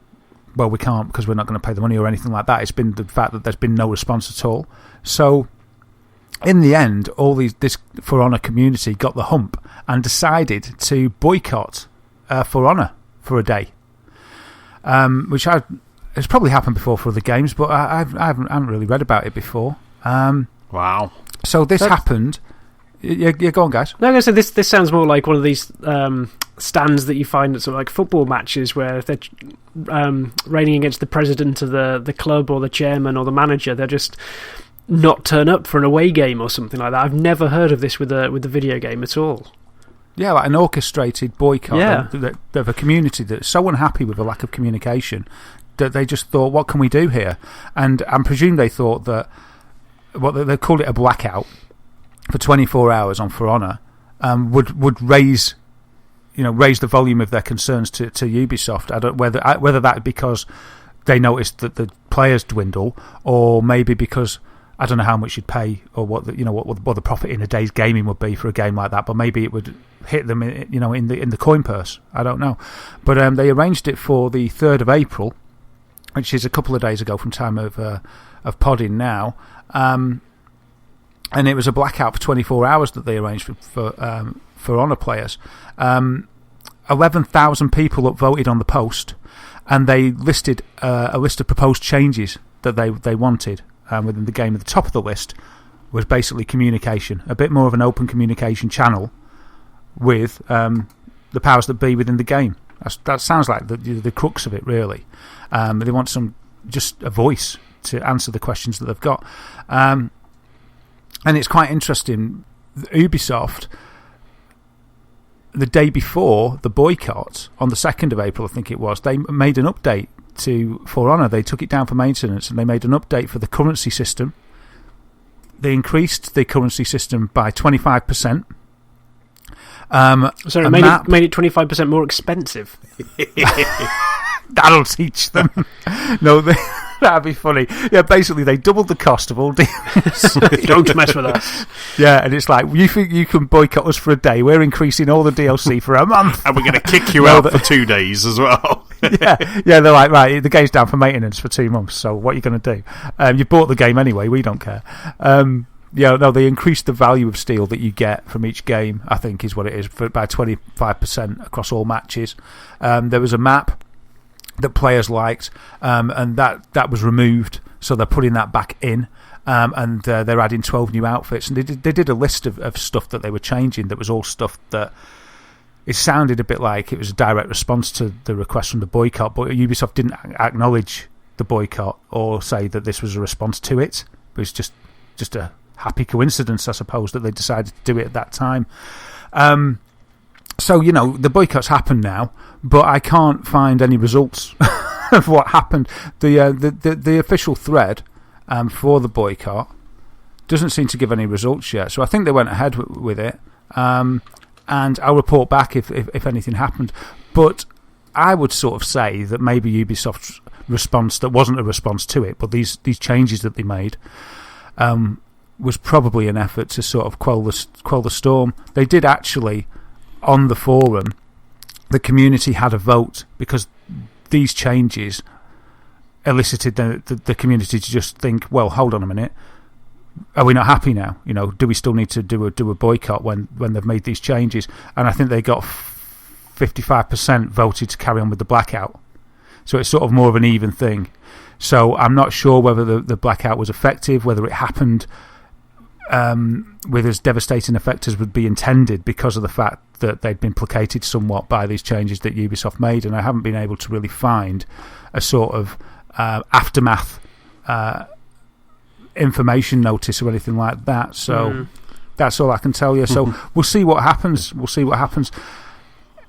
S1: well, we can't because we're not going to pay the money or anything like that. It's been the fact that there's been no response at all. So in the end, this For Honor community got the hump and decided to boycott For Honor for a day, which it's probably happened before for other games, but I haven't really read about it before.
S3: Wow.
S1: So this happened. Yeah, go on, guys.
S2: No, so this sounds more like one of these stands that you find at sort of like football matches where if they're raining against the president of the club or the chairman or the manager, they'll just not turn up for an away game or something like that. I've never heard of this with the video game at all.
S1: Yeah, like an orchestrated boycott of a community that's so unhappy with the lack of communication that they just thought, what can we do here? And I presume they thought that they called it a blackout for 24 hours on For Honor would raise the volume of their concerns to Ubisoft. I don't whether that because they noticed that the players dwindle, or maybe because I don't know how much you'd pay or what the profit in a day's gaming would be for a game like that, but maybe it would hit them in the coin purse. I don't know, but they arranged it for the 3rd of April, which is a couple of days ago from time of podding now, and it was a blackout for 24 hours that they arranged for Honor players. 11,000 people upvoted on the post, and they listed a list of proposed changes that they wanted within the game. At the top of the list was basically communication, a bit more of an open communication channel with the powers that be within the game. That sounds like the crux of it, really. They want just a voice to answer the questions that they've got. And it's quite interesting. Ubisoft, the day before the boycott, on the 2nd of April, I think it was, they made an update to For Honor. They took it down for maintenance, and they made an update for the currency system. They increased the currency system by 25%.
S2: Sorry, made it 25% more expensive.
S1: That'll teach them. No, that'd be funny. Yeah, basically they doubled the cost of all deals.
S2: Don't mess with us.
S1: Yeah, and it's like, you think you can boycott us for a day? We're increasing all the DLC for a month,
S3: and we're going to kick you out for 2 days as well.
S1: yeah, they're like, right, the game's down for maintenance for 2 months. So what are you going to do? You bought the game anyway. We don't care. They increased the value of steel that you get from each game, I think is what it is, by 25% across all matches. There was a map that players liked, and that was removed, so they're putting that back in, and they're adding 12 new outfits. And they did a list of stuff that they were changing that was all stuff that it sounded a bit like it was a direct response to the request from the boycott, but Ubisoft didn't acknowledge the boycott or say that this was a response to it. It was just happy coincidence, I suppose, that they decided to do it at that time. So, the boycotts happen now, but I can't find any results of what happened. The official thread for the boycott doesn't seem to give any results yet. So I think they went ahead with it, and I'll report back if anything happened. But I would sort of say that maybe Ubisoft's response, that wasn't a response to it, but these changes that they made, was probably an effort to sort of quell the storm. They did actually, on the forum, the community had a vote, because these changes elicited the community to just think, well, hold on a minute, are we not happy now? Do we still need to do a boycott when they've made these changes? And I think they got 55% voted to carry on with the blackout. So it's sort of more of an even thing. So I'm not sure whether the blackout was effective, whether it happened with as devastating effect as would be intended, because of the fact that they'd been placated somewhat by these changes that Ubisoft made, and I haven't been able to really find a sort of aftermath information notice or anything like that. So that's all I can tell you. So we'll see what happens.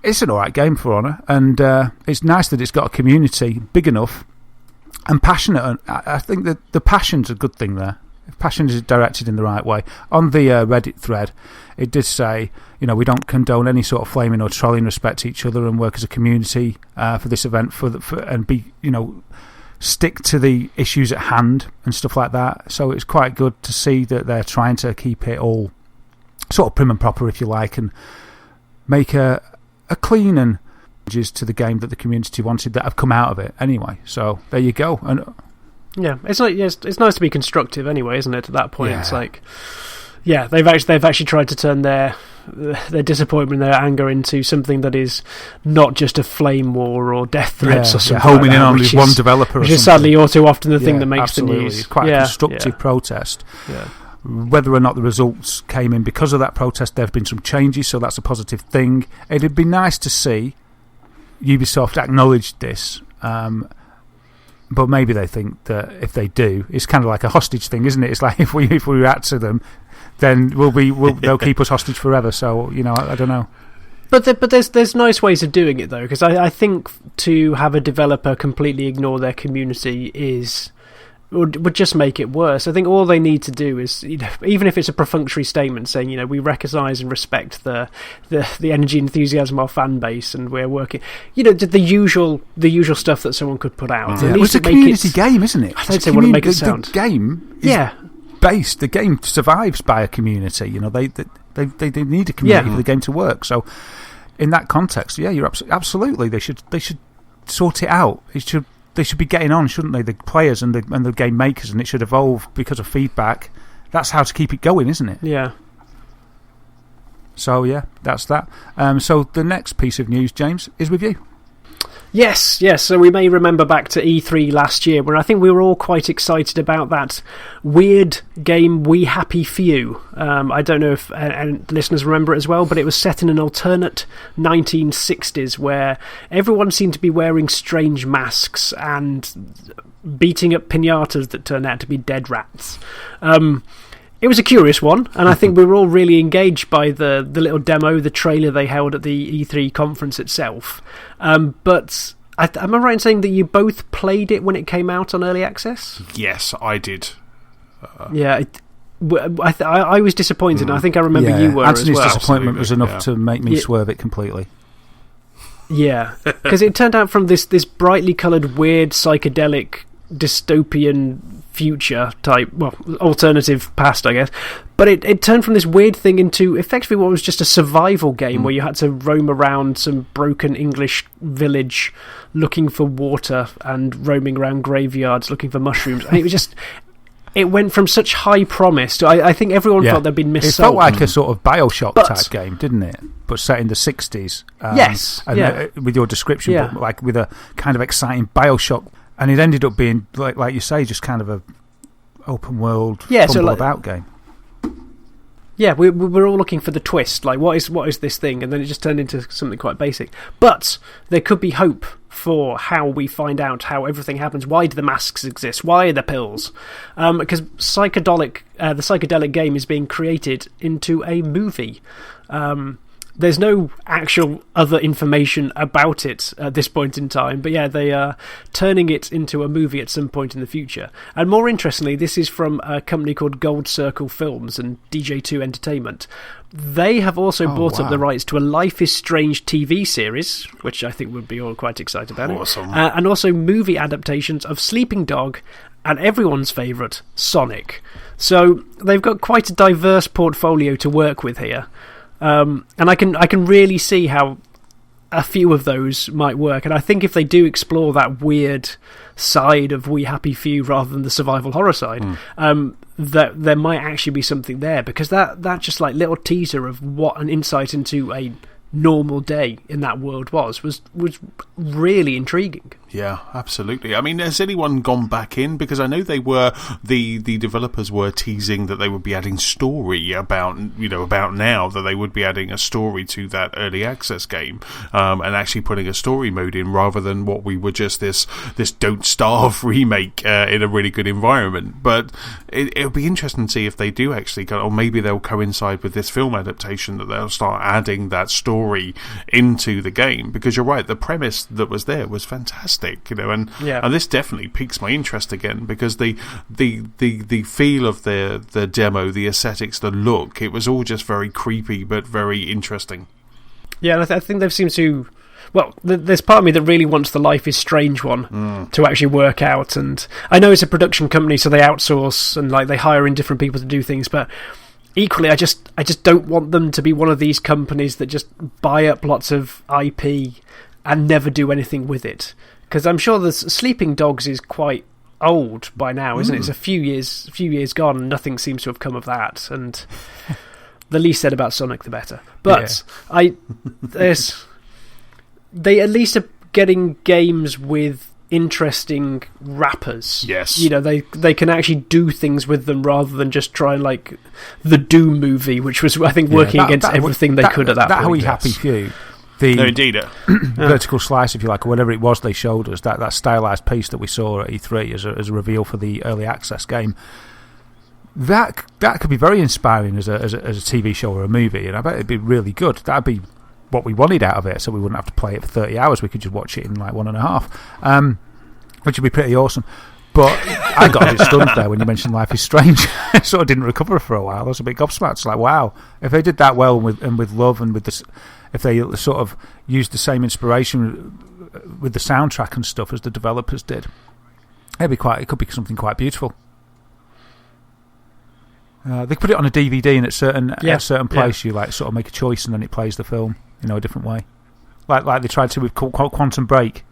S1: It's an alright game, For Honor, and it's nice that it's got a community big enough and passionate. I think that the passion's a good thing there. If passion is directed in the right way. On the Reddit thread, it did say, we don't condone any sort of flaming or trolling, respect each other, and work as a community for this event, and be, stick to the issues at hand and stuff like that. So it's quite good to see that they're trying to keep it all sort of prim and proper, if you like, and make a clean and changes to the game that the community wanted that have come out of it anyway. So there you go. And
S2: yeah, it's nice to be constructive anyway, isn't it? At that point, it's like, yeah, they've actually tried to turn their disappointment, their anger, into something that is not just a flame war or death threats or something.
S1: Homing in on one developer,
S2: which is sadly all too often the thing that makes
S1: absolutely.
S2: the news.
S1: It's quite a constructive protest.
S2: Yeah.
S1: Whether or not the results came in because of that protest, there have been some changes, so that's a positive thing. It'd be nice to see Ubisoft acknowledge this, but maybe they think that if they do, it's kind of like a hostage thing, isn't it? It's like if we react to them, then they'll keep us hostage forever. So I don't know.
S2: But there's nice ways of doing it though, because I think to have a developer completely ignore their community would just make it worse. I think all they need to do is, even if it's a perfunctory statement saying, we recognise and respect the energy and enthusiasm of our fan base, and we're working, the usual stuff that someone could put out.
S1: Yeah. It's a community game, isn't it?
S2: I don't say want to make it sound.
S1: The game is based. The game survives by a community. They need a community for the game to work. So in that context, you're absolutely. They should sort it out. They should be getting on, shouldn't they? The players and the game makers, and it should evolve because of feedback. That's how to keep it going, isn't it?
S2: Yeah.
S1: So that's that. So the next piece of news, James, is with you.
S2: Yes. So we may remember back to E3 last year, where I think we were all quite excited about that weird game, We Happy Few. I don't know if listeners remember it as well, but it was set in an alternate 1960s where everyone seemed to be wearing strange masks and beating up piñatas that turned out to be dead rats. It was a curious one, and I think we were all really engaged by the little demo, the trailer they held at the E3 conference itself. But am I right in saying that you both played it when it came out on Early Access?
S3: Yes, I did.
S2: I was disappointed, and I think I remember you were
S1: Anthony's
S2: as well.
S1: disappointment was enough to make me swerve it completely.
S2: Yeah, because it turned out from this brightly coloured, weird, psychedelic, dystopian future type, alternative past, I guess. But it turned from this weird thing into effectively what was just a survival game where you had to roam around some broken English village looking for water and roaming around graveyards looking for mushrooms. And it was just... It went from such high promise to... I think everyone felt they'd been missold.
S1: It felt like a sort of Bioshock type game, didn't it? But set in the 60s.
S2: Yes.
S1: With your description, but like with a kind of exciting Bioshock. And it ended up being, like you say, just kind of a open world, fumble about game.
S2: Yeah, we're all looking for the twist. Like, what is this thing? And then it just turned into something quite basic. But there could be hope for how we find out how everything happens. Why do the masks exist? Why are there pills? Because the psychedelic game is being created into a movie. There's no actual other information about it at this point in time, but yeah, they are turning it into a movie at some point in the future. And more interestingly, this is from a company called Gold Circle Films and DJ2 Entertainment. They have also bought up the rights to a Life is Strange TV series, which I think we'd be all quite excited about.
S3: Awesome.
S2: And also movie adaptations of Sleeping Dog and everyone's favourite, Sonic. So they've got quite a diverse portfolio to work with here. And I can really see how a few of those might work, and I think if they do explore that weird side of We Happy Few rather than the survival horror side, that there might actually be something there, because that just like little teaser of what an insight into a normal day in that world was really intriguing.
S3: Yeah, absolutely. I mean, has anyone gone back in? Because I know they were the developers were teasing that they would be adding story about now, that they would be adding a story to that early access game, and actually putting a story mode in rather than what we were just this Don't Starve remake in a really good environment. But it'll be interesting to see if they do actually go, or maybe they'll coincide with this film adaptation, that they'll start adding that story into the game. Because you're right, the premise that was there was fantastic. And this definitely piques my interest again, because the feel of the demo, the aesthetics, the look, it was all just very creepy but very interesting.
S2: Yeah, and I think they've seemed to. Well, there's part of me that really wants the Life is Strange one to actually work out, and I know it's a production company, so they outsource and like they hire in different people to do things, but equally, I just don't want them to be one of these companies that just buy up lots of IP and never do anything with it. Because I'm sure the Sleeping Dogs is quite old by now, isn't it? It's a few years gone, and nothing seems to have come of that. And the least said about Sonic, the better. But they at least are getting games with interesting wrappers.
S3: Yes,
S2: they can actually do things with them rather than just try like the Doom movie, which was I think working against everything they could at that point.
S1: That We Happy Few.
S3: Indeed.
S1: Vertical slice, if you like, or whatever it was they showed us, that stylised piece that we saw at E3 as a reveal for the early access game, that could be very inspiring as a TV show or a movie, and I bet it'd be really good. That'd be what we wanted out of it, so we wouldn't have to play it for 30 hours. We could just watch it in like 1.5, which would be pretty awesome. But I got a bit stunned there when you mentioned Life is Strange. I sort of didn't recover for a while. I was a bit gobsmacked. It's like, wow, if they did that well with love and with this, if they sort of used the same inspiration with the soundtrack and stuff as the developers did, it could be something quite beautiful. They could put it on a DVD, and at a certain place you like sort of make a choice, and then it plays the film, a different way, like they tried to with Quantum Break,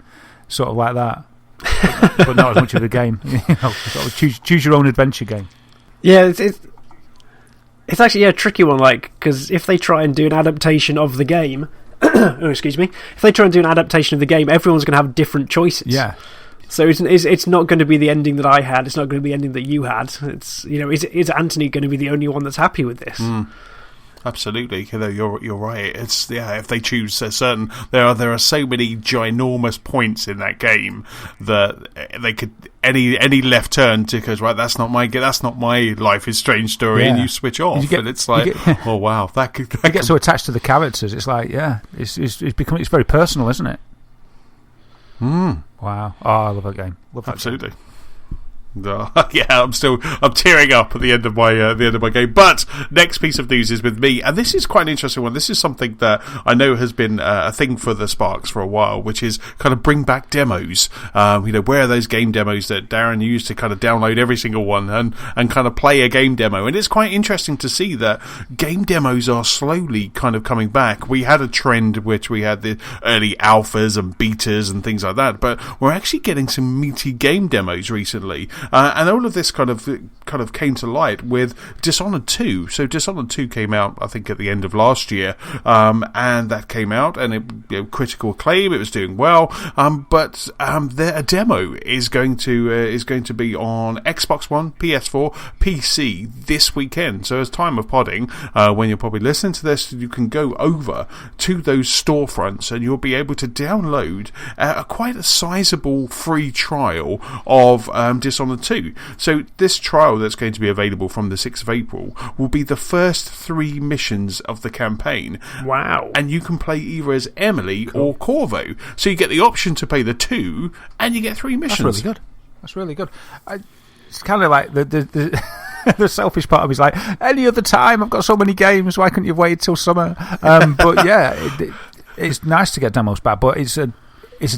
S1: sort of like that. But not as much of a game, sort of choose your own adventure game.
S2: Yeah, it's actually a tricky one, like, because if they try and do an adaptation of the game, if they try and do an adaptation of the game, everyone's going to have different choices.
S1: Yeah.
S2: So it's not going to be the ending that I had. It's not going to be the ending that you had. It's is Anthony going to be the only one that's happy with this?
S3: Absolutely, you're right. It's if they choose a certain, there are so many ginormous points in that game that they could any left turn to goes right. That's not my Life is Strange story, and you switch off, and it's like, oh wow, that could
S1: get so attached to the characters. It's like it's very personal, isn't it? Wow! Oh, I love that game.
S3: Absolutely. I'm tearing up at the end of my game. But next piece of news is with me, and this is quite an interesting one. This is something that I know has been a thing for the Sparks for a while, which is kind of bring back demos. Where are those game demos that Darren used to kind of download every single one and kind of play a game demo? And it's quite interesting to see that game demos are slowly kind of coming back. We had a trend which we had the early alphas and betas and things like that, but we're actually getting some meaty game demos recently. And all of this kind of came to light with Dishonored 2. So Dishonored 2 came out, I think, at the end of last year, and that came out, and it critical acclaim. It was doing well, but a demo is going to be on Xbox One, PS4, PC this weekend. So as time of podding, when you're probably listening to this, you can go over to those storefronts and you'll be able to download quite a sizable free trial of Dishonored 2. So this trial that's going to be available from the 6th of April will be the first 3 missions of the campaign.
S2: Wow.
S3: And you can play either as Emily or Corvo. So you get the option to play the 2 and you get 3 missions.
S1: That's really good. It's kind of like the the selfish part of me is like, any other time, I've got so many games, why couldn't you wait till summer? But yeah, it's nice to get demos back, but it's a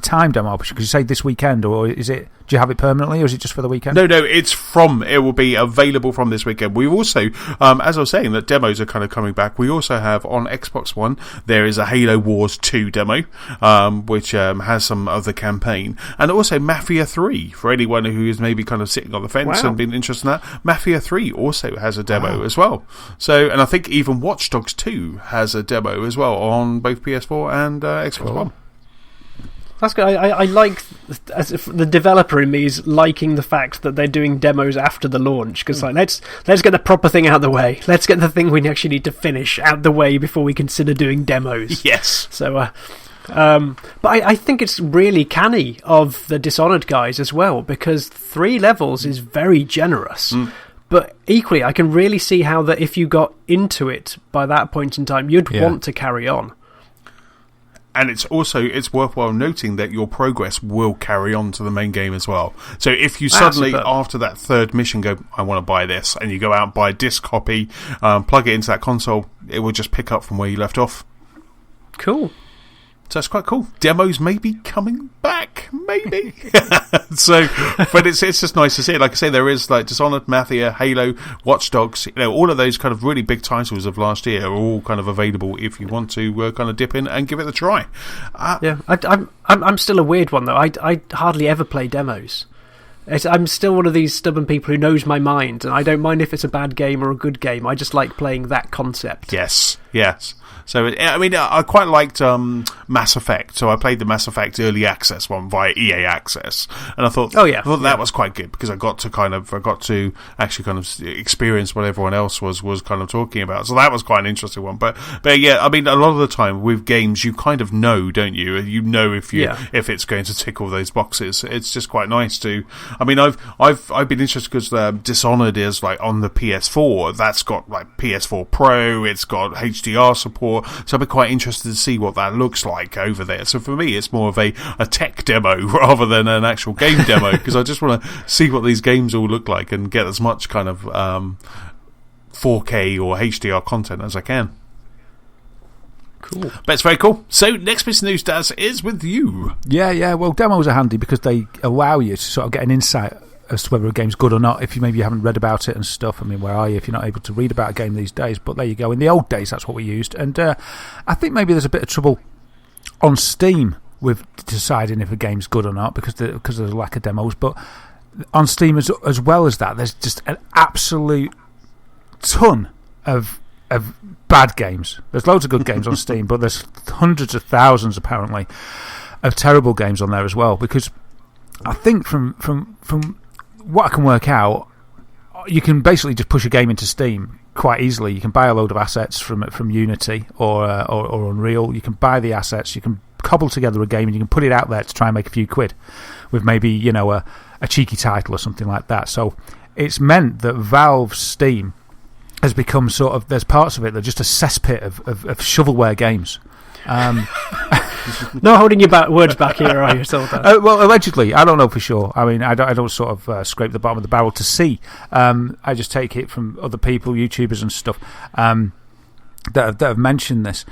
S1: time demo, because you say this weekend, or is it? Do you have it permanently, or is it just for the weekend?
S3: No, it will be available from this weekend. We also, as I was saying, that demos are kind of coming back. We also have on Xbox One, there is a Halo Wars 2 demo, which has some of the campaign, and also Mafia 3 for anyone who is maybe kind of sitting on the fence and being interested in that. Mafia 3 also has a demo as well. So, and I think even Watch Dogs 2 has a demo as well on both PS4 and Xbox One.
S2: That's good. I like, as if the developer in me is liking the fact that they're doing demos after the launch, because let's get the proper thing out of the way. Let's get the thing we actually need to finish out the way before we consider doing demos.
S3: Yes.
S2: So, but I think it's really canny of the Dishonored guys as well, because 3 levels is very generous. But equally, I can really see how that if you got into it by that point in time, you'd want to carry on.
S3: And it's worthwhile noting that your progress will carry on to the main game as well. So if you suddenly, after that 3rd mission, go, I want to buy this, and you go out and buy a disc copy, plug it into that console, it will just pick up from where you left off.
S2: Cool.
S3: So it's quite cool. Demos may be coming back, maybe. So, but it's just nice to see it. Like I say, there is like Dishonored, Mafia, Halo, Watch Dogs. All of those kind of really big titles of last year are all kind of available if you want to kind of dip in and give it a try.
S2: I'm still a weird one though. I hardly ever play demos. I'm still one of these stubborn people who knows my mind, and I don't mind if it's a bad game or a good game. I just like playing that concept.
S3: Yes. So, I mean, I quite liked Mass Effect. So I played the Mass Effect Early Access one via EA Access, and I thought, that was quite good, because I got to actually kind of experience what everyone else was kind of talking about. So that was quite an interesting one. But yeah, I mean, a lot of the time with games, you kind of know, don't you? You know if it's going to tick all those boxes. It's just quite nice to. I mean, I've been interested because Dishonored is like on the PS4. That's got like PS4 Pro. It's got HDR support. So I'd be quite interested to see what that looks like over there. So for me, it's more of a tech demo rather than an actual game demo, because I just want to see what these games all look like and get as much kind of 4K or HDR content as I can. Cool. But it's very cool. So next piece of news, Daz, is with you.
S1: Yeah. Well, demos are handy because they allow you to sort of get an insight as to whether a game's good or not, if you maybe haven't read about it and stuff. I mean, where are you if you're not able to read about a game these days? But there you go. In the old days, that's what we used. And I think maybe there's a bit of trouble on Steam with deciding if a game's good or not, because there's a lack of demos. But on Steam as well as that, there's just an absolute ton of bad games. There's loads of good games on Steam, but there's hundreds of thousands, apparently, of terrible games on there as well, because I think from what I can work out, you can basically just push a game into Steam quite easily. You can buy a load of assets from Unity or Unreal. You can buy the assets, you can cobble together a game, and you can put it out there to try and make a few quid with maybe a cheeky title or something like that. So it's meant that Valve's Steam has become sort of, there's parts of it that are just a cesspit of shovelware games.
S2: Not holding your words back here, are you?
S1: Well, allegedly, I don't know for sure. I mean, I don't sort of scrape the bottom of the barrel to see. I just take it from other people, YouTubers and stuff, that have mentioned this.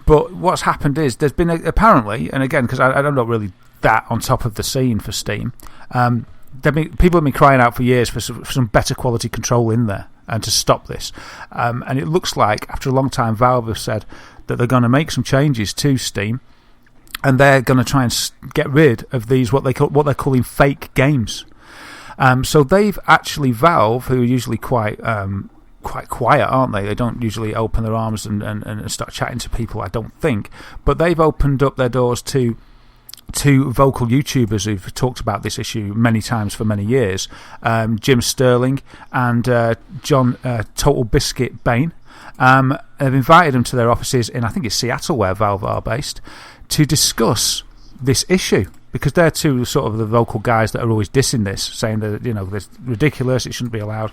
S1: But what's happened is there's been apparently, and again, because I'm not really that on top of the scene for Steam, people have been crying out for years for some better quality control in there and to stop this. And it looks like after a long time, Valve have said that they're going to make some changes to Steam, and they're going to try and get rid of these what they're calling fake games. So they've actually, Valve, who are usually quite quiet, aren't they? They don't usually open their arms and start chatting to people, I don't think. But they've opened up their doors to vocal YouTubers who've talked about this issue many times for many years. Jim Sterling and John Total Biscuit Bain. They've invited them to their offices in, I think it's Seattle, where Valve are based, to discuss this issue, because they're two sort of the vocal guys that are always dissing this, saying that it's ridiculous, it shouldn't be allowed.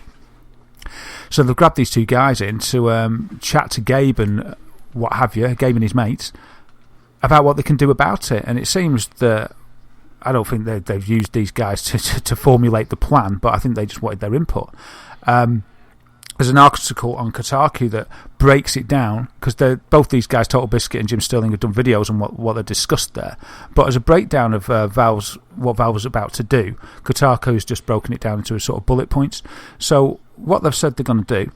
S1: So they've grabbed these two guys in to chat to Gabe and what have you, Gabe and his mates, about what they can do about it. And it seems that, I don't think they've used these guys to formulate the plan, but I think they just wanted their input. There's an article on Kotaku that breaks it down, because both these guys, Total Biscuit and Jim Sterling, have done videos on what they discussed there. But as a breakdown of what Valve was about to do, Kotaku's just broken it down into sort of bullet points. So what they've said they're going to do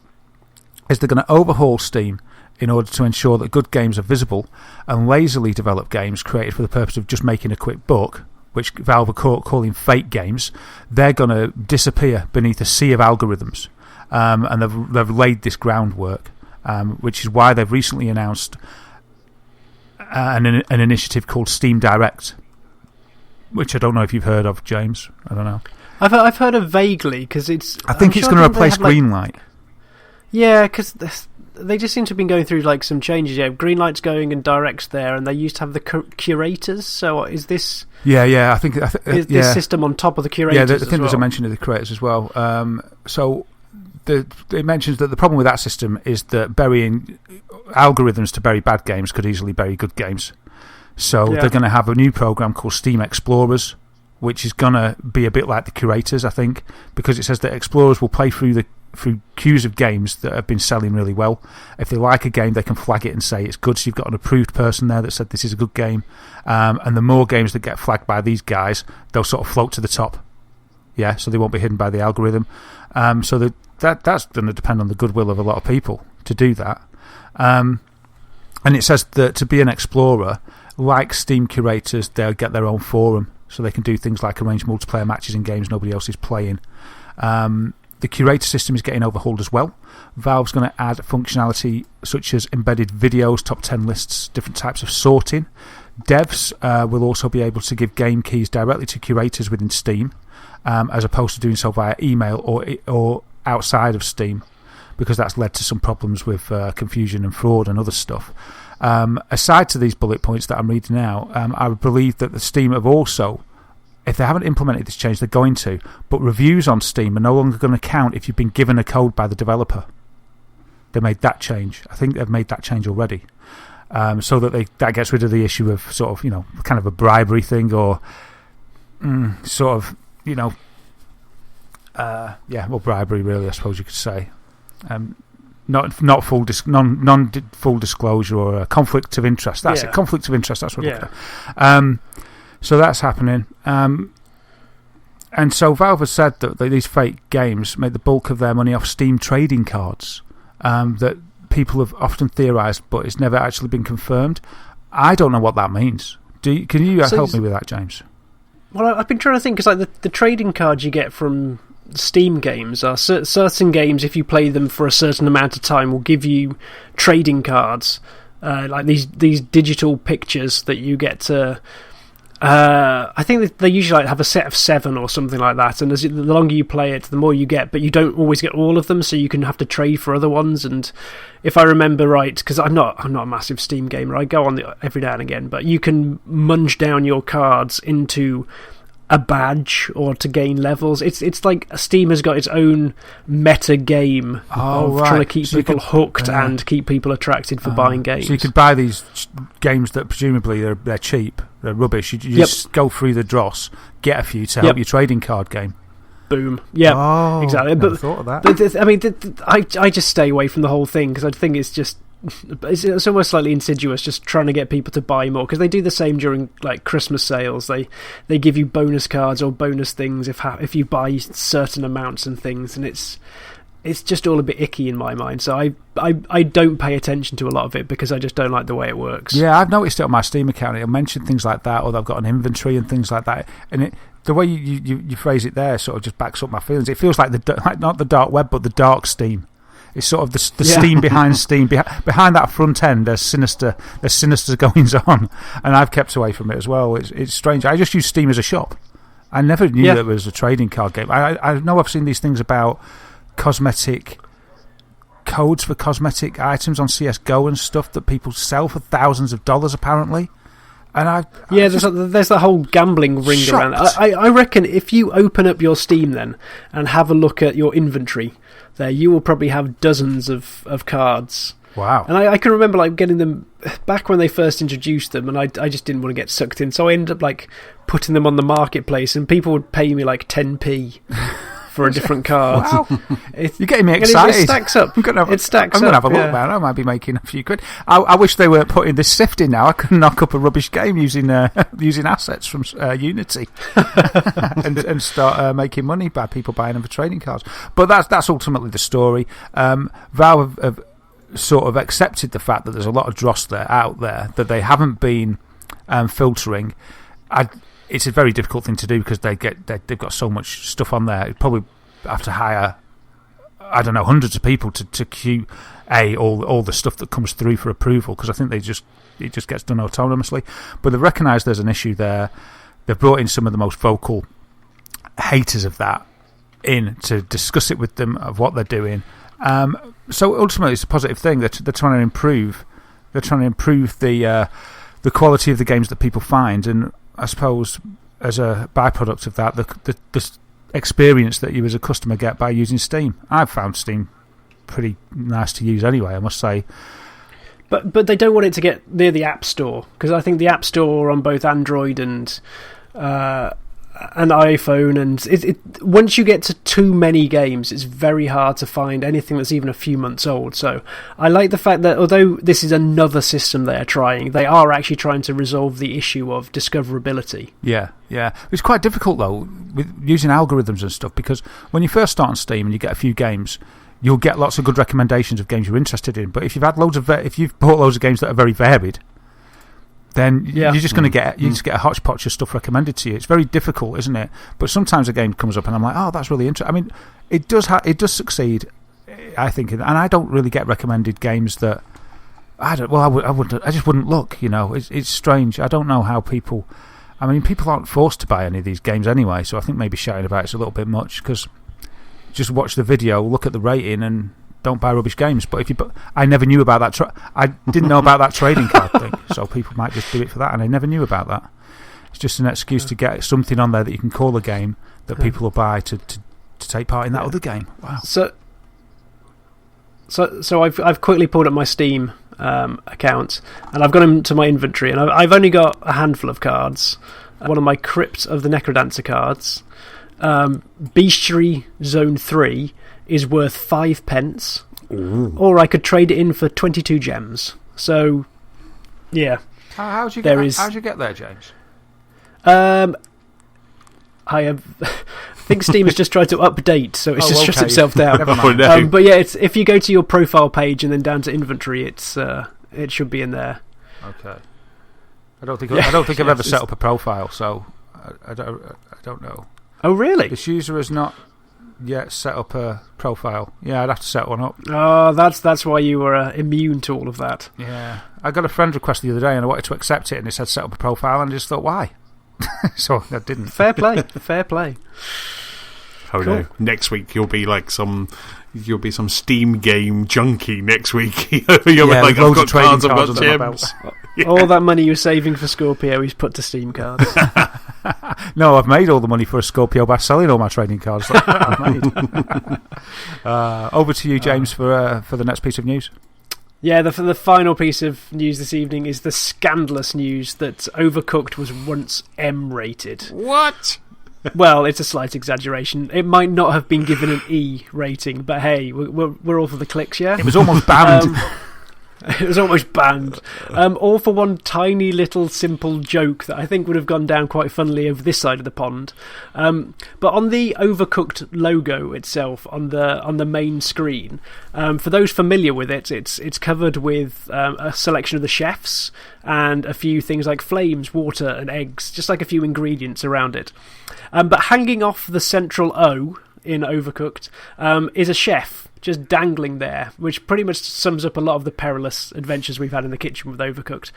S1: is they're going to overhaul Steam in order to ensure that good games are visible, and lazily developed games created for the purpose of just making a quick buck, which Valve are calling fake games, they're going to disappear beneath a sea of algorithms. And they've laid this groundwork, which is why they've recently announced an initiative called Steam Direct, which I don't know if you've heard of, James. I don't know.
S2: I've heard of vaguely, because it's...
S1: I think it's going to replace Greenlight.
S2: Yeah, because they just seem to have been going through some changes. Yeah, Greenlight's going and Direct's there, and they used to have the curators. So is this... Yeah, I think is this system on top of the curators?
S1: Yeah, I think there's a mention of the curators as well. So... It mentions that the problem with that system is that burying algorithms to bury bad games could easily bury good games. So they're going to have a new program called Steam Explorers, which is going to be a bit like the curators, I think, because it says that explorers will play through queues of games that have been selling really well. If they like a game, they can flag it and say it's good. So you've got an approved person there that said this is a good game. And the more games that get flagged by these guys, they'll sort of float to the top. Yeah, so they won't be hidden by the algorithm. So that's going to depend on the goodwill of a lot of people to do that. And it says that to be an explorer, like Steam curators, they'll get their own forum, so they can do things like arrange multiplayer matches in games nobody else is playing. The curator system is getting overhauled as well. Valve's going to add functionality such as embedded videos, top 10 lists, different types of sorting. Devs will also be able to give game keys directly to curators within Steam, as opposed to doing so via email or outside of Steam, because that's led to some problems with confusion and fraud and other stuff. Aside to these bullet points that I'm reading now, I believe that the Steam have also, if they haven't implemented this change, they're going to, but reviews on Steam are no longer going to count if you've been given a code by the developer. They made that change. I think they've made that change already, so that that gets rid of the issue of sort of, kind of a bribery thing, or sort of, bribery, really, I suppose you could say. Not full non full disclosure, or a conflict of interest. That's it. Conflict of interest. That's what. Yeah. So that's happening. And so Valve has said that these fake games make the bulk of their money off Steam trading cards. That people have often theorised, but it's never actually been confirmed. I don't know what that means. Can you help me with that, James?
S2: Well, I've been trying to think, because the trading cards you get from Steam games are certain games, if you play them for a certain amount of time, will give you trading cards, like these digital pictures that you get to. I think they usually have a set of 7 or something like that, and the longer you play it, the more you get, but you don't always get all of them, so you can have to trade for other ones. And if I remember right, because I'm not a massive Steam gamer, I go on every now and again, but you can munch down your cards into a badge or to gain levels. It's like Steam has got its own meta game trying to keep people hooked and keep people attracted for buying games.
S1: So you could buy these games that presumably they're cheap, they're rubbish. You just go through the dross, get a few to help your trading card game.
S2: Boom. Yeah, exactly.
S1: But thought of that.
S2: I mean, I just stay away from the whole thing, because I think it's just. It's almost slightly insidious, just trying to get people to buy more, because they do the same during Christmas sales. They give you bonus cards or bonus things if you buy certain amounts and things, and it's just all a bit icky in my mind. So I don't pay attention to a lot of it, because I just don't like the way it works.
S1: Yeah, I've noticed it on my Steam account. It'll mention things like that, or they've got an inventory and things like that, and the way you phrase it there sort of just backs up my feelings. It feels like not the dark web, but the dark Steam. It's sort of the Steam behind Steam. Behind that front end, there's sinister goings on, and I've kept away from it as well. It's strange. I just use Steam as a shop. I never knew that it was a trading card game. I know I've seen these things about cosmetic codes for cosmetic items on CS:GO and stuff that people sell for thousands of dollars apparently. And there's
S2: the whole gambling ring around it. I reckon if you open up your Steam then and have a look at your inventory there, you will probably have dozens of cards.
S1: Wow.
S2: And I can remember like getting them back when they first introduced them, and I just didn't want to get sucked in, so I ended up like putting them on the marketplace, and people would pay me like 10p for a different card.
S1: Wow. You're getting me excited.
S2: It stacks up. I'm going to
S1: have a look, man. I might be making a few quid. I wish they weren't putting this sifting now. I could knock up a rubbish game using assets from Unity and start making money by people buying them for trading cards. But that's ultimately the story. Valve have sort of accepted the fact that there's a lot of dross out there that they haven't been filtering. It's a very difficult thing to do because they've got so much stuff on there. You'd probably have to hire, I don't know, hundreds of people to QA all the stuff that comes through for approval, because I think it just gets done autonomously. But they've recognised there's an issue there. They've brought in some of the most vocal haters of that in to discuss it with them of what they're doing. So ultimately, it's a positive thing. They're trying to improve. They're trying to improve the quality of the games that people find, and I suppose as a byproduct of that, the experience that you as a customer get by using Steam. I've found Steam pretty nice to use anyway, I must say.
S2: But they don't want it to get near the App Store, because I think the App Store on both Android and iPhone, and once you get to too many games, it's very hard to find anything that's even a few months old. So I like the fact that although this is another system they're trying, they are actually trying to resolve the issue of discoverability.
S1: Yeah. It's quite difficult though with using algorithms and stuff, because when you first start on Steam and you get a few games, you'll get lots of good recommendations of games you're interested in. But if you've bought loads of games that are very varied, then you're just going to get a hodgepodge of stuff recommended to you. It's very difficult, isn't it? But sometimes a game comes up and I'm like, oh, that's really interesting. I mean, it does succeed, I think, and I don't really get recommended games that I just wouldn't look. You know, it's strange. I don't know how people. I mean, people aren't forced to buy any of these games anyway, so I think maybe shouting about it's a little bit much, because just watch the video, look at the rating, and don't buy rubbish games. But I never knew about that. I didn't know about that trading card thing, so people might just do it for that, and I never knew about that. It's just an excuse to get something on there that you can call a game that people will buy to take part in that other game. Wow.
S2: So I've quickly pulled up my Steam account, and I've gone into my inventory, and I've only got a handful of cards. One of my Crypt of the Necrodancer cards, Bestiary Zone 3, is worth 5 pence.
S1: Ooh.
S2: Or I could trade it in for 22 gems. So, yeah.
S1: How'd you get there, James?
S2: I think Steam has just tried to update, so it's just shut itself down.
S1: No.
S2: But yeah, if you go to your profile page and then down to inventory, it should be in there.
S1: Okay. I don't think I've ever set up a profile, so I don't know.
S2: Oh, really?
S1: This user has not yet set up a profile. Yeah, I'd have to set one up.
S2: Oh, that's why you were immune to all of that.
S1: Yeah. I got a friend request the other day and I wanted to accept it, and it said set up a profile, and I just thought, why? So I didn't.
S2: Fair play. Fair play.
S3: Oh, cool. No. Next week you'll be some Steam game junkie next week. You'll be like, I've got cards, I've got gems.
S2: Yeah. All that money you're saving for Scorpio he's put to Steam cards.
S1: No, I've made all the money for a Scorpio by selling all my trading cards that I've made. Over to you, James, for the next piece of news.
S2: Yeah, the final piece of news this evening is the scandalous news that Overcooked was once M-rated.
S3: What?
S2: Well, it's a slight exaggeration. It might not have been given an E rating, but hey, we're all for the clicks, yeah?
S1: It was almost banned.
S2: It was almost banned. All for one tiny little simple joke that I think would have gone down quite funnily over this side of the pond. But on the Overcooked logo itself, on the main screen, for those familiar with it, it's covered with a selection of the chefs and a few things like flames, water, and eggs, just like a few ingredients around it. But hanging off the central O in Overcooked is a chef just dangling there, which pretty much sums up a lot of the perilous adventures we've had in the kitchen with Overcooked.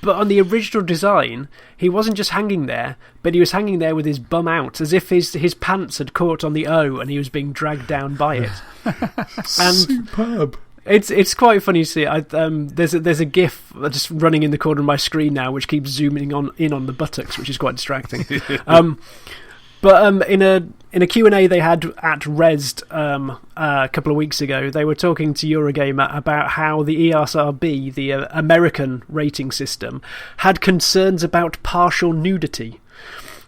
S2: But on the original design, he wasn't just hanging there, but he was hanging there with his bum out, as if his pants had caught on the O and he was being dragged down by it. And
S3: superb.
S2: It's quite funny to see. There's a GIF just running in the corner of my screen now, which keeps zooming in on the buttocks, which is quite distracting. But in a Q&A they had at Rezzed a couple of weeks ago, they were talking to Eurogamer about how the ESRB, the American rating system, had concerns about partial nudity.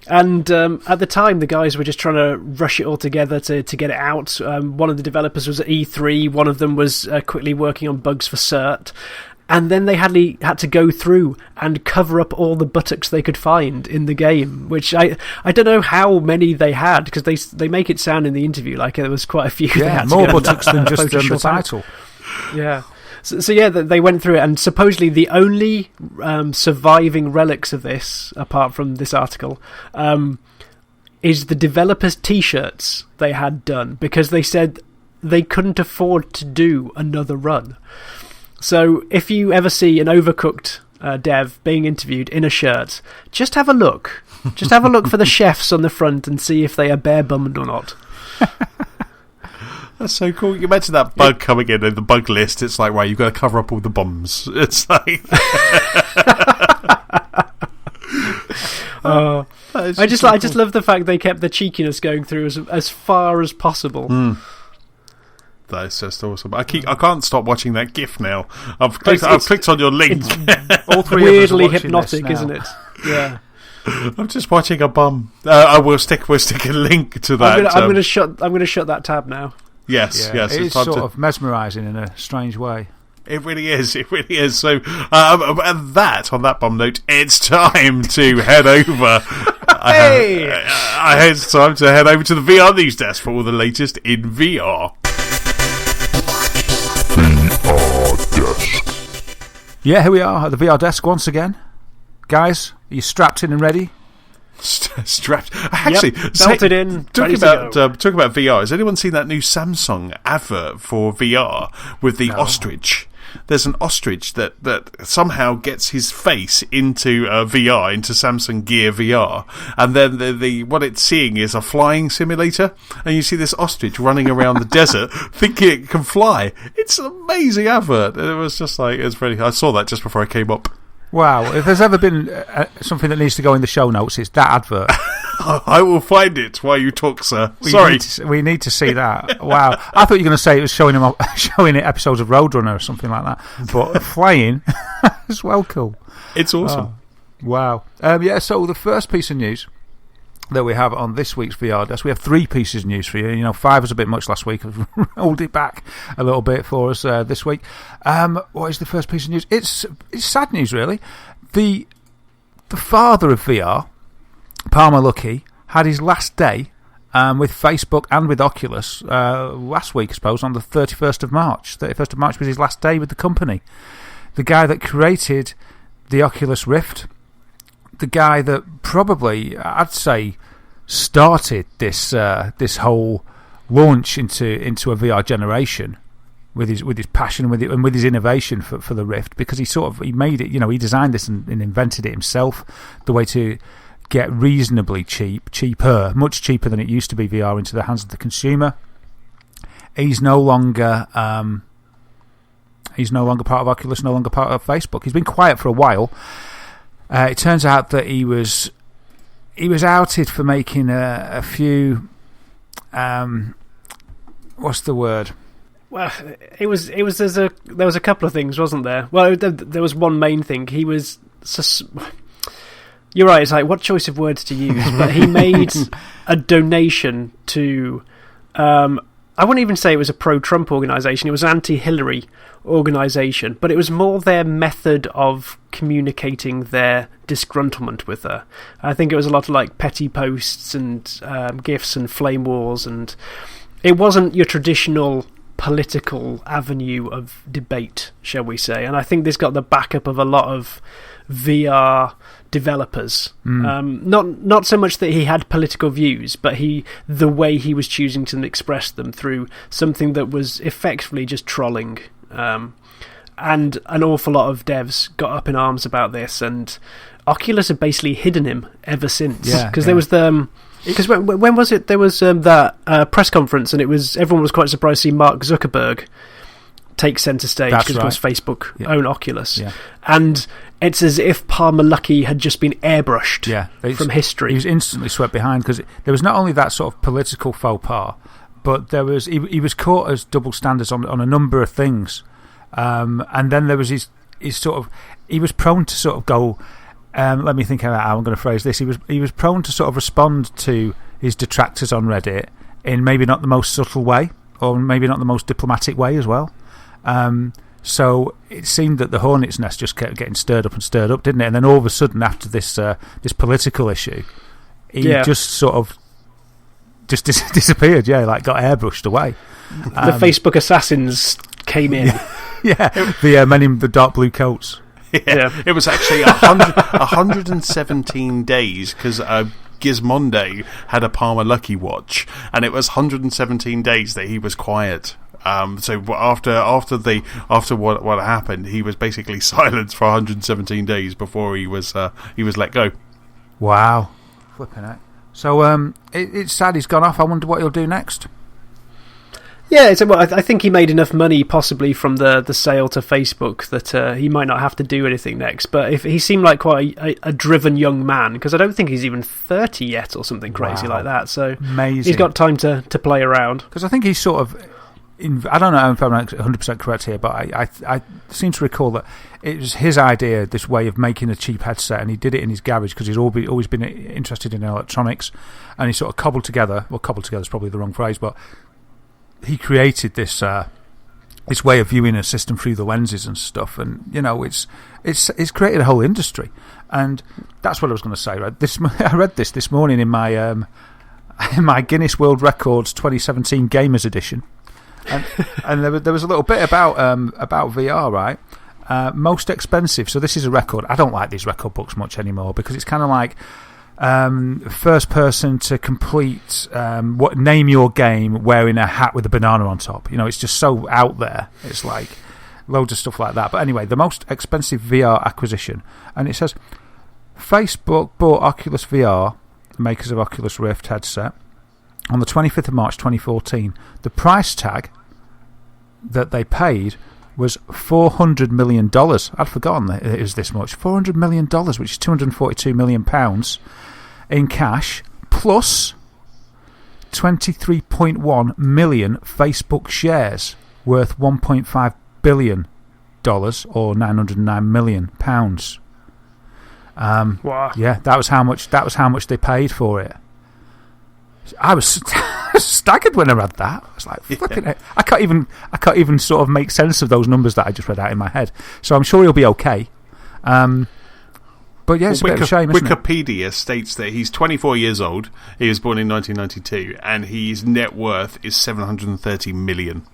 S2: And at the time, the guys were just trying to rush it all together to get it out. One of the developers was at E3, one of them was quickly working on bugs for CERT. And then they had to go through and cover up all the buttocks they could find in the game, which I don't know how many they had, because they make it sound in the interview like there was quite a few.
S1: Yeah, more buttocks than just the title.
S2: Yeah. So yeah, they went through it, and supposedly the only surviving relics of this, apart from this article, is the developers' T-shirts they had done, because they said they couldn't afford to do another run. So if you ever see an Overcooked dev being interviewed in a shirt, just have a look. Just have a look for the chefs on the front and see if they are bare-bummed or not.
S3: That's so cool. You mentioned that bug coming in the bug list. It's like, right, you've got to cover up all the bums. It's like...
S2: I just love the fact they kept the cheekiness going through as far as possible.
S3: That is just awesome. I can't stop watching that GIF now. I've clicked on your link.
S2: All three weirdly hypnotic, isn't it? Yeah.
S3: I'm just watching a bum. We'll stick a link to that.
S2: I'm going to shut that tab now.
S3: Yes.
S1: It's sort of mesmerising in a strange way.
S3: It really is. So, and that, on that bum note, it's time to head over. It's time to head over to the VR News Desk for all the latest in VR.
S1: Yeah, here we are at the VR desk once again. Guys, are you strapped in and ready?
S3: Strapped? Actually,
S2: belted in.
S3: Talking about VR, has anyone seen that new Samsung advert for VR with the ostrich? There's an ostrich that somehow gets his face into VR, into Samsung Gear VR, and then the what it's seeing is a flying simulator, and you see this ostrich running around the desert thinking it can fly. It's an amazing advert. It was just like, it's really. I saw that just before I came up.
S1: Wow, if there's ever been something that needs to go in the show notes, it's that advert.
S3: I will find it while you talk, sir.
S1: We need to see that. Wow. I thought you were going to say it was showing it episodes of Roadrunner or something like that. But flying is well cool.
S3: It's awesome.
S1: Wow. So the first piece of news that we have on this week's VR desk, we have 3 pieces of news for you. You know, 5 was a bit much last week. I've rolled it back a little bit for us this week. What is the first piece of news? It's sad news, really. The father of VR, Palmer Luckey, had his last day with Facebook and with Oculus last week, I suppose, on the 31st of March. 31st of March was his last day with the company. The guy that created the Oculus Rift, the guy that probably, I'd say, started this whole launch into a VR generation with his passion and with his innovation for the Rift, because he made it, he designed this and invented it himself, the way to get reasonably cheaper, much cheaper than it used to be, VR into the hands of the consumer. He's no longer part of Oculus, no longer part of Facebook. He's been quiet for a while. It turns out that he was outed for making a few. What's the word?
S2: Well, there was a couple of things, wasn't there? Well, there was one main thing. He was. You're right. It's like, what choice of words to use? But he made a donation to I wouldn't even say it was a pro-Trump organisation. It was an anti-Hillary organisation, but it was more their method of communicating their disgruntlement with her. I think it was a lot of like petty posts and GIFs and flame wars, and it wasn't your traditional political avenue of debate, shall we say. And I think this got the backup of a lot of VR developers. Not so much that he had political views, but the way he was choosing to express them through something that was effectively just trolling. And an awful lot of devs got up in arms about this, and Oculus have basically hidden him ever since. Because there was because when was it? There was that press conference, and everyone was quite surprised to see Mark Zuckerberg take centre stage, because of course Facebook own Oculus, and it's as if Palmer Luckey had just been airbrushed from history.
S1: He was instantly swept behind, because there was not only that sort of political faux pas, but there was he was caught as double standards on a number of things, and then there was his sort of, he was prone to sort of go. Let me think about how I'm going to phrase this. He was prone to sort of respond to his detractors on Reddit in maybe not the most subtle way, or maybe not the most diplomatic way as well. So it seemed that the hornet's nest just kept getting stirred up, didn't it? And then all of a sudden, after this political issue, he just sort of just disappeared. Like got airbrushed away.
S2: The Facebook assassins came in.
S1: The men in the dark blue coats.
S3: It was actually 117 days, because Gizmondo had a Palmer Luckey watch, and it was 117 days that he was quiet. So after what happened, he was basically silenced for 117 days before he was let go.
S1: Wow, flipping it. So it's sad he's gone off. I wonder what he'll do next.
S2: Yeah, I think he made enough money possibly from the sale to Facebook that he might not have to do anything next. But if he seemed like quite a driven young man, because I don't think he's even 30 yet or something crazy like that. So
S1: amazing.
S2: He's got time to play around.
S1: Because I think he's sort of, I don't know if I'm 100% correct here, but I seem to recall that it was his idea, this way of making a cheap headset, and he did it in his garage because he's always been interested in electronics, and he sort of cobbled together is probably the wrong phrase, but he created this way of viewing a system through the lenses and stuff, and it's created a whole industry, and that's what I was going to say. Right, I read this morning in my Guinness World Records 2017 Gamers Edition, and there was a little bit about VR, right? Most expensive. So this is a record. I don't like these record books much anymore, because it's kind of like first person to complete name your game wearing a hat with a banana on top. It's just so out there. It's like loads of stuff like that. But anyway, the most expensive VR acquisition, and it says Facebook bought Oculus VR, makers of Oculus Rift headset, on the 25th of March 2014. The price tag that they paid was $400 million. I'd forgotten that it was this much. $400 million, which is £242 million in cash, plus 23.1 million Facebook shares worth $1.5 billion, or £909 million.
S2: Wow.
S1: Yeah, that was how much they paid for it. I was staggered when I read that. I was like, flipping it. I can't even sort of make sense of those numbers that I just read out in my head. So I'm sure he'll be okay. But yeah, it's a bit of a shame, isn't it?
S3: Wikipedia states that he's 24 years old. He was born in 1992, and his net worth is $730 million.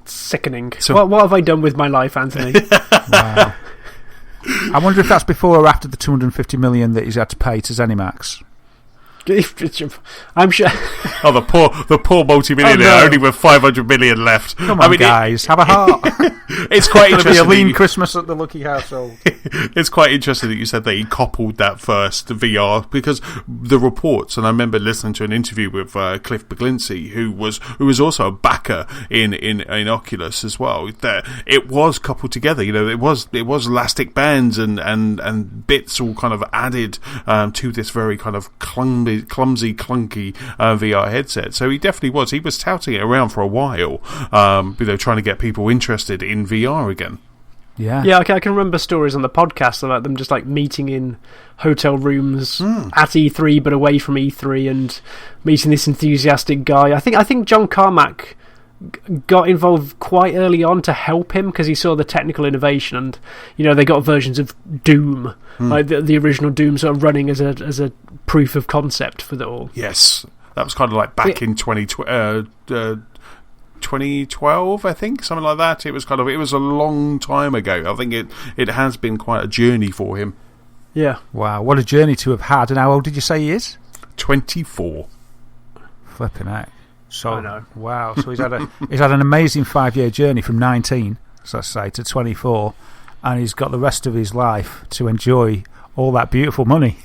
S2: Sickening. So, what have I done with my life, Anthony?
S1: Wow. I wonder if that's before or after the $250 million that he's had to pay to ZeniMax.
S2: I'm sure.
S3: Oh, the poor multi-millionaire, only with 500 million left.
S1: Come on, guys, have a heart.
S3: It's quite interesting.
S1: It'll be a lean Christmas at the Lucky household.
S3: It's quite interesting that you said that he coupled that first VR, because the reports, and I remember listening to an interview with Cliff Beglincy, who was also a backer in Oculus as well. That it was coupled together. It was elastic bands and bits all kind of added to this very kind of clumsy, clunky VR headset. So he definitely was. He was touting it around for a while, trying to get people interested in VR again.
S2: Yeah, I can remember stories on the podcast about them just like meeting in hotel rooms at E3 but away from E3 and meeting this enthusiastic guy. I think John Carmack got involved quite early on to help him because he saw the technical innovation, and they got versions of Doom, like the original Doom, sort of running as a proof of concept for it all.
S3: Yes, that was kind of like back in 2012, I think, something like that. It was a long time ago. I think it has been quite a journey for him.
S2: Yeah.
S1: Wow, what a journey to have had. And how old did you say he is?
S3: 24.
S1: Flipping heck. So,
S2: I know.
S1: Wow. So he's had an amazing 5-year journey from 19, so let's say, to 24, and he's got the rest of his life to enjoy all that beautiful money.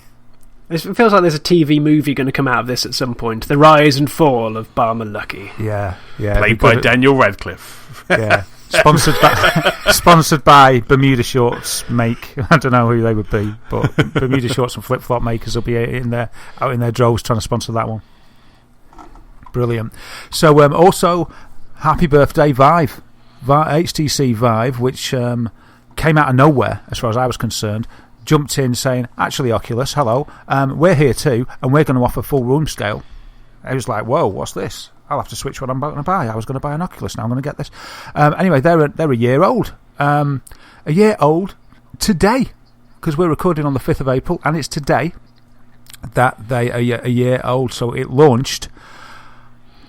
S2: It feels like there's a TV movie going to come out of this at some point. The Rise and Fall of Barmer Lucky.
S1: Yeah.
S3: Played by Daniel Radcliffe.
S1: Yeah. Sponsored by Bermuda Shorts make. I don't know who they would be, but Bermuda Shorts and Flip Flop makers will be out in their droves trying to sponsor that one. Brilliant. So also, happy birthday Vive. HTC Vive, which came out of nowhere as far as I was concerned, jumped in saying, actually Oculus, hello, we're here too, and we're going to offer full room scale. I was like, whoa, what's this? I'll have to switch what I'm going to buy. I was going to buy an Oculus, now I'm going to get this. Anyway, they're a year old. A year old today, because we're recording on the 5th of April, and it's today that they are a year old. So it launched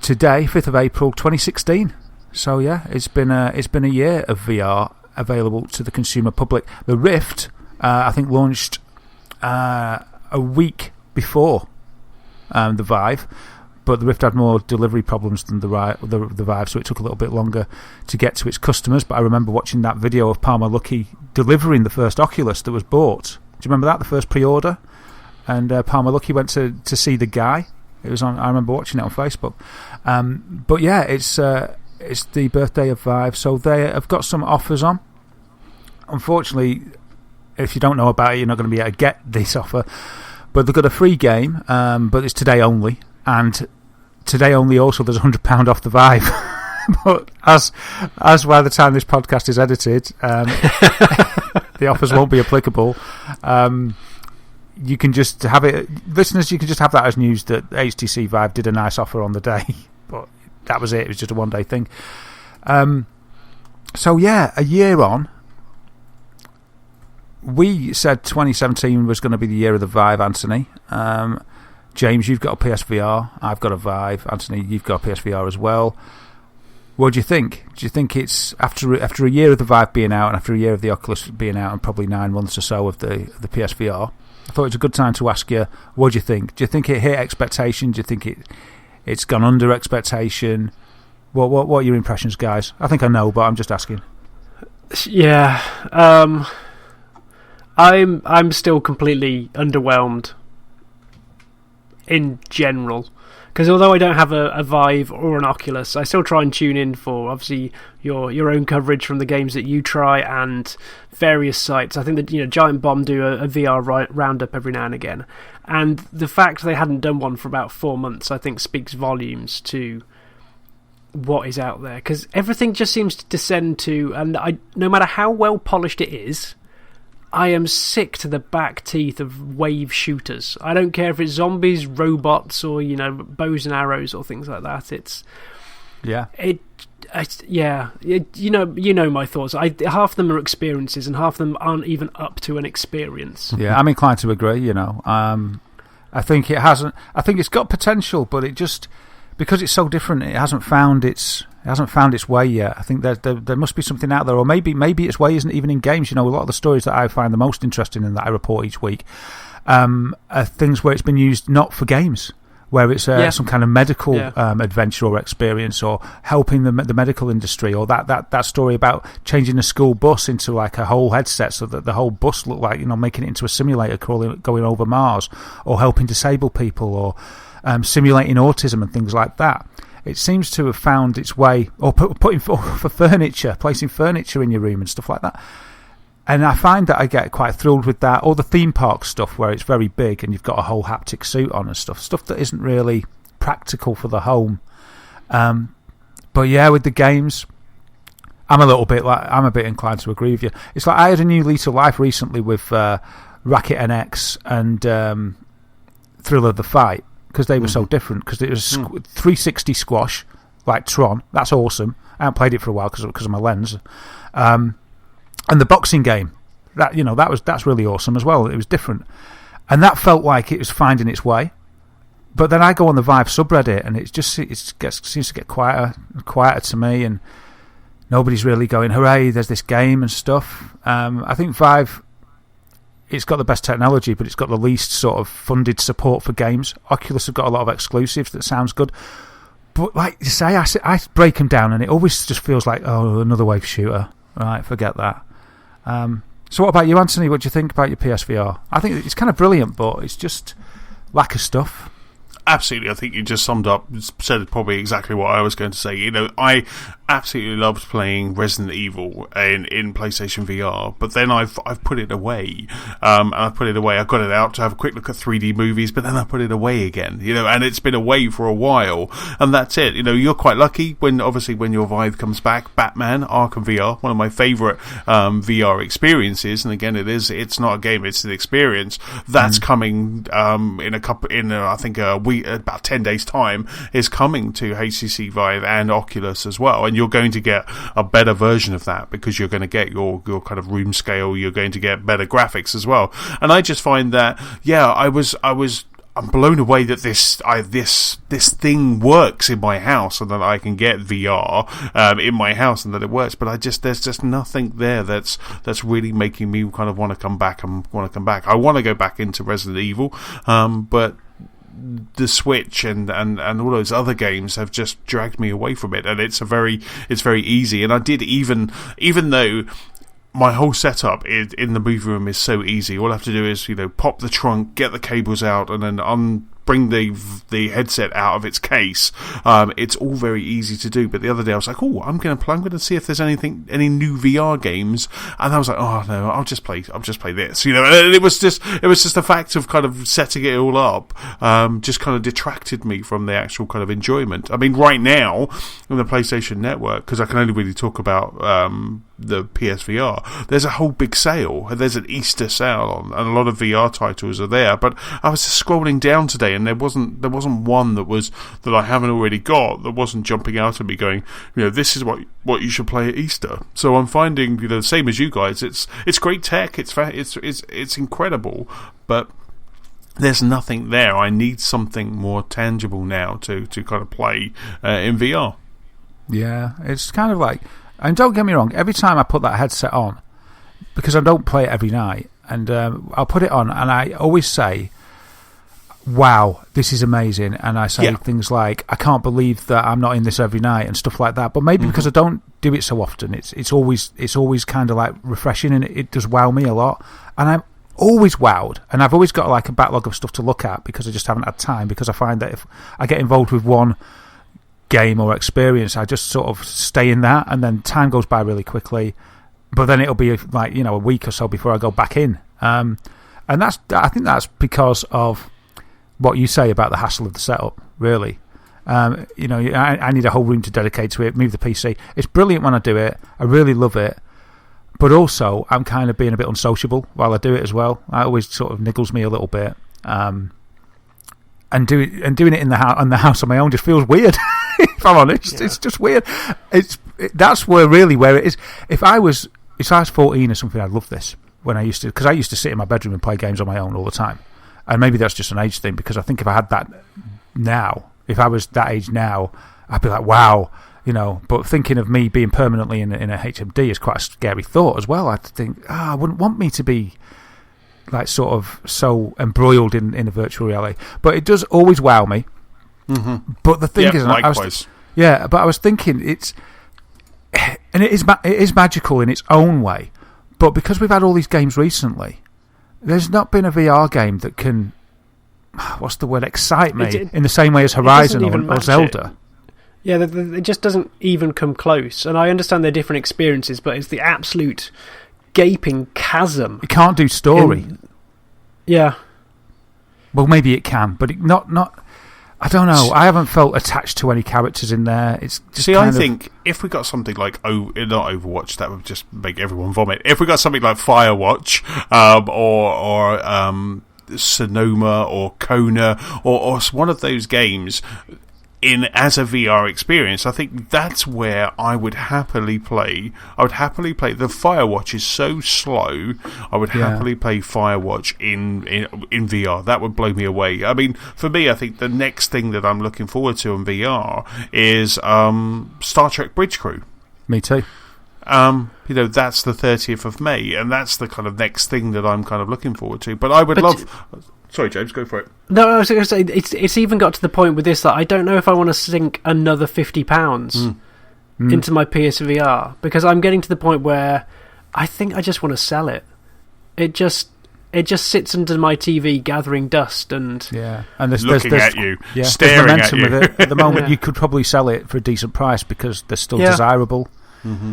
S1: today, 5th of April 2016. So yeah, it's been a year of VR available to the consumer public. The Rift, I think, launched a week before the Vive, but the Rift had more delivery problems than the Vive, so it took a little bit longer to get to its customers. But I remember watching that video of Palmer Luckey delivering the first Oculus that was bought. Do you remember that, the first pre-order? And Palmer Luckey went to see the guy. It was on. I remember watching it on Facebook. But yeah, it's the birthday of Vive, so they have got some offers on. Unfortunately, if you don't know about it, you're not going to be able to get this offer. But they've got a free game, but it's today only. And today only also there's £100 off the Vive. But as by the time this podcast is edited, the offers won't be applicable. You can just have it, listeners, you can just have that as news that HTC Vive did a nice offer on the day. But that was it. It was just a one-day thing. So yeah, a year on. We said 2017 was going to be the year of the Vive, Anthony. James, you've got a PSVR. I've got a Vive. Anthony, you've got a PSVR as well. What do you think? Do you think it's after a year of the Vive being out and after a year of the Oculus being out and probably 9 months or so of the PSVR? I thought it was a good time to ask you, what do you think? Do you think it hit expectation? Do you think it's gone under expectation? What are your impressions, guys? I think I know, but I'm just asking.
S2: Yeah, I'm still completely underwhelmed in general, because although I don't have a Vive or an Oculus, I still try and tune in for obviously your own coverage from the games that you try and various sites. I think that Giant Bomb do a VR roundup every now and again, and the fact they hadn't done one for about 4 months, I think, speaks volumes to what is out there, because everything just seems to descend to, and no matter how well polished it is, I am sick to the back teeth of wave shooters. I don't care if it's zombies, robots, or bows and arrows or things like that. You know my thoughts. Half of them are experiences, and half of them aren't even up to an experience.
S1: Yeah, I'm inclined to agree. I think it hasn't. I think it's got potential, but it just, because it's so different, it hasn't found its way yet. I think there must be something out there, or maybe its way isn't even in games. A lot of the stories that I find the most interesting and that I report each week are things where it's been used not for games, where it's some kind of medical adventure or experience, or helping the medical industry, or that story about changing a school bus into like a whole headset so that the whole bus looked like, making it into a simulator going over Mars, or helping disabled people, or simulating autism and things like that. It seems to have found its way, or putting for furniture, placing furniture in your room and stuff like that. And I find that I get quite thrilled with that, or the theme park stuff where it's very big and you've got a whole haptic suit on and stuff that isn't really practical for the home. But yeah, with the games, I'm a bit inclined to agree with you. It's like I had a new lease of life recently with Racket NX and Thrill of the Fight, because they were so different. Because it was 360 squash, like Tron. That's awesome. I haven't played it for a while because of my lens. And the boxing game, that's really awesome as well. It was different, and that felt like it was finding its way. But then I go on the Vive subreddit, and it seems to get quieter to me, and nobody's really going, hooray, there's this game and stuff. I think Vive, it's got the best technology, but it's got the least sort of funded support for games. Oculus have got a lot of exclusives that sounds good. But like you say, I break them down, and it always just feels like, oh, another wave shooter. Right, forget that. So what about you, Anthony? What do you think about your PSVR? I think it's kind of brilliant, but it's just lack of stuff.
S3: Absolutely, I think you just said probably exactly what I was going to say. I absolutely loved playing Resident Evil in PlayStation VR, but then I've put it away. And I've put it away. I got it out to have a quick look at 3D movies, but then I put it away again. And it's been away for a while, and that's it. You're quite lucky when your Vive comes back. Batman Arkham VR, one of my favourite VR experiences, and again, it's not a game, it's an experience. That's coming I think a week. About 10 days' time is coming to HTC Vive and Oculus as well, and you're going to get a better version of that because you're going to get your kind of room scale, you're going to get better graphics as well. And I just find that I'm blown away that this thing works in my house, and that I can get VR in my house, and that it works. But there's just nothing there that's really making me kind of want to come back. I want to go back into Resident Evil, but the Switch and all those other games have just dragged me away from it, and it's very easy. And I did even though my whole setup in the movie room is so easy, all I have to do is pop the trunk, get the cables out, and then bring the headset out of its case. It's all very easy to do. But the other day I was like, oh, I'm going to see if there's any new VR games, and I was like, oh no, I'll just play this. And it was just the fact of kind of setting it all up, just kind of detracted me from the actual kind of enjoyment. I mean, right now on the PlayStation Network, because I can only really talk about the PSVR, there's a whole big sale. There's an Easter sale on, and a lot of VR titles are there. But I was just scrolling down today, and there wasn't one that I haven't already got, that wasn't jumping out at me going, this is what you should play at Easter. So I'm finding, the same as you guys, it's great tech, it's incredible, but there's nothing there. I need something more tangible now to kind of play in VR.
S1: Yeah, it's kind of like, and don't get me wrong, every time I put that headset on, because I don't play it every night, and I'll put it on, and I always say, wow, this is amazing. And I say things like, I can't believe that I'm not in this every night, and stuff like that. But maybe because I don't do it so often, it's always kind of like refreshing, and it does wow me a lot. And I'm always wowed, and I've always got like a backlog of stuff to look at because I just haven't had time, because I find that if I get involved with one game or experience, I just sort of stay in that, and then time goes by really quickly. But then it'll be like a week or so before I go back in, and I think that's because of what you say about the hassle of the setup, really. I need a whole room to dedicate to it, move the PC. It's brilliant when I do it. I really love it. But also, I'm kind of being a bit unsociable while I do it as well. It always sort of niggles me a little bit. And doing it in the house on my own just feels weird, if I'm honest. Yeah. It's just weird. That's where it is. If I was 14 or something, I'd love this. Because I used to sit in my bedroom and play games on my own all the time. And maybe that's just an age thing, because I think if I had that now, if I was that age now, I'd be like, wow, But thinking of me being permanently in a HMD is quite a scary thought as well. I'd think, I wouldn't want me to be like sort of so embroiled in a virtual reality. But it does always wow me. Mm-hmm. But the thing is,
S3: likewise.
S1: But I was thinking it is magical in its own way. But because we've had all these games recently, there's not been a VR game that can, excite me in the same way as Horizon or Zelda.
S2: Yeah, it just doesn't even come close. And I understand they're different experiences, but it's the absolute gaping chasm.
S1: It can't do story.
S2: Yeah.
S1: Well, maybe it can, but not. I don't know. I haven't felt attached to any characters in there. It's just
S3: I think if we got something like not Overwatch, that would just make everyone vomit. If we got something like Firewatch, or Sonoma or Kona, or one of those games as a VR experience, I think that's where I would happily play. I would happily play. The Firewatch is so slow. I would happily play Firewatch in VR. That would blow me away. I mean, for me, I think the next thing that I'm looking forward to in VR is Star Trek Bridge Crew.
S1: Me too.
S3: That's the 30th of May, and that's the kind of next thing that I'm kind of looking forward to. But I would love... Sorry, James, go for it.
S2: No, I was going to say, it's even got to the point with this that I don't know if I want to sink another £50 into my PSVR, because I'm getting to the point where I think I just want to sell it. It just sits under my TV gathering dust and...
S3: Yeah, and there's at you, staring
S1: there's momentum
S3: at you.
S1: With it. At the moment, you could probably sell it for a decent price because they're still desirable.
S3: Mm-hmm.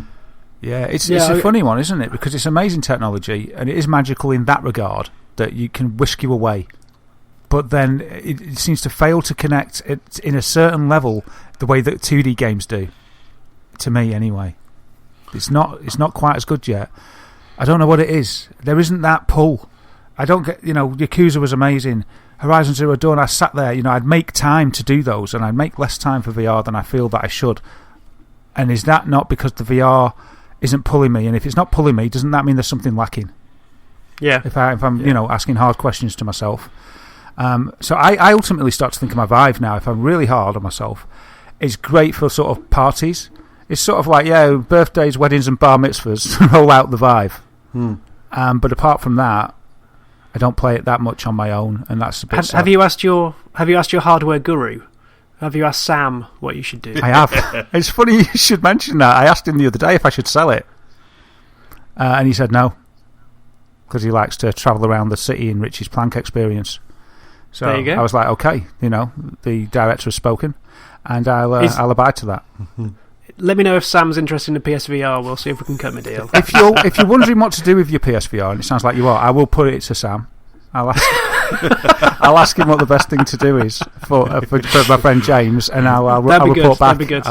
S1: Yeah, it's a funny one, isn't it? Because it's amazing technology, and it is magical in that regard, that you can whisk you away. But then it seems to fail to connect it in a certain level the way that 2D games do. To me, anyway. It's not quite as good yet. I don't know what it is. There isn't that pull. I don't get... Yakuza was amazing. Horizon Zero Dawn, I sat there, I'd make time to do those, and I'd make less time for VR than I feel that I should. And is that not because the VR isn't pulling me? And if it's not pulling me, doesn't that mean there's something lacking?
S2: Yeah.
S1: If I'm asking hard questions to myself. So I ultimately start to think of my Vive now. If I'm really hard on myself, it's great for sort of parties. It's sort of like, birthdays, weddings and bar mitzvahs, roll out the Vive. But apart from that, I don't play it that much on my own, and that's a bit sad.
S2: Have you asked your hardware guru? Have you asked Sam what you should do?
S1: I have. It's funny you should mention that. I asked him the other day if I should sell it. And he said no. Because he likes to travel around the city in Richie's Plank experience. So
S2: there you go.
S1: I was like, okay, the director has spoken, and I'll abide to that.
S2: Let me know if Sam's interested in the PSVR. We'll see if we can cut him a deal.
S1: If you're wondering what to do with your PSVR, and it sounds like you are, I will put it to Sam. I'll ask him what the best thing to do is for my friend James, and I'll report back.
S2: That'd be good.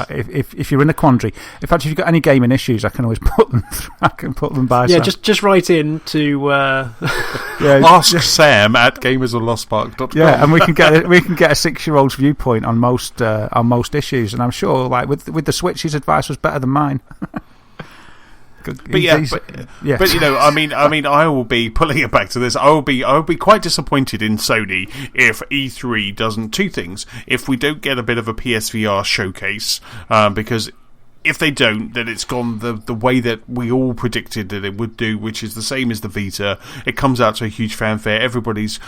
S1: If you're in a quandary. In fact, if you've got any gaming issues, I can always put them. I can put them by.
S2: Yeah, just write in to
S3: ask Sam at gamersoflostpark.com.
S1: Yeah, and we can get a 6-year-old's viewpoint on most issues, and I'm sure, like with the Switch, his advice was better than mine.
S3: But I will be pulling it back to this. I will be quite disappointed in Sony if E3 doesn't two things. If we don't get a bit of a PSVR showcase, because if they don't, then it's gone the way that we all predicted that it would do, which is the same as the Vita. It comes out to a huge fanfare. Everybody's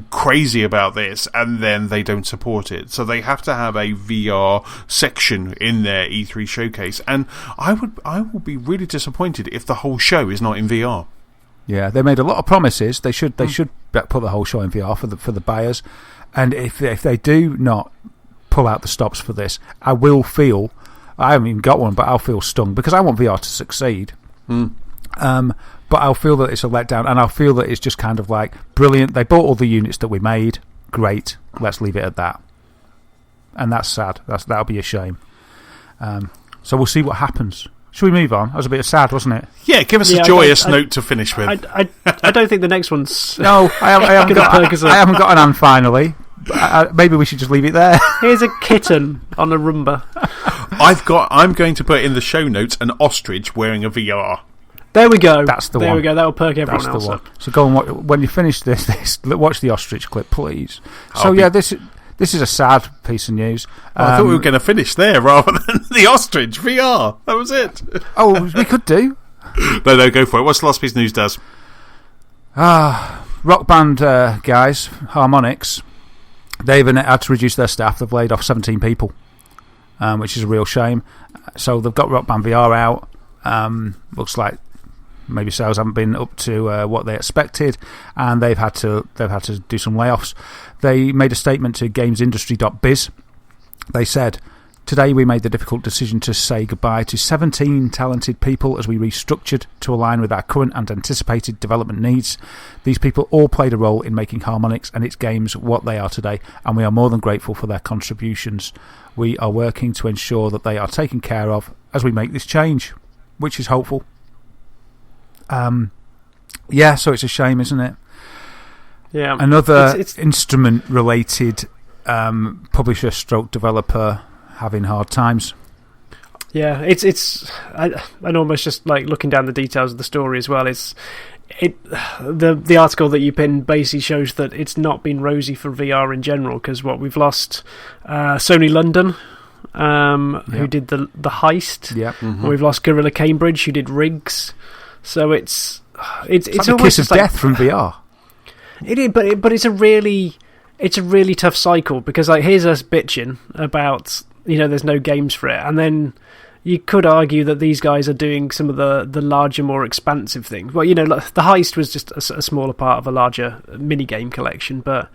S3: crazy about this, and then they don't support it. So they have to have a VR section in their E3 showcase, and I will be really disappointed if the whole show is not in VR.
S1: Yeah, they made a lot of promises. They should put the whole show in VR for the buyers, and if they do not pull out the stops for this, I will feel... I haven't even got one, but I'll feel stung, because I want VR to succeed. But I'll feel that it's a letdown, and I'll feel that it's just kind of like, brilliant, they bought all the units that we made, great, let's leave it at that. And that's sad. That'll be a shame. So we'll see what happens. Should we move on? That was a bit sad, wasn't it?
S3: Yeah, give us a joyous note to finish with.
S2: I don't think the next one's...
S1: No, I haven't got an and finally. Maybe we should just leave it there.
S2: Here's a kitten on a Roomba.
S3: I'm going to put in the show notes an ostrich wearing a VR.
S2: There we go.
S1: That's the one.
S2: There we go. That'll perk everyone else up.
S1: So go and when you finish this, watch the ostrich clip, please. This is a sad piece of news.
S3: I thought we were going to finish there rather than the ostrich VR. That was it.
S1: Oh, we could do.
S3: No, go for it. What's the last piece of news, Daz?
S1: Rock band guys, Harmonix, they've had to reduce their staff. They've laid off 17 people, which is a real shame. So they've got Rock Band VR out. Looks like maybe sales haven't been up to what they expected, and they've had to do some layoffs. They made a statement to gamesindustry.biz. They said, Today we made the difficult decision to say goodbye to 17 talented people as we restructured to align with our current and anticipated development needs. These people all played a role in making Harmonix and its games what they are today, and we are more than grateful for their contributions. We are working to ensure that they are taken care of as we make this change, which is hopeful. Yeah, so it's a shame, isn't it?
S2: Yeah.
S1: Another instrument-related publisher stroke developer having hard times.
S2: Yeah, and almost just like looking down the details of the story as well. The article that you pinned basically shows that it's not been rosy for VR in general, because we've lost Sony London, who did the Heist. Yeah, mm-hmm. We've lost Gorilla Cambridge, who did Rigs. So it's
S1: like a kiss of death from VR.
S2: It is, but it's a really tough cycle, because like here's us bitching about there's no games for it, and then you could argue that these guys are doing some of the larger, more expansive things. Well, the Heist was just a smaller part of a larger mini-game collection, but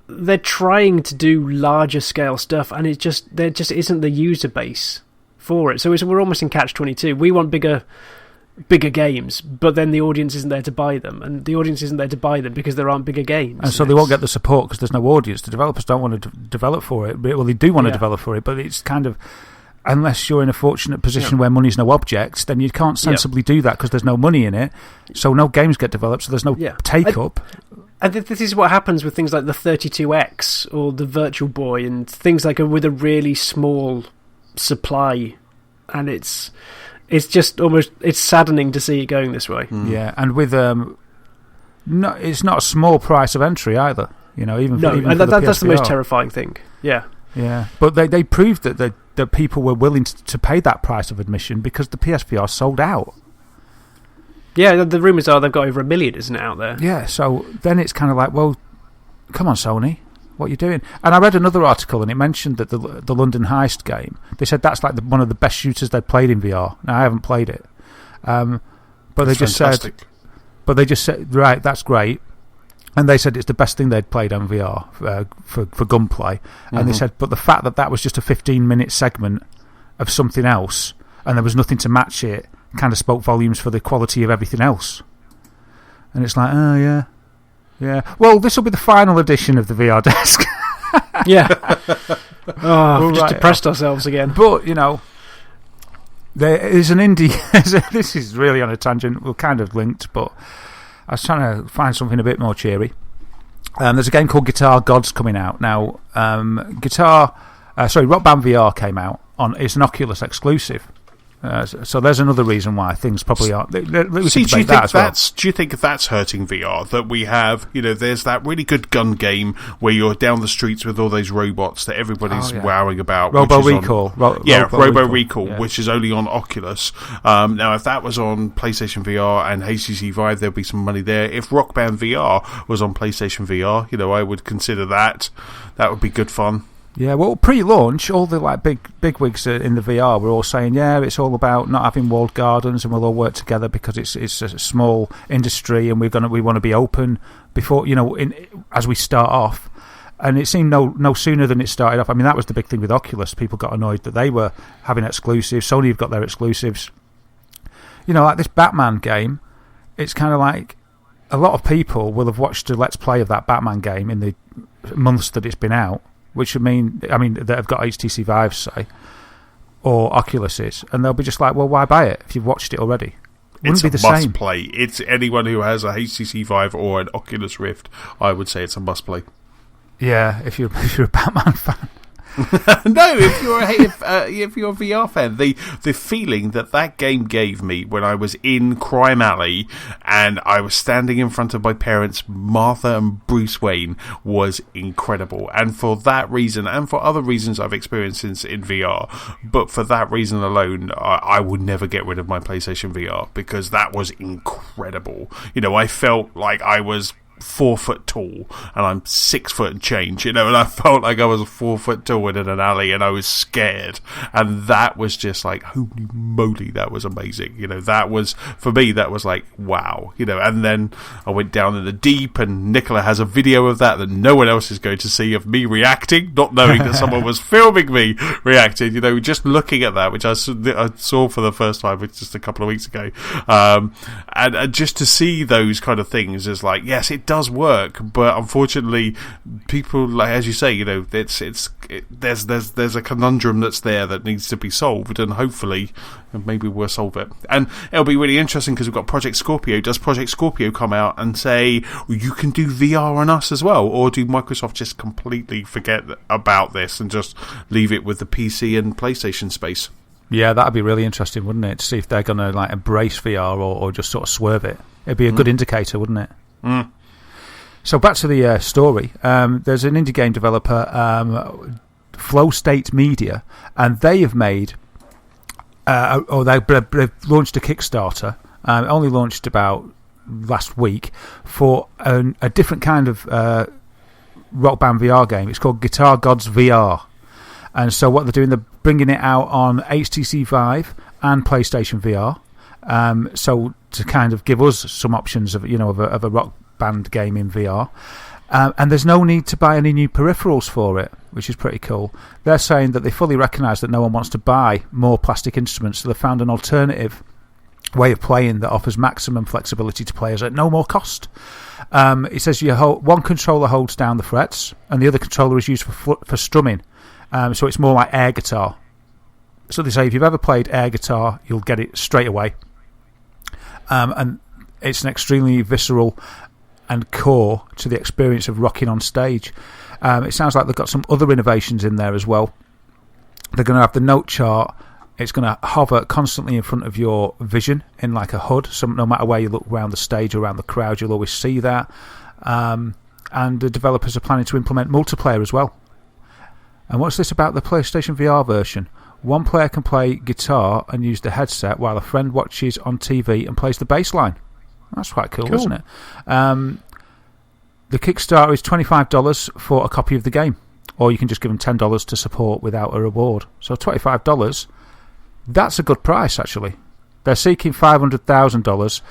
S2: they're trying to do larger scale stuff, and there just isn't the user base for it. So we're almost in catch-22. We want bigger games, but then the audience isn't there to buy them, and the audience isn't there to buy them because there aren't bigger games,
S1: and so they won't get the support because there's no audience. The developers don't want to develop for it. Well, they do want to develop for it, but it's kind of, unless you're in a fortunate position where money's no object, then you can't sensibly do that because there's no money in it, so no games get developed, so there's no take-up.
S2: And this is what happens with things like the 32X or the Virtual Boy and things like with a really small supply, and it's just almost, it's saddening to see it going this way.
S1: Yeah, and with it's not a small price of entry either. Even
S2: and that's the most terrifying thing. Yeah,
S1: but they proved that people were willing to pay that price of admission because the PSVR sold out.
S2: Yeah, the rumours are they've got over 1 million, isn't it, out there?
S1: Yeah, so then it's kind of like, well, come on, Sony. What are you doing? And I read another article, and it mentioned that the London Heist game, they said that's like one of the best shooters they've played in VR. Now, I haven't played it, but they just said, right, that's great, and they said it's the best thing they'd played on VR for gunplay, and they said, but the fact that was just a 15-minute segment of something else, and there was nothing to match it, kind of spoke volumes for the quality of everything else. And it's like, oh yeah. Yeah, well, this will be the final edition of the VR desk.
S2: Yeah. We've just depressed ourselves again.
S1: But, there is an indie... This is really on a tangent. We're kind of linked, but I was trying to find something a bit more cheery. There's a game called Guitar Gods coming out. Now, Rock Band VR came out. It's an Oculus exclusive. So there's another reason why things probably aren't. Do you think
S3: that's hurting VR? That we have, there's that really good gun game where you're down the streets with all those robots that everybody's wowing about.
S1: Robo Recall.
S3: Robo Recall, which is only on Oculus. Now, if that was on PlayStation VR and HTC Vive, there'd be some money there. If Rock Band VR was on PlayStation VR, I would consider that. That would be good fun.
S1: Yeah, well, pre-launch, all the big wigs in the VR were all saying, it's all about not having walled gardens, and we'll all work together because it's a small industry, and we want to be open before as we start off. And it seemed no sooner than it started off. I mean, that was the big thing with Oculus. People got annoyed that they were having exclusives. Sony have got their exclusives. Like this Batman game, it's kind of like a lot of people will have watched a Let's Play of that Batman game in the months that it's been out. Which would mean that have got HTC Vives, say, or Oculuses, and they'll be just like, well, why buy it if you've watched it already? Wouldn't be the same.
S3: It's a must play. It's anyone who has a HTC Vive or an Oculus Rift, I would say it's a must play.
S1: Yeah, if you're a Batman fan.
S3: No, if you're a VR fan, the feeling that game gave me when I was in Crime Alley and I was standing in front of my parents, Martha and Bruce Wayne, was incredible. And for that reason, and for other reasons I've experienced since in VR, but for that reason alone, I would never get rid of my PlayStation VR because that was incredible. I felt like I was 4 foot tall and I'm 6 foot and change, and I felt like I was 4 foot tall in an alley and I was scared, and that was just like, holy moly, that was amazing. That was, for me, that was like, wow. And then I went down in the deep, and Nicola has a video of that no one else is going to see, of me reacting, not knowing that someone was filming me reacting, just looking at that, which I saw for the first time just a couple of weeks ago, and just to see those kind of things is like, yes, it does work, but unfortunately people, like as you say, there's a conundrum that's there that needs to be solved, and hopefully maybe we'll solve it. And it'll be really interesting because we've got Project Scorpio. Does Project Scorpio come out and say, well, you can do VR on us as well, or do Microsoft just completely forget about this and just leave it with the PC and PlayStation space?
S1: Yeah, that'd be really interesting, wouldn't it, to see if they're going to like embrace VR or just sort of swerve it. It'd be a good indicator, wouldn't it? So back to the story. There's an indie game developer, Flow State Media, and they have made, they've launched a Kickstarter. It only launched about last week for a different kind of Rock Band VR game. It's called Guitar Gods VR. And so what they're doing, they're bringing it out on HTC Vive and PlayStation VR. So to kind of give us some options of a Rock Band game in VR. And there's no need to buy any new peripherals for it, which is pretty cool. They're saying that they fully recognise that no one wants to buy more plastic instruments, so they've found an alternative way of playing that offers maximum flexibility to players at no more cost. It says one controller holds down the frets, and the other controller is used for strumming. So it's more like air guitar. So they say if you've ever played air guitar, you'll get it straight away. And it's an extremely visceral and core to the experience of rocking on stage. It sounds like they've got some other innovations in there as well. They're going to have the note chart. It's going to hover constantly in front of your vision in like a HUD. So no matter where you look around the stage or around the crowd, you'll always see that. And the developers are planning to implement multiplayer as well. And what's this about the PlayStation VR version? One player can play guitar and use the headset while a friend watches on TV and plays the bass line. That's quite cool, isn't it? The Kickstarter is $25 for a copy of the game, or you can just give them $10 to support without a reward. So $25, that's a good price, actually. They're seeking $500,000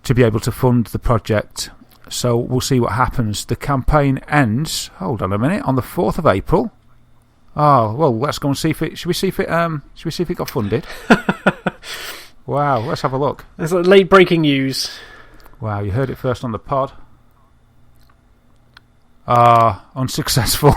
S1: to be able to fund the project. So we'll see what happens. The campaign ends, hold on a minute, on the 4th of April. Oh, well, let's go and see if it... Should we see if it got funded? Wow, let's have a look.
S2: It's like late breaking news.
S1: Wow, you heard it first on the pod. Unsuccessful.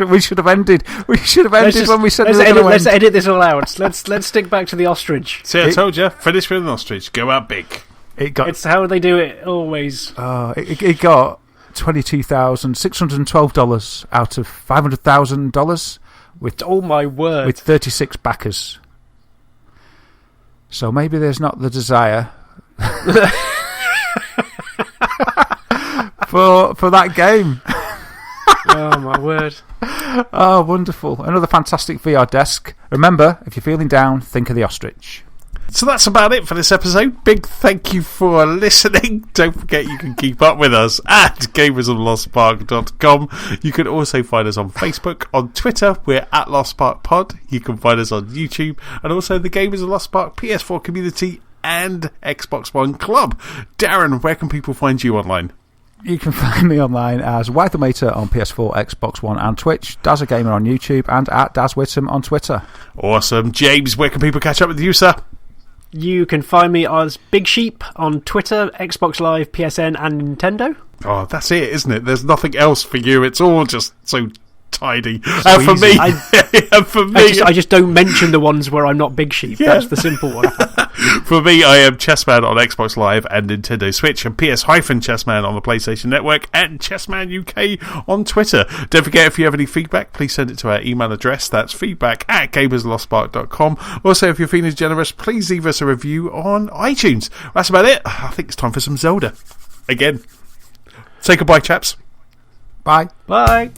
S1: We should have ended. We should have ended when we said we were going to end.
S2: Let's edit this all out. Let's stick back to the ostrich.
S3: See, I told you, finish with an ostrich. Go out big.
S2: It's how they do it always.
S1: It got $22,612 out of $500,000 with,
S2: oh my word,
S1: with 36 backers. So maybe there's not the desire for that game.
S2: Oh my word.
S1: Oh, wonderful. Another fantastic VR desk. Remember, if you're feeling down, think of the ostrich.
S3: So that's about it for this episode. Big thank you for listening. Don't forget you can keep up with us at gamersoflostpark.com. You can also find us on Facebook, on Twitter, we're at LostParkPod. You can find us on YouTube, and also the Gamers of Lost Park PS4 community and Xbox One Club. Darren, where can people find you online?
S1: You can find me online as Wythermater on PS4, Xbox One and Twitch, DazzaGamer on YouTube, and at DazWhittam on Twitter.
S3: Awesome. James, where can people catch up with you, sir?
S2: You can find me as Big Sheep on Twitter, Xbox Live, PSN and Nintendo.
S3: Oh, that's it, isn't it? There's nothing else for you. It's all just so tidy.
S2: So
S3: and for me,
S2: I just don't mention the ones where I'm not Big Sheep. Yeah. That's the simple one.
S3: For me, I am Chessman on Xbox Live and Nintendo Switch, and PS-Chessman on the PlayStation Network, and Chessman UK on Twitter. Don't forget, if you have any feedback, please send it to our email address. That's feedback@gamerslostpark.com. Also, if you're feeling generous, please leave us a review on iTunes. That's about it. I think it's time for some Zelda. Again. Say goodbye, chaps.
S1: Bye.
S2: Bye.